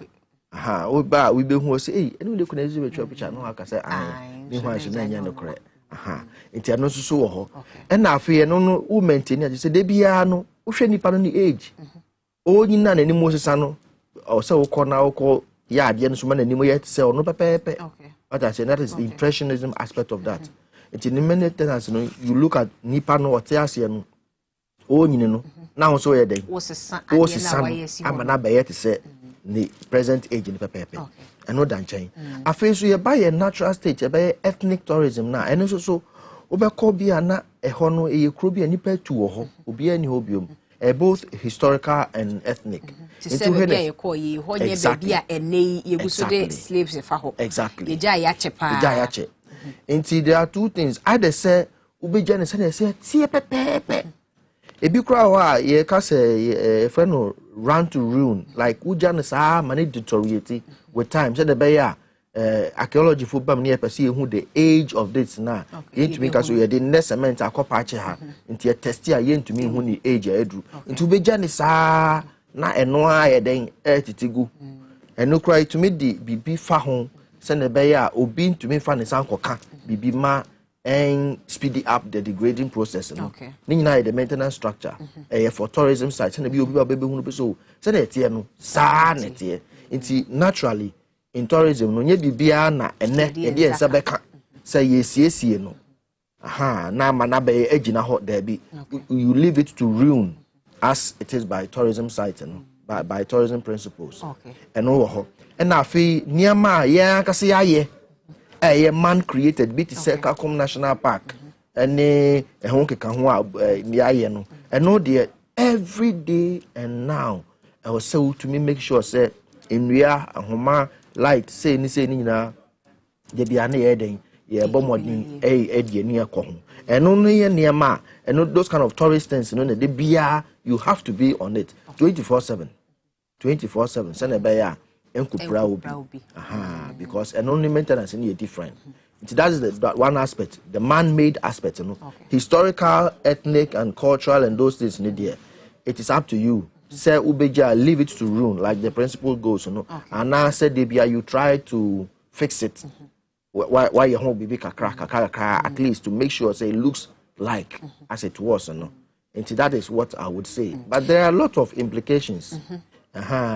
aha we ba we be hu say eh enu de Queen Elizabeth picture no aka say ni hu aso na nya no kore aha enti ano so wo ho e na afi no wo maintain ya say de bia no wo hwe nipa no ni age o nyina na ni mo sesa no o say wo kona wo yeah, the end man anymore yet say no pepe. Okay. But I say that is the impressionism aspect of that. It's in many things, you look at Nipa no what they say no. Oh, you know, now so day. What's son? I'm an abbey to say the present age in pepe. Okay. And no dan chain. I feel so you buy a natural state, you buy ethnic tourism now, and also so Obercobia na a hono a crubia nipa to ho, obi any hobium. Both historical and ethnic. Exactly. Exactly. There are two things. Either say Ubejan say tie pepe. Ebi kra wa ye ka say friend run to ruin like Ujan sa manage deteriorate with time. Say the beya archaeology for bam near perceive who the age of this now. Into me because we the next cement akopache ha. Into test ya yen to me who the age edru. Into Ubejan sa na eno aye den etitigu eno cry to me di bibi fa ho se ne be ya obi to me fa ne san koka bibi ma and speed up the degrading process no ni nyina the maintenance structure for tourism sites na bi obi ba be hu no so se na etie no sa na etie nti naturally in tourism no nye bibia na ene e de ensa beka se yesiesie no aha na ma na be agina ho there be you leave it to ruin as it is by tourism sites and by tourism principles. Okay. And over and now fi niama ya kasi aye man created bit Kakum National Park and honke kan ho ni aye no and no there every day and now I was so to me make sure say in wia ahoma light say ni nyina de bia na ye den ye bomodin die ni akọ and no ye niama and those kind of tourist things you know the bia you have to be on it 24/7 send be ya enkupra obi aha because and only maintenance in different that is the one aspect the man-made aspect you know historical ethnic and cultural and those things in there it is up to you say ubeja leave it to ruin like the principle goes you know and now said debia you try to fix it why you home be kakra at least to make sure say it looks like as it was you know. And that is what I would say. But there are a lot of implications.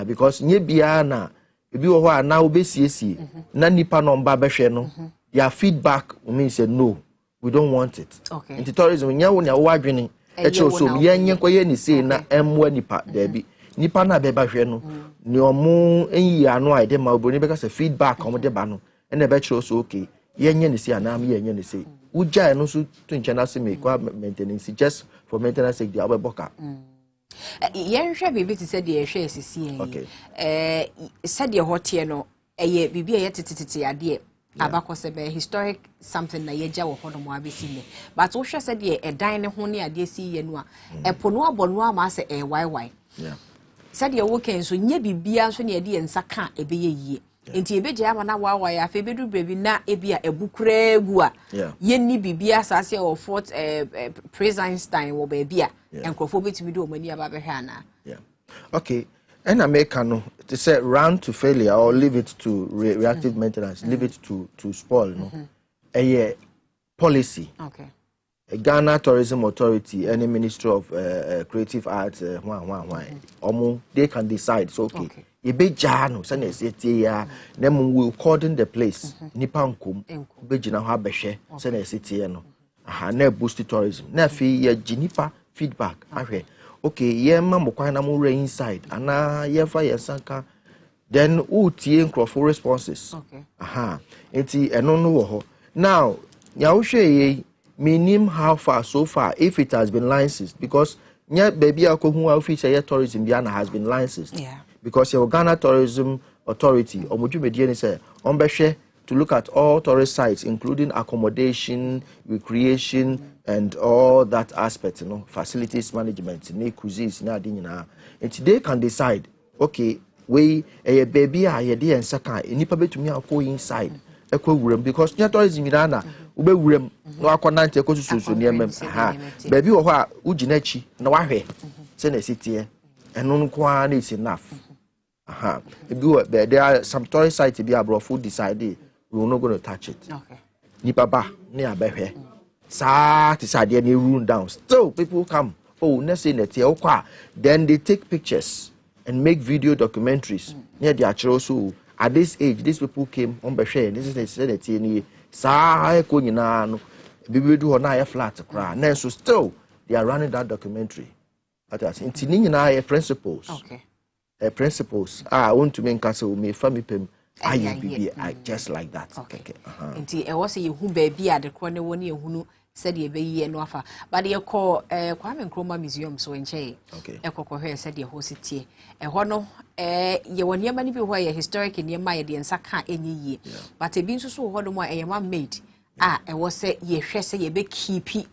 Because nye bia na ebi wo ho na obesiesie na nipa no mba behwe no their feedback means say no we don't want it. Okay. In tourism nya wo na wo adwene e che so ye nye koye ni say na emwa nipa da bi nipa na be bahwe no ni omo enyi ano a de ma oboni be ka say feedback omo de ba no e na be che so okay ye nye ni say na am ye nye ni say uja no so to nchana se me kwa maintenance just for maintenance sake the abeboka yen hwe bibi ti said ye hwe asisi said ye hotie no eye bibi ye tititi ade abakose be historic something na yeja wo hono mo abesi ne but wo hwe said ye edan ne ho ne ade si ye no a epo no abonu ama se yy said your weekend so nye bibia so ne de ensa ka ebe ye enti ebeje ama na wa ya fe bedu brevi na ebia ebukura egu a ye ni bibia asase o Fort Einstein wo ba bia enkrofo betimi do omani aba behwe ana okay and America no to say run to failure or leave it to reactive maintenance leave it to spoil no a policy okay Ghana Tourism Authority any Ministry of Creative Arts they can decide so okay e be jano say na city ya na will coordinate the place nipa nkom be gina ho abehwe say na city no aha na boost tourism na fi ya ginipa feedback ahwe okay ye ma mokwan na mo inside ana ye fa ye sanka then utie nkrofo responses okay aha enti eno no wo ho now ya wo hwe minim how far so far if it has been licensed because nya baby akohu officer ye tourism bia na has been licensed because your Ghana Tourism Authority omodwumedie ni say on behwe to look at all tourist sites including accommodation recreation and all that aspect facilities management ne cuisines na adi nyina and they can decide okay we a baby a ye de ensaka enipa betumi akọ inside ekọ wuram because nya tourism nyina na ube wuram no akonante ekọ sususu ne emem ha baby wo ho a ugina chi na wahwe se na sitie eno nko a na is enough there are some tourist sites be abroad food decide we are not going to touch it okay nipa ba ne abehwe sa ti sade ne rule down still people come next say net here then they take pictures and make video documentaries near the actual so at this age these people came on behwe this is the say net here sa ko nyina no bibi do na ya flat kra na so still they are running that documentary at us in nyina principles okay principles I want to make us me family pem I just like that okay nti e was you hu baby a de kro ne woni ehunu said ye be ye no afa but ye call Kwame Nkrumah museum so enche ekokohwe said ye hositie ho no ye woni ama ni bi ho ye historic ni ma ye de nsaka enye ye but e bi nso so ho do mo e ma made e was say ye hwe say ye be keep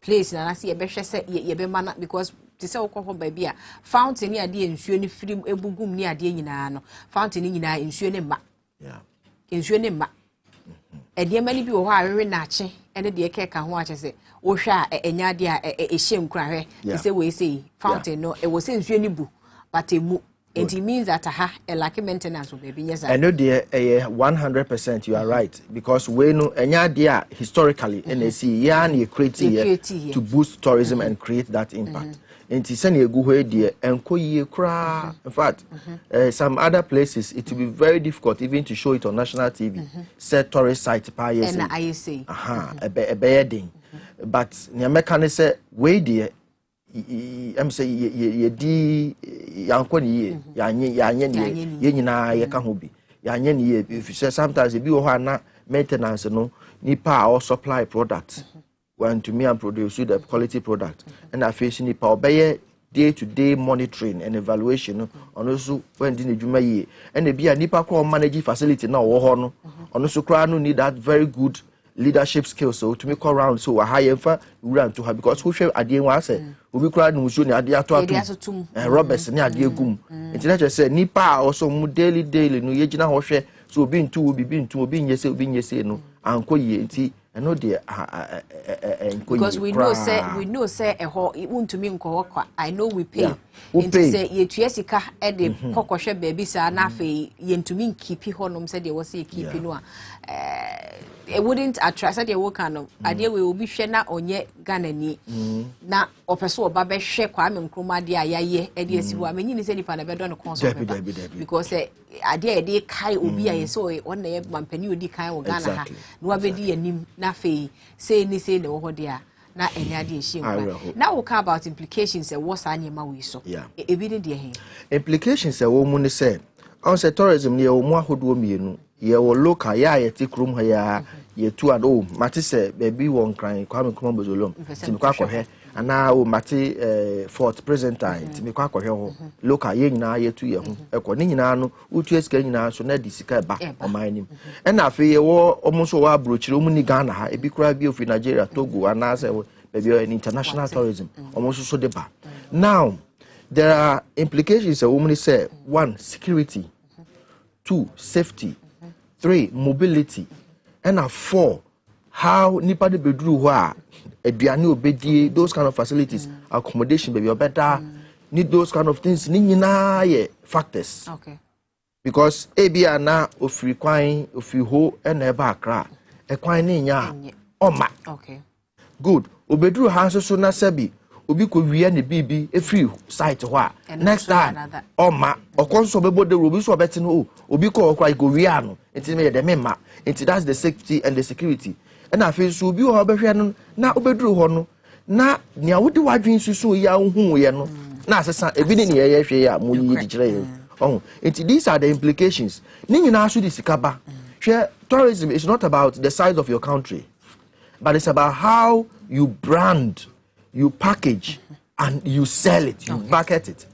place na na say ye be hwe say ye be mana because ti se okofo baby a fountain ni ade ensuo ni film ebugum ni ade nyina no fountain ni nyina ensuo ni ma ensuo ni ma ede mani bi wo ha awewe na ache ene de keka ho ache se wo hwa a enya ade a ehye nkura hwe ti se we say fountain no e wo se ensuo ni bu but emu it means that a lack maintenance will be yes. I know the 100% you are right because we know enya dia historically NSC ya na create to boost tourism and create that impact. And to send a go where the enkoye kra. In fact, some other places it will be very difficult even to show it on national TV. Set tourist site pa yes. And I say, a bedding. But the mechanism way the I'm say ye di yankoni ye nyina ye ka ho bi yanye ni ye if you say sometimes bi wo ho na maintenance no nipa or supply product want to me and produce the quality product and I face nipa obey day to day monitoring and evaluation on also when din adwuma ye and e bia nipa ko manage facility na wo ho no on also kra no need that very good leadership skills so to make around so a high for run to her because who share ade wan say obi kra no so ni ade ato robbers ni ade gum internet say nipa also mu daily no ye gina ho hwe so obi ntu obi nyese no anko ye nti eno de because we know say e ho won't me nko kwa I know we pay nti say ye tuasika e de kokohwe baby sa na afi ye ntumi keep honom say de wo say keep no it wouldn't attract said you can of idea we will be share na onye Ghana ni na opeso oba be hwe Kwame Nkrumah de ayaye e de asiwa menyi ni say nipa na be do no consult because idea e de kai obi aye so on na mampani odi kai wo Ghana ha no abedi anim na fe say ni say ne wo de a na enya de ehye now we talk about implications e what anyema we so e bi de he implications e wo mu ni say on say tourism ni e wo mu ahodo mienu ye wo local ya ye ti krum ha ya ye tu and mate se baby won kran Kwame Nkrumah bozolom timi kwa kohwe ana o mate Fort present time timi kwa kohwe ho local ye nyina ye tu ye ho ekọ ni nyina no utu esika nyina so na di sika ba o man nim e na afi ye wo omuso wa brochire omu ni Ghana ha ebi kura bi ofi Nigeria Togo ana se baby an international tourism omuso so de ba now there are implications a woman say 1 security, 2 safety, 3 mobility, and 4 how nipa de bedru ho a aduane obedie, those kind of facilities, accommodation baby or better, need those kind of things ni nyina ye factors. Okay. Because ebia na ofiri kwan ofiri ho na eba akra e kwan ni nya oma. Okay. Good. Obedru ha so na sabi obi ko wiya ne bibi efiri site ho a next time oma okonso bebo de obi so obeti no obi ko okwa go wiya no enti me de mema enti that's the safety and the security. And I feel so be or be na obedru ho no na nia wodi wadwen susu ya hu ye no na asesa ebi ni ye hwe ya mo yi di kire ye. Oh, these are the implications. Ni nyina so di sikaba. Hwe tourism is not about the size of your country, but it's about how you brand, you package, and you sell it, you market it.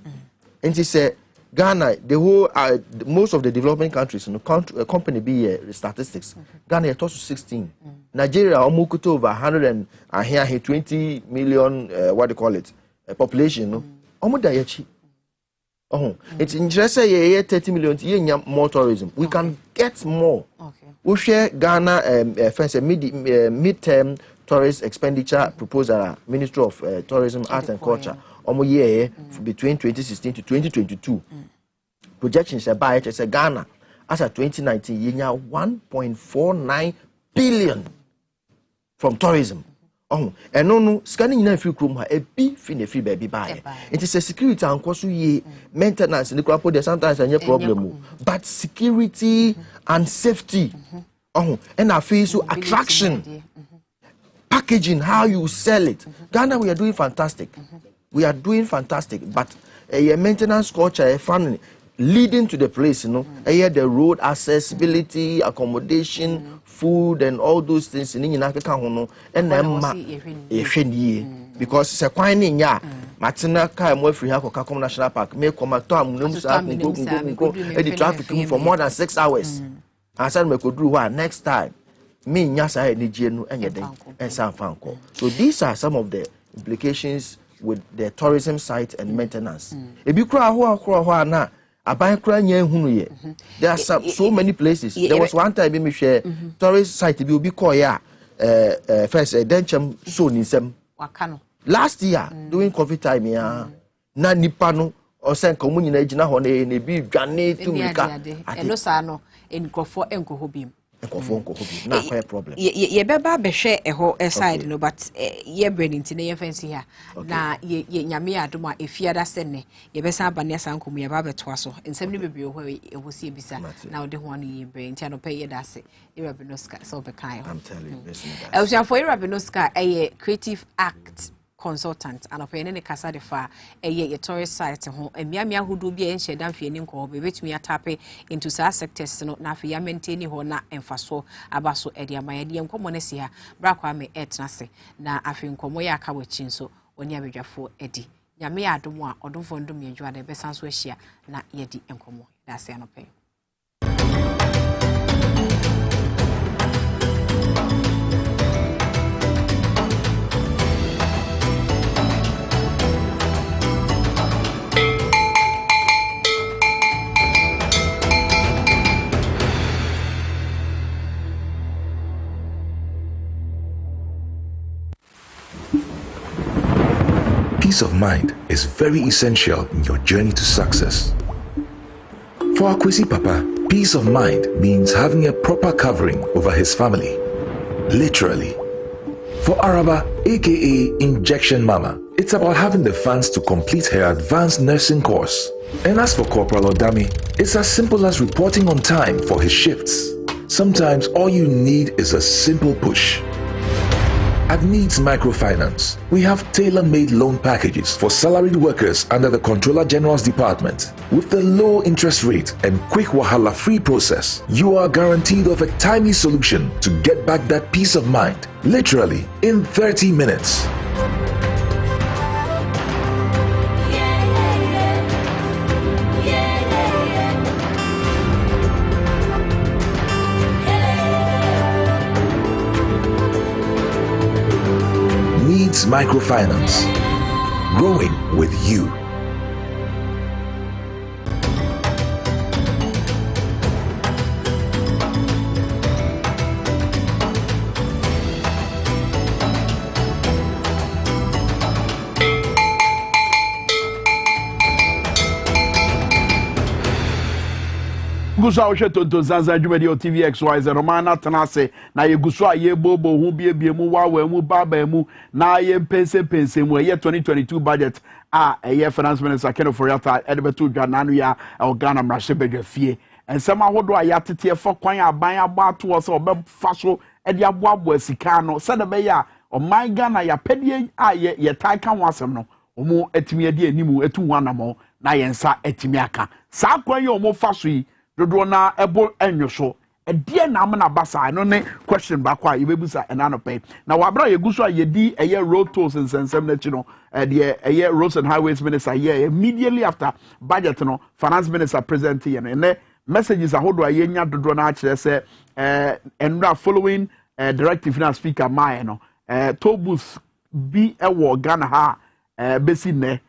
And she said, Ghana, the whole, most of the developing countries, company be statistics. Ghana is also 16. Nigeria almost over 120 million, what do you call it, population. Almost there. Oh, it's interesting. Yeah, 30 million. Yeah, more tourism. We can get more. Okay. We share Ghana mid-term tourist expenditure proposal, Ministry of Tourism, Arts and Culture. Year between 2016 to 2022. Projections by HS Ghana as of 2019, you have 1.49 billion from tourism. Oh, and no scanning in a few room a beef in a free baby buy. It is a security and cost ye maintenance in the crop there sometimes and your problem. But security and safety. Oh, and I feel so attraction. Packaging, how you sell it. Ghana, we are doing fantastic. We are doing fantastic, but a maintenance culture, a fun leading to the place, you know, the road accessibility, accommodation, food, and all those things in Africa, and then because it's a quine in ya, Martina Kai free Hakokakom National Park, make come a tom, go the traffic for more than 6 hours. I said, we could do what next time. Me, Yasa, Nigenu, and San Franco. So these are some of the implications with the tourism site and maintenance. If you cry, na there are so many places. There was one time in share tourist site will be called first Dencham soon in some last year during COVID time ya na nipano or send communion ejina hone ne bi dwane to mika elosano enkofo enkohobim na problem ye beba behwe eho side no but ye branding ti na ye fancy here na ye nyame adoma efiada sene ye besa abane asankom ye ba beto aso ensem ne bebre ho ehosi ebisa na ode ho no ye brand ti anope ye dase irabinoska so be kan I'm telling you listen to for irabinoska creative act consultant and opinion ne kasa de fa ye tourist site ho amiamia hudu bia enhye damfie ni nko be betumi atape into sa sectors no na afia maintain ho na emfaso abaso ede amaya de nkomo ne sia brakwa me etnase na afi nkomo ya aka wachi nso oni abedwafo edi nyame ya adom a odofo ndom ye dwade be sanso ahia na ye di nkomo da se anope. Peace of mind is very essential in your journey to success. For Akwesi Papa, peace of mind means having a proper covering over his family. Literally. For Araba, aka Injection Mama, it's about having the funds to complete her advanced nursing course. And as for Corporal Odami, it's as simple as reporting on time for his shifts. Sometimes all you need is a simple push. At Needs Microfinance, we have tailor-made loan packages for salaried workers under the Controller General's Department. With the low interest rate and quick wahala-free process, you are guaranteed of a timely solution to get back that peace of mind, literally in 30 minutes. Microfinance, growing with you. Gusa o sheto to zanza djumedi o Tvxyz Romana tenase na ye guso aye bobo hu bie mu wawe mu baba mu na ye pense mu ye 2022 budget ye finance minister Ken Oforiatta edebeto dwananu ya Ghana mrahye bedwafie ensema hodo ayatete fo kwan aban abo ato so obefa so ede abo asika no se de be ya o man Ghana ya pedie ye tai kan wasem no omo etimi ade animu etu wanamo na yensa etimi aka sa kwan ye omo fa so yi dodo na ebo enyoso edie na amna basa no ne question back kwa yebebusa enano pay na wabra yeguso ayedi eye road tolls nsensem na chi no de eye roads and highways minister here immediately after budget no finance minister present here ne messages ahodo ayenya dodo na akire se enra following directive na speaker my no tobus bi ewo Ghana ha besi ne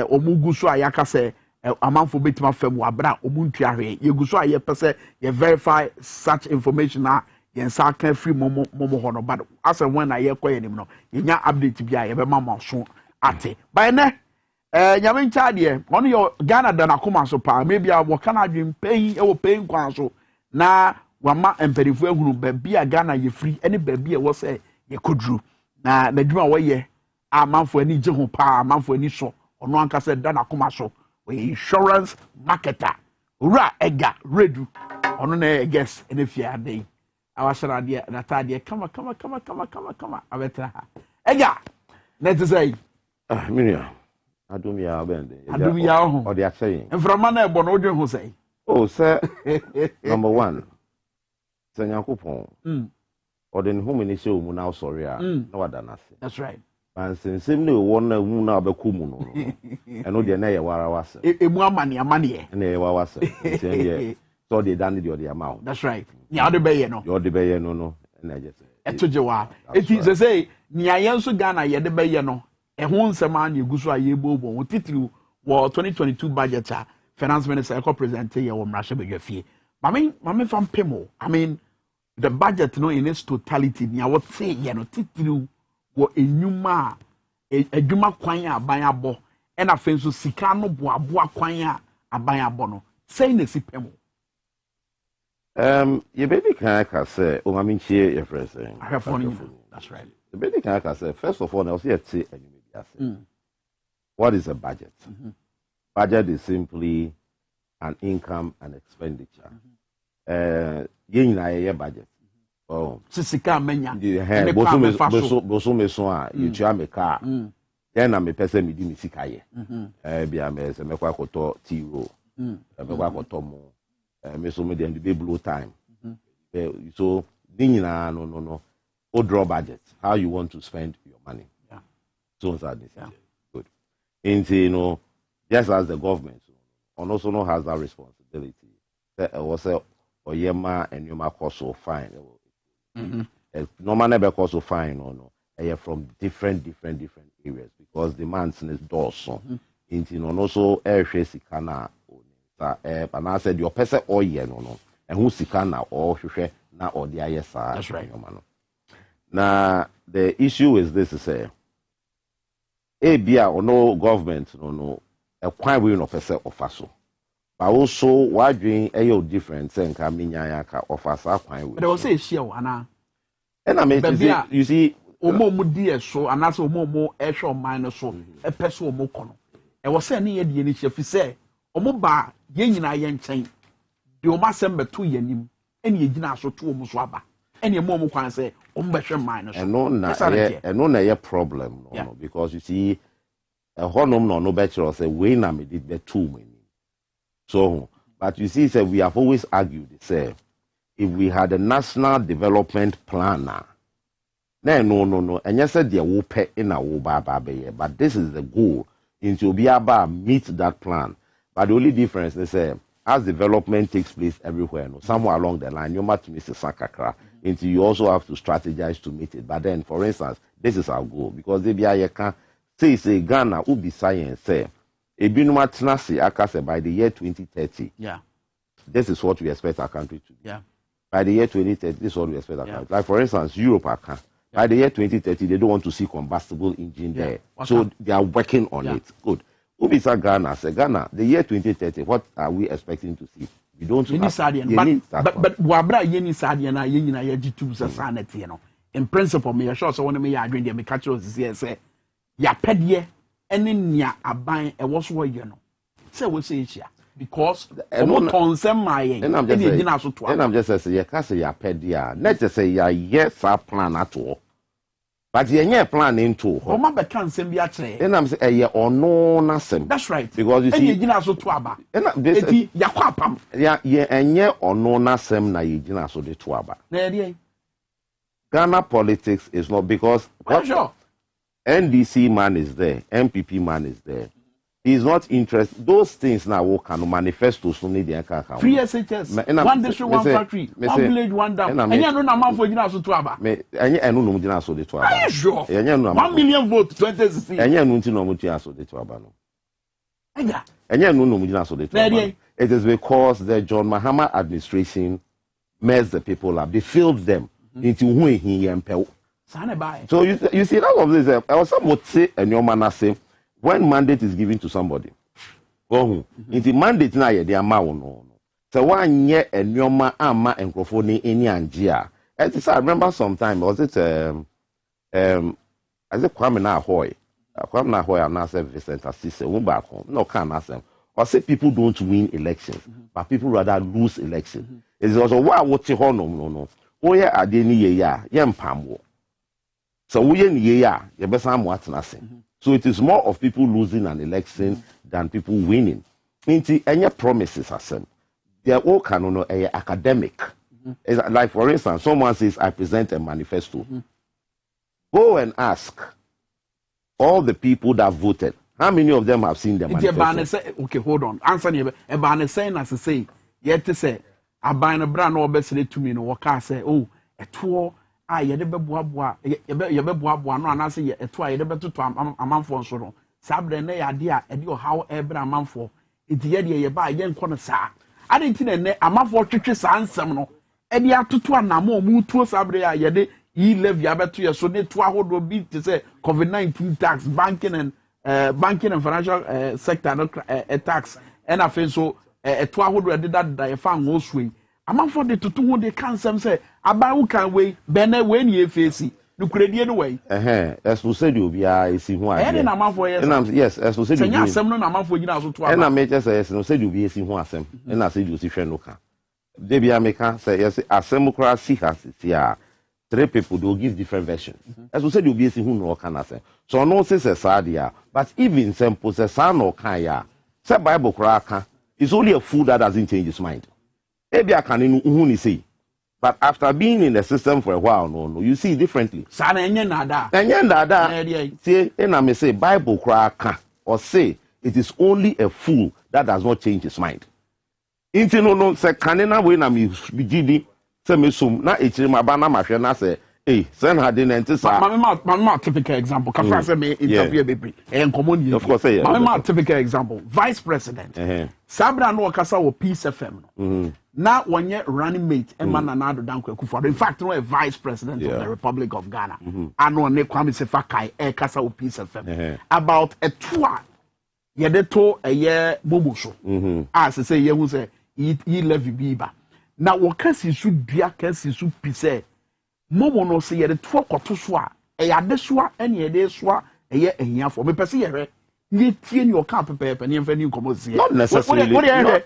omuguso ayaka se amanfo betima fam wabra omuntua hwe yeguso aye pese ye verify such information na yensa kan free momo hono bad as when na ye koye nim no yenya update bia ye be mama so ate by ne nyame ncha de ono yo Ghana da na koma so pa maybe a wo kana dwen pay e wo pay kwan so na wama emperifu ehunu ba bia Ghana ye free ene ba bia wo se ye kodru na dwuma wo ye amanfo ani je ho pa amanfo ani so ono anka se da na koma so insurance marketer ura ega redu ono na guess ene fia dey awashara de na tade kama abetra ha ega net say minia adumia bende adumia ho o de akyey enframa na ebo no odwen ho say oh say number 1 sanyakopon o de hu mini show mu na sorry a na wada na se that's right ansensem ne wo na mu na abekomu no eno de na ye wara wase emu amane na ye wara wase ye so de dan de amount that's right nya de be ye no yo de be ye no na je say etojewa eti say nya ye nso Ghana ye de be ye no ehun nsema na eguso aye bobo wo titiri wo 2022 budget a finance minister eko present ye wo mrahye bedwafie mame fam pemo I mean the budget no in its totality nya what say ye no titiri wo enyuma adwuma kwan aban abo e na fenso sika no boaboa kwan aban abo no say na sipemo ye baby can I say o mami chie your friend say that's right the baby can I say first of all I say what is a budget? Budget is simply an income and expenditure yen na ye budget sisika menya boso meso a yetua me car yen na me pese me di me sika ye bia me se me kwa koto tiro me kwa koto mo me so me dem dey blow time so nyina no o draw budget how you want to spend your money so that is good and just as the government also no has that responsibility was oyema and you ma cost of fine no man ever cost of fine from different areas because demands is dorsal also air sikana and I said your person or no and who sikana or na or the ISR that's right now the issue is this to say bia or no government no a quite we no person offer but also why doing a different thing can mean yaka offer sa quite we but I will say share ana and I mean you see omo mu die so ana so omo e hwe man so e pese omo kono e wo say ne ye die ni chefi say omo ba ye nyina ye nchen de omo asem beto ye nim ene ye gina so to omo so aba ene ye omo kwan say omo be hwe man so no na ye problem no because you see a honum no better say we na me did be too many so but you see say we have always argued say if we had a national development plan no and yes said there will pay in a but this is the goal into be able meet that plan but the only difference they say as development takes place everywhere somewhere along the line you must miss a sakakra into you also have to strategize to meet it but then for instance this is our goal because they be a can say Ghana will be science say a binuma by the year 2030 this is what we expect our country to be by the year 2030 this is what we expect our country like for instance Europe by the year 2030 they don't want to see combustible engine there so they are working on it good Ubisa Ghana say Ghana the year 2030 what are we expecting to see You don't Yeni sadian, but wabra yeni sadian na yeni na yeji tu sa sanete no. In principle, me sure so when me ya adwen de me catch us say ya pedie ene nia aban e wo so ye no. Say we say here because omo ton sem maye. And I'm just say ya ka say ya pedie na just say ya yes a plan at all. But you plan into her. Oma be kan sem bi akere. And I'm say ye ono na sem. That's right. Because you see you gina so to aba. Eti yakwa pam. Yeah, ye enye ono na sem na ye gina so de to aba. Na ye. Ghana politics is not because sure. NDC man is there, MPP man is there. He's not interested. Those things now will can manifesto so need the free SHS, one district, one factory, one village, one dam. And you know man for Gina so to aba. And you know Gina so de to aba. Are you sure? 1 million votes 2016. And you know no Gina so de to aba no. And you know Gina so de to aba. It is because the John Mahama administration messed the people up. They filled them into who he empel. So you see all of this. I was somewhat say and your man say. When mandate is given to somebody, the mandate na ye de ama no. So one year and your ma ama and crofoni any angia. I remember sometime was it as a Kwame Nahoy. Kwame Nahoy and Nasa Vincent Assise won back home. No can ask them. Or say people don't win elections, but people rather lose elections. It's also why what you no. Oh yeah, I didn't ya pamwo. So we ya you best what nothing. So it is more of people losing an election than people winning. Into any promises are sent. They are all canon academic. Like for instance, someone says, I present a manifesto. Go and ask all the people that voted. How many of them have seen the manifesto? Okay, hold on. Answer me. Ebane saying as I say, yet to say, I buy a brand or best to me no waka say, oh, a tour. Ye de beboaboa ye beboaboa no anase ye eto a ye de betoto amanfo nso no sabre na ya de a e de how ebra amanfo enti ye de ye ba ye nko no saa ade nti na ne amanfo twetwe saa nsem no e de atoto anamo mu tuo sabre a ye de yi levy abeto ye so ne to ahodo bi te say COVID-19 tax banking and financial sector no tax and afen so eto ahodo de da ye fa ngo suyi amanfo de tutu ho de kan sem say abawu kan we bene we ni efesi no kuredie no we as we said you be esi ho ade na amanfo yes as we said you senya asem no na amanfo gina so to aba na me just say yes no said you be esi ho asem na said you si hwe no ka de bia me ka say yes asem kura si has here 3 people do give different versions as we said you be esi ho no ka na say so no say sad ya but even simple say san no kan ya say bible kura ka it's only a fool that doesn't change his mind maybe I can who say. But after being in the system for a while, no, you see differently. Sana enye nada. Say, and I may say Bible crack or say it is only a fool that does not change his mind. Inti no say kanena we na mi bigidi say me sum na echiri mabana mahwe na say eh send her den enti sa. Mama typical example. Kafa say me interview bebre. Enkomo of course yeah. Mama typical example. Vice President. Sabra no kasa wo Peace FM no. Now, when you're running mate, Nana Danko Akufo-Addo, in fact, no a vice president of the Republic of Ghana, I know ne Kwame Sefakai, Kasa Peace FM, about a tour, to a year Bobuso, as I say, you will say, ye levy biba. Now, what Kasi should be a Kasi should be said, Momo no say, the 2 Kotoswa, a Yadeswa, and Yadeswa, a year and year for me, Percy. You tie your camp paper and you come see. Not necessarily. What radio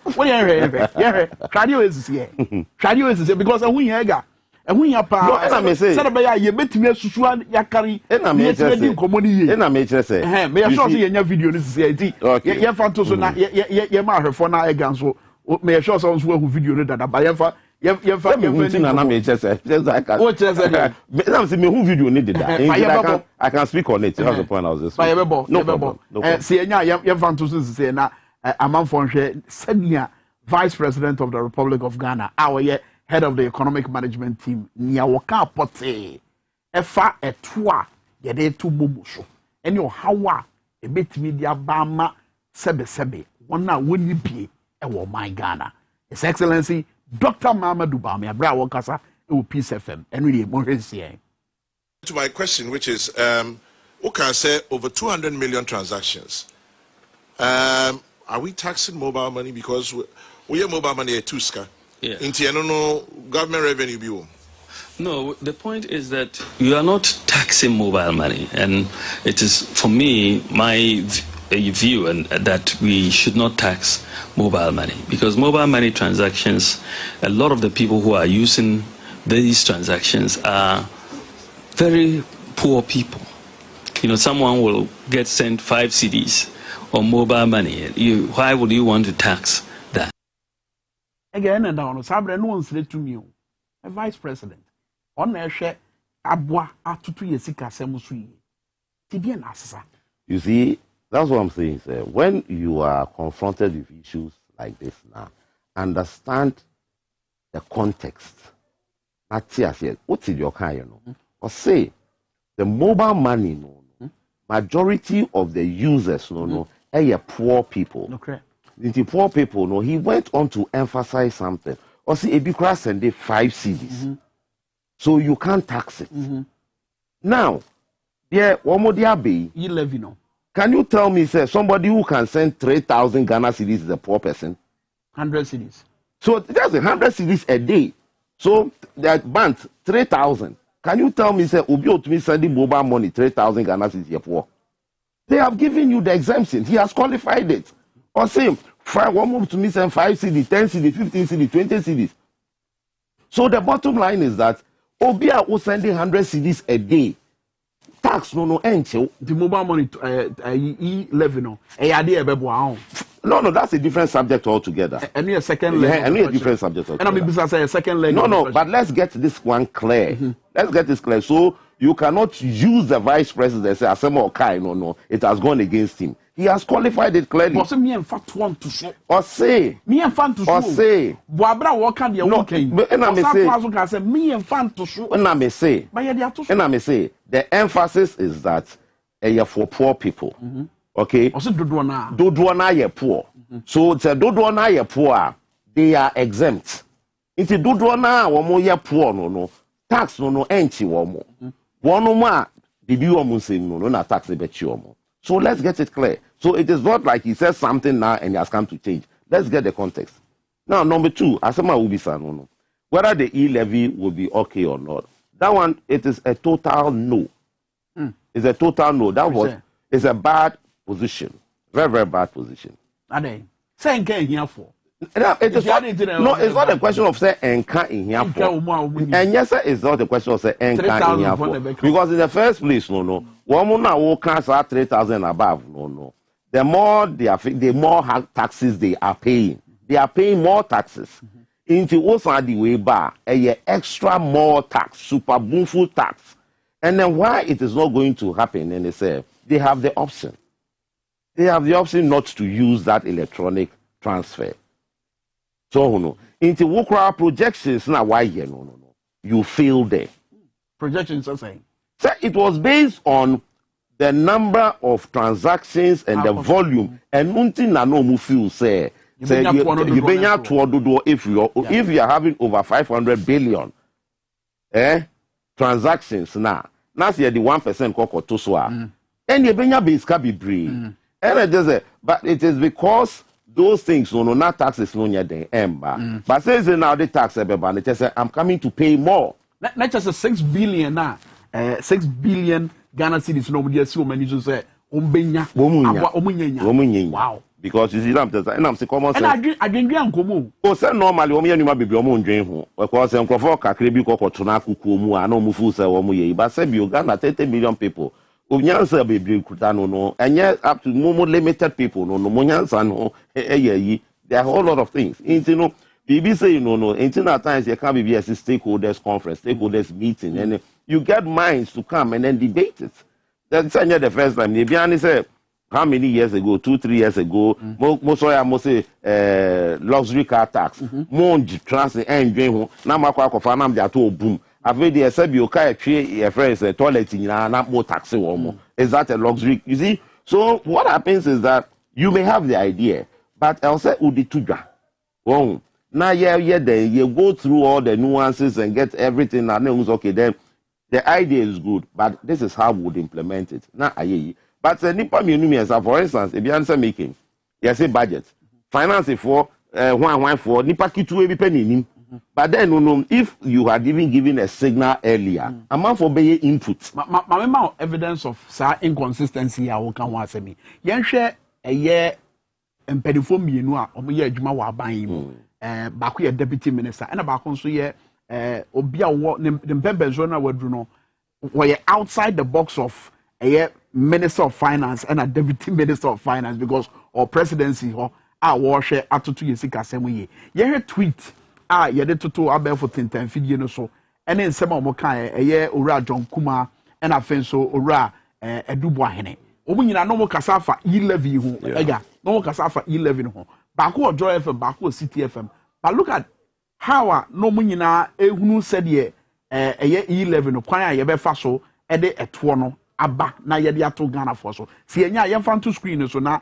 is here. Radio is here because I win here. And when you pa, I may say, said by you bet me Susuan Yakari, and I may say, may I show you in your video this is here. You found to so not ye marry for now again. So may I show some who video that by you find I may just say, what just me who video needed that. I can speak on it. That's the point I was just saying. No problem. See, you found to say now, a man for senior vice president of the Republic of Ghana, our head of the economic management team, Nyawaka Pote, Efa Etua, Yede to Momusho, and your Hawa, a bit media Bama, Sebe, one now will you be a my Ghana. His Excellency. Dr. Mamadou Bami, Abra Wakasa, Peace FM, and really more here. To my question, which is, okay, say over 200 million transactions. Are we taxing mobile money? Because We have mobile money at Tuska. Yeah. No government revenue bill. No, the point is that you are not taxing mobile money, and it is, for me, my view and that we should not tax mobile money, because mobile money transactions, a lot of the people who are using these transactions are very poor people. You know, someone will get sent 5 CDs on mobile money. Why would you want to tax that? Again, and down, Sabre, no one's to me, a vice president. On their share, Abwa, after 2 years, Kasiebo. You see, that's what I'm saying, sir. When you are confronted with issues like this now, understand the context. What's in your car, you know? Or say, the mobile money, majority of the users, are poor people. Okay. The poor people, he went on to emphasize something. Or see, Ebikra send 5 CDs. So you can't tax it. Now, one more be. You live, you know. Can you tell me, sir, somebody who can send 3,000 Ghana cedis is a poor person? 100 cedis. So there's 100 cedis a day. So that band 3,000. Can you tell me, sir, Obi Otumi sending mobile money 3,000 Ghana cedis is poor? They have given you the exemption. He has qualified it. Or say, one more to me send 5 cedis, 10 cedis, 15 cedis, 20 cedis. So the bottom line is that Obi are sending 100 cedis a day. Tax the mobile money E11 no, that's a different subject altogether. And a second leg. Yeah, and a different subject altogether. And I'm a second leg. No, but let's get this one clear. Let's get this clear. So you cannot use the vice president and say Asemo Okai. No, it has gone against him. He has qualified it clearly. But me and fact want to show. Or say. Me and fan to show. Or say. Boabra walk on the okay. And I say me and fan to show. And I may say. And I may say the emphasis is that for poor people. Okay. Also Dodoana. Dodoana ye poor. So the Dodoana ye poor, they are exempt. It's a Dodoana womo ye poor no. Tax no enti womo. One more bibi womo say no na tax e bechi womo. So let's get it clear. So it is not like he says something now and he has come to change. Let's get the context. Now, number 2, Asema Ubisa, no. Whether the e-levy will be okay or not. That one, it is a total no. It's a total no. That was, it's a bad position. Very, very bad position. Say here for. It is not, no, it's not a question of say enka in here for. And yes, sir, it's not a question of say enka in here for. Because in the first place, no. One now can say 3,000 above, no. The more the more taxes they are paying. They are paying more taxes. Into also the way back, a extra more tax, super boomful tax. And then why it is not going to happen? And they say they have the option. They have the option not to use that electronic transfer. So no, into Wukra projections now why here no. You fail there. Projections are saying. So it was based on the number of transactions and the volume. And until na no mu feel say if you are having over 500 billion transactions now see the 1% koko to so and you benya base can be brave. And it is but it is because those things no not taxes no nya den but says now the tax and it say I'm coming to pay more. Not just a 6 billion now. 6 billion Ghana cedis no media so many to say ombenya. Wow. Because you see, I'm saying common sense. And I didn't go. Oh, say normally, you might be your own dream. Because I'm for Kakribi Koko Tunaku Kumu, I know Mufu say Omuye, but say Uganda 30 million people. Unyansa be Kutano, no, and yet up to more limited people, no, Munyansa, no, there are a whole lot of things. You know, BBC, no, at times there can be a stakeholders conference, stakeholders meeting, and you get minds to come and then debate it. That's the first time. Nibiani said, how many years ago, 2-3 years ago, most luxury car tax, monj transit and dream, Namaka Fanam Jato boom. I've read the Sabio Kai tree, a friend said toilet in not more taxi or is that a luxury? You see? So what happens is that you may have the idea, but I'll say Udi Tuja. Oh, now then you go through all the nuances and get everything and then okay, then the idea is good, but this is how we would implement it. Now but nipa mienu for instance, if you answer making, you say budget, finance for one for nipa kitu ebi penny. But then no, if you had even given a signal earlier, a man for be input. My evidence of inconsistency I will can once me. Yen share a year and pedifo mienu a omo ye adwuma wa ban yi mu. Baako ye deputy minister and baako nso ye obi a wo ne mpembenzo na wadru no we outside the box of a minister of finance and a deputy minister of finance because or presidency ho a wo hwe atoto yesika semu ye. Ye tweet yede toto abel for 10 video no so ene nsem a mo kan eye owura John Kuma and afenso owura Edubo Ahene omu nyina no mo kasa fa 11 ho ega no mo kasa fa 11 ho baako Joy FM baako City FM but look at how no mo nyina ehunu said ye eye 11 kwan a ye be fa so e de eto no aba na ye de ato Ghana for so si enya ye fa to screen so na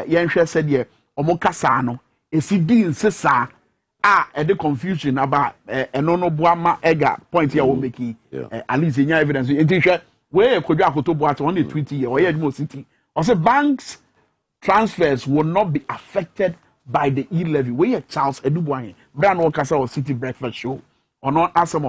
ye nhwe said ye omo kasa no esi di nsesa the confusion about no boama ega point here will make at least in evidence. Where could you have to boat on the 20 year or Edmo City? Or say banks transfers will not be affected by the e-levy. Where Charles Edubuane, Brand Casa or City Breakfast Show, or not as some